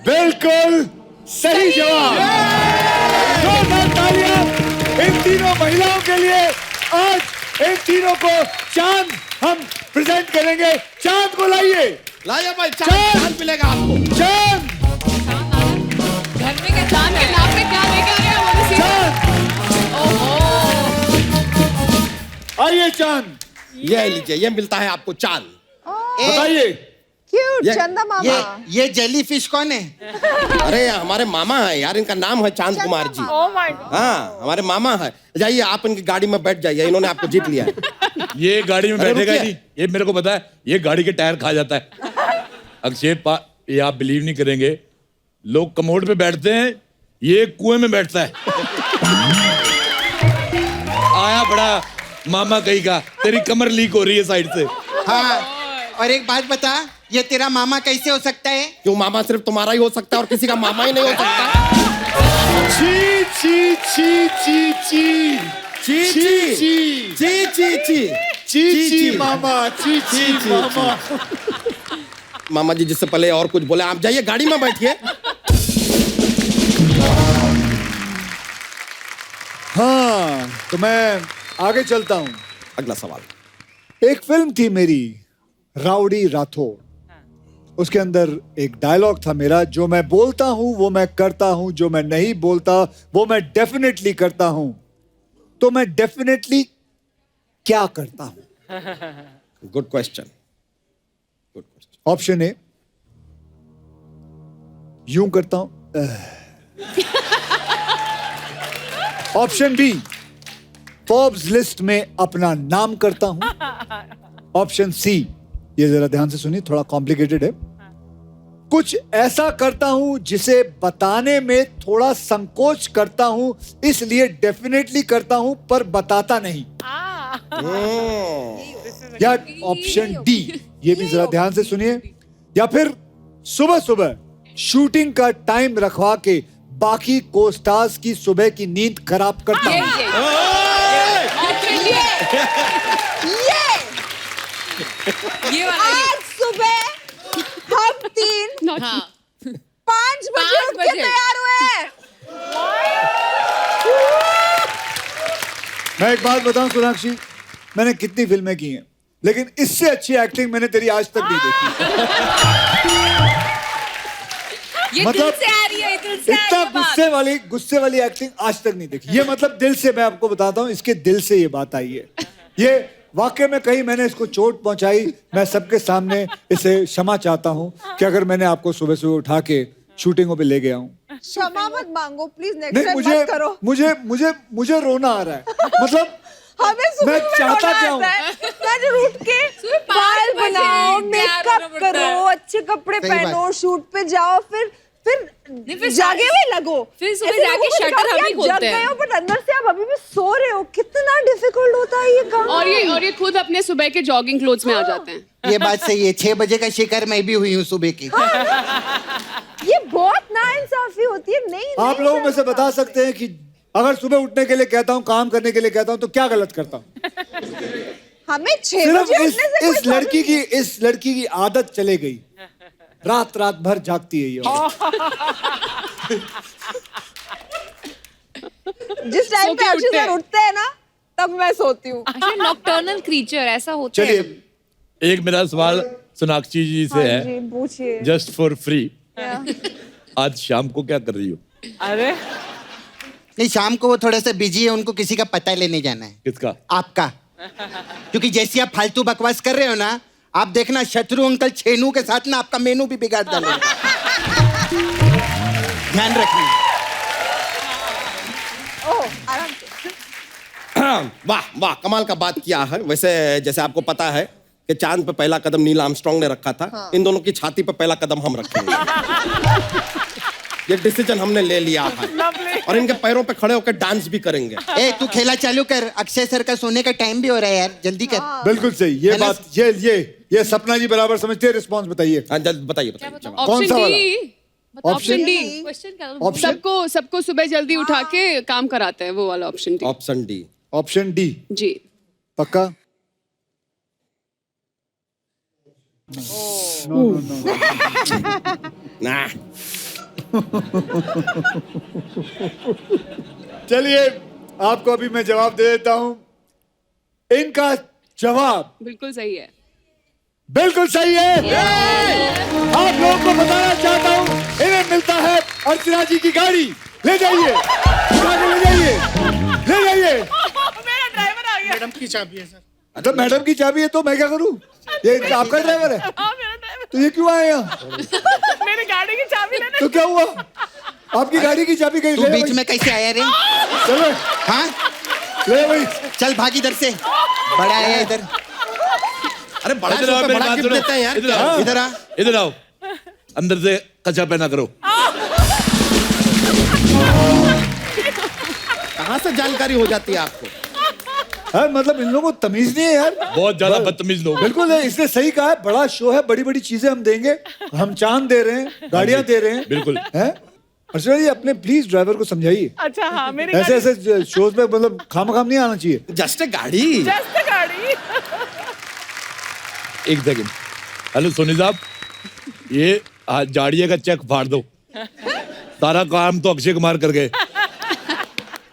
बिल्कुल सही जवाब। जोरदार तालियां इन तीनों महिलाओं के लिए। आज इन तीनों को चांद हम प्रेजेंट करेंगे। चांद को लाइए। लाइए भाई, चांद मिलेगा आपको। चांद घर में क्या चांद के नाम पे क्या लेके आ रहे हो? ओहो, आइए चांद। ये लीजिए, ये मिलता है आपको चांद। बताइए। क्यूट चंदा मामा। ये जेली फिश कौन है? अरे हमारे मामा है यार, इनका नाम है चांद कुमार जी। हाँ, हमारे मामा है। जाइए आप इनकी गाड़ी में बैठ जाइए, इन्होंने आपको जीत लिया है। ये गाड़ी में अरे बैठेगा रुकिए। नहीं, ये मेरे को पता है, ये गाड़ी के टायर खा जाता है। अक्षय ये आप बिलीव नहीं करेंगे, लोग कमोड पे बैठते हैं, ये कुएं में बैठता है। आया बड़ा मामा कहीं का, तेरी कमर लीक हो रही है साइड से। हाँ, और एक बात बता, ये तेरा मामा कैसे हो सकता है? क्यों मामा सिर्फ तुम्हारा ही हो सकता है और किसी का मामा ही नहीं हो सकता? ची ची ची ची ची ची ची ची ची ची ची ची मामा, ची ची मामा। मामा जी जिससे पहले और कुछ बोले, आप जाइए गाड़ी में बैठिए। हाँ, तो मैं आगे चलता हूँ। अगला सवाल। एक फिल्म थी मेरी, राउडी राठौर। उसके अंदर एक डायलॉग था मेरा, जो मैं बोलता हूं वो मैं करता हूं, जो मैं नहीं बोलता वो मैं डेफिनेटली करता हूं। तो मैं डेफिनेटली क्या करता हूं? Good question. ऑप्शन ए, यूं करता हूं। ऑप्शन बी, फोर्ब्स लिस्ट में अपना नाम करता हूं। ऑप्शन सी, ये जरा ध्यान से सुनिए, थोड़ा कॉम्प्लिकेटेड है। कुछ ऐसा करता हूं जिसे बताने में थोड़ा संकोच करता हूं, इसलिए डेफिनेटली करता हूं पर बताता नहीं। या ऑप्शन डी, ये भी जरा ध्यान से सुनिए। या फिर सुबह सुबह शूटिंग का टाइम रखवा के बाकी को स्टार्स की सुबह की नींद खराब करता हूं। ये आज सुबह हम 5 बजे उठ के तैयार हुए। मैं एक बात बताऊं सोनाक्षी, मैंने कितनी फिल्में की हैं, लेकिन इससे अच्छी एक्टिंग मैंने तेरी आज तक नहीं देखी। ये दिल से आ रही है, दिल से इतना गुस्से वाली एक्टिंग आज तक नहीं देखी। ये मतलब दिल से, मैं आपको बताता हूँ, इसके दिल से ये बात आई है। ये वाकई में कहीं मैंने इसको चोट पहुंचाई, मैं सबके सामने इसे क्षमा चाहता हूँ कि अगर मैंने आपको सुबह सुबह उठा के शूटिंगों पे ले गया हूँ। क्षमा मत मांगो प्लीज, नेक्स्ट नहीं, टाइम मत करो। मुझे रोना आ रहा है। मतलब हमें सुबह मैं में चाहता रोना क्या हूँ? आता है। सर उठ के बाल बनाओ, मेकअप करो, अच्छे कपड़े पहनो, शूट पे जाओ, फिर जागे हुए लगो, फिर सुबह जाके शटर हम ही खोलते हैं। बट अंदर से आप अभी भी सो रहे हो। कितना डिफिकल्ट होता है ये काम। और ये खुद अपने सुबह के जॉगिंग क्लोथ्स में आ जाते हैं। ये बात सही है, 6 बजे का शिकार मैं भी हुई हूँ सुबह की। ये बहुत नाइंसाफी होती है। नहीं, आप लोगों में से बता सकते हैं कि अगर सुबह उठने के लिए कहता हूँ, काम करने के लिए कहता हूँ, तो क्या गलत करता हूँ? हमें 6 सिर्फ बजे उठने से इस लड़की की आदत चले गई, रात भर जागती है ये। जिस टाइम पे अक्षय सर उठते हैं ना, तब मैं सोती हूँ। नॉकटर्नल क्रीचर ऐसा होता है। चलिए एक मेरा सवाल सोनाक्षी जी से है, जी पूछिए। Just for free. आज शाम को क्या कर रही हो? अरे नहीं, शाम को वो थोड़ा सा बिजी है, उनको किसी का पता लेने जाना है। किसका? आपका। क्योंकि जैसे आप फालतू बकवास कर रहे हो ना, आप देखना शत्रु अंकल छेनू के साथ ना आपका मेनू भी बिगाड़ डालेंगे। ध्यान रखना। आराम से। वाह वाह, कमाल का बात किया है। वैसे जैसे आपको पता है कि चांद पे पहला कदम नील आर्मस्ट्रांग ने रखा था। हाँ। इन दोनों की छाती पे पहला कदम हम रखेंगे। ये डिसीजन हमने ले लिया है और इनके पैरों पे खड़े होकर डांस भी करेंगे। ए तू खेला चालू कर, अक्षय सर का सोने का टाइम भी हो रहा है यार, जल्दी कर। बिल्कुल सही। ये बात, ये सपना जी बराबर समझते हैं। रिस्पॉन्स बताइए। बताइए। कौन सा वाला? Option D. सबको सुबह जल्दी उठा के काम कराते हैं, वो वाला option D. Option D. Option D G पक्का? ना। चलिए आपको अभी मैं जवाब दे देता हूं। इनका जवाब बिल्कुल सही है। बिल्कुल सही है। आप लोगों को बताना चाहता हूं, इन्हें मिलता है अर्चना जी की गाड़ी। ले जाइए, ले जाइए, ले जाइए। मेरा ड्राइवर आ गया। मैडम की चाबी है सर। तो मैडम की चाबी है तो मैं क्या करूं? ये आपका ड्राइवर है? मेरा ड्राइवर। तो ये क्यों आए यहाँ? मेरी गाड़ी की चाबी लेने। तो क्या हुआ? आपकी गाड़ी की चाबी कहीं? तू बीच में कैसे आया रे? चलो। हाँ ले भाई, चल भाग इधर से। बड़ा है इधर। अरे बड़ा इधर आओ, मेरी बात सुनो। देता है यार। इधर आओ। इधर आ। इधर आओ। अंदर से कच्चा पहना करो। कहाँ से जानकारी हो जाती है आपको? यार मतलब इन लोगों को तमीज नहीं है यार, बहुत ज्यादा बदतमीज लोग। बिल्कुल है, इसने सही कहा है, बड़ा शो है, बड़ी बड़ी चीजें हम देंगे, हम चांद दे रहे हैं, गाड़ियां दे रहे हैं, बिल्कुल हैं। अर्चना जी अपने प्लीज ड्राइवर को समझाइए, अच्छा हाँ मेरी ऐसे ऐसे शोज में मतलब खाम नहीं आना चाहिए। जस्ट ए गाड़ी। गाड़ी। एक सेकंड। हेलो सोनी साहब, ये जाड़िया का चेक फाड़ दो, सारा काम तो अक्षय कुमार कर गए।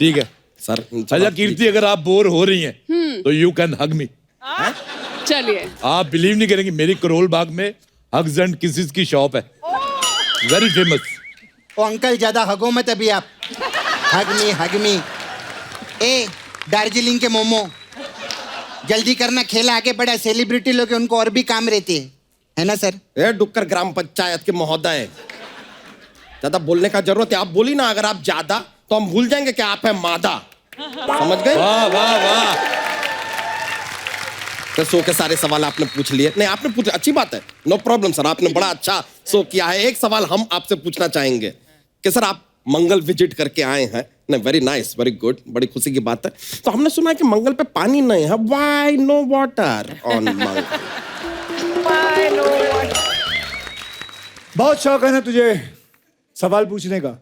ठीक है सर। अच्छा कीर्ति, अगर आप बोर हो रही हैं तो यू कैन हग मी। चलिए। आप बिलीव नहीं करेंगे, मेरी करोल बाग में हग्स एंड किसेस की शॉप है, वेरी फेमस। ओ अंकल ज्यादा हगो मत अभी आप। हग मी। ए दार्जिलिंग के मोमो, जल्दी करना, खेल आगे बढ़ा। सेलिब्रिटी लोग हैं, उनको और भी काम रहते हैं, है ना सर? ए डुक्कर ग्राम पंचायत के महोदय, ज्यादा बोलने का जरूरत है? आप बोली ना, अगर आप ज्यादा तो हम भूल जाएंगे कि आप है मादा। समझ गए? वाह वाह वाह। तो शो के सारे सवाल आपने पूछ लिए। नहीं आपने पूछ, अच्छी बात है, नो प्रॉब्लम सर, आपने बड़ा अच्छा शो किया है। एक सवाल हम आपसे पूछना चाहेंगे कि सर आप मंगल विजिट करके आए हैं। नहीं, वेरी नाइस, वेरी गुड, बड़ी खुशी की बात है। तो हमने सुना है कि मंगल पे पानी नहीं है, व्हाई नो वाटर ऑन मंगल? बहुत शौक है ना तुझे सवाल पूछने का।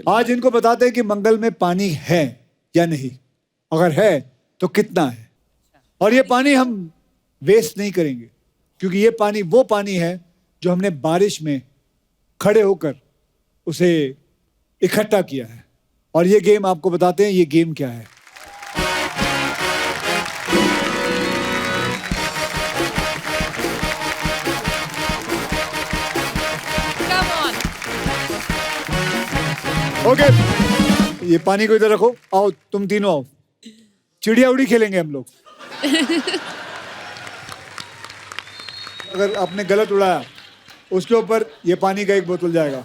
आज इनको बताते हैं कि मंगल में पानी है या नहीं, अगर है तो कितना है। और ये पानी हम वेस्ट नहीं करेंगे, क्योंकि ये पानी वो पानी है जो हमने बारिश में खड़े होकर उसे इकट्ठा किया है। और ये गेम आपको बताते हैं, ये गेम क्या है। ओके, ये पानी को इधर रखो, आओ तुम तीनों आओ, चिड़िया उड़ी खेलेंगे हम लोग। अगर आपने गलत उड़ाया उसके ऊपर ये पानी का एक बोतल जाएगा।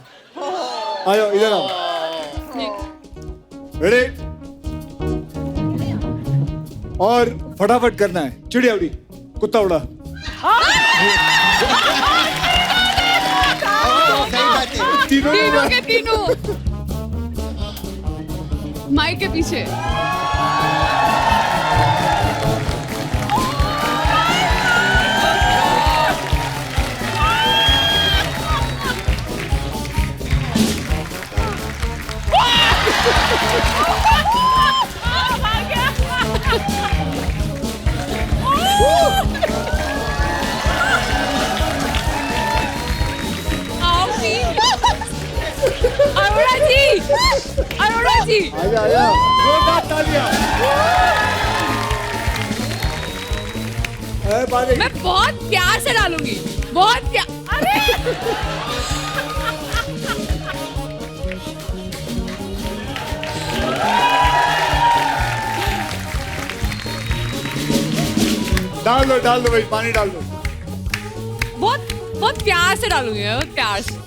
आ जाओ इधर आओ, रेडी? और फटाफट करना है। चिड़िया उड़ी, कुत्ता उड़ा। तीनों के तीनों माइक के पीछे। अरोड़ा जी, आजा आजा, जोरदार तालियां। मैं बहुत प्यार से डालूंगी, बहुत प्यार। अरे डाल दो भाई, पानी डाल दो। बहुत बहुत प्यार से डालूंगी, बहुत प्यार से।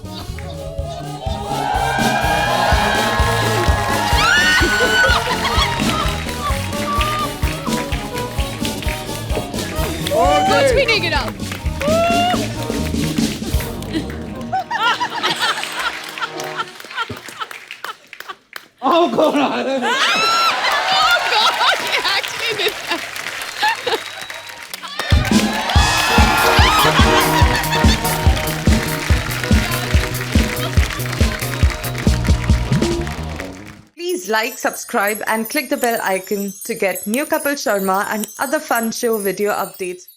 कुछ भी नहीं गिरा। आओ कौन आ रहा है? Please like, subscribe and click the bell icon to get new Kapil Sharma and other fun show video updates.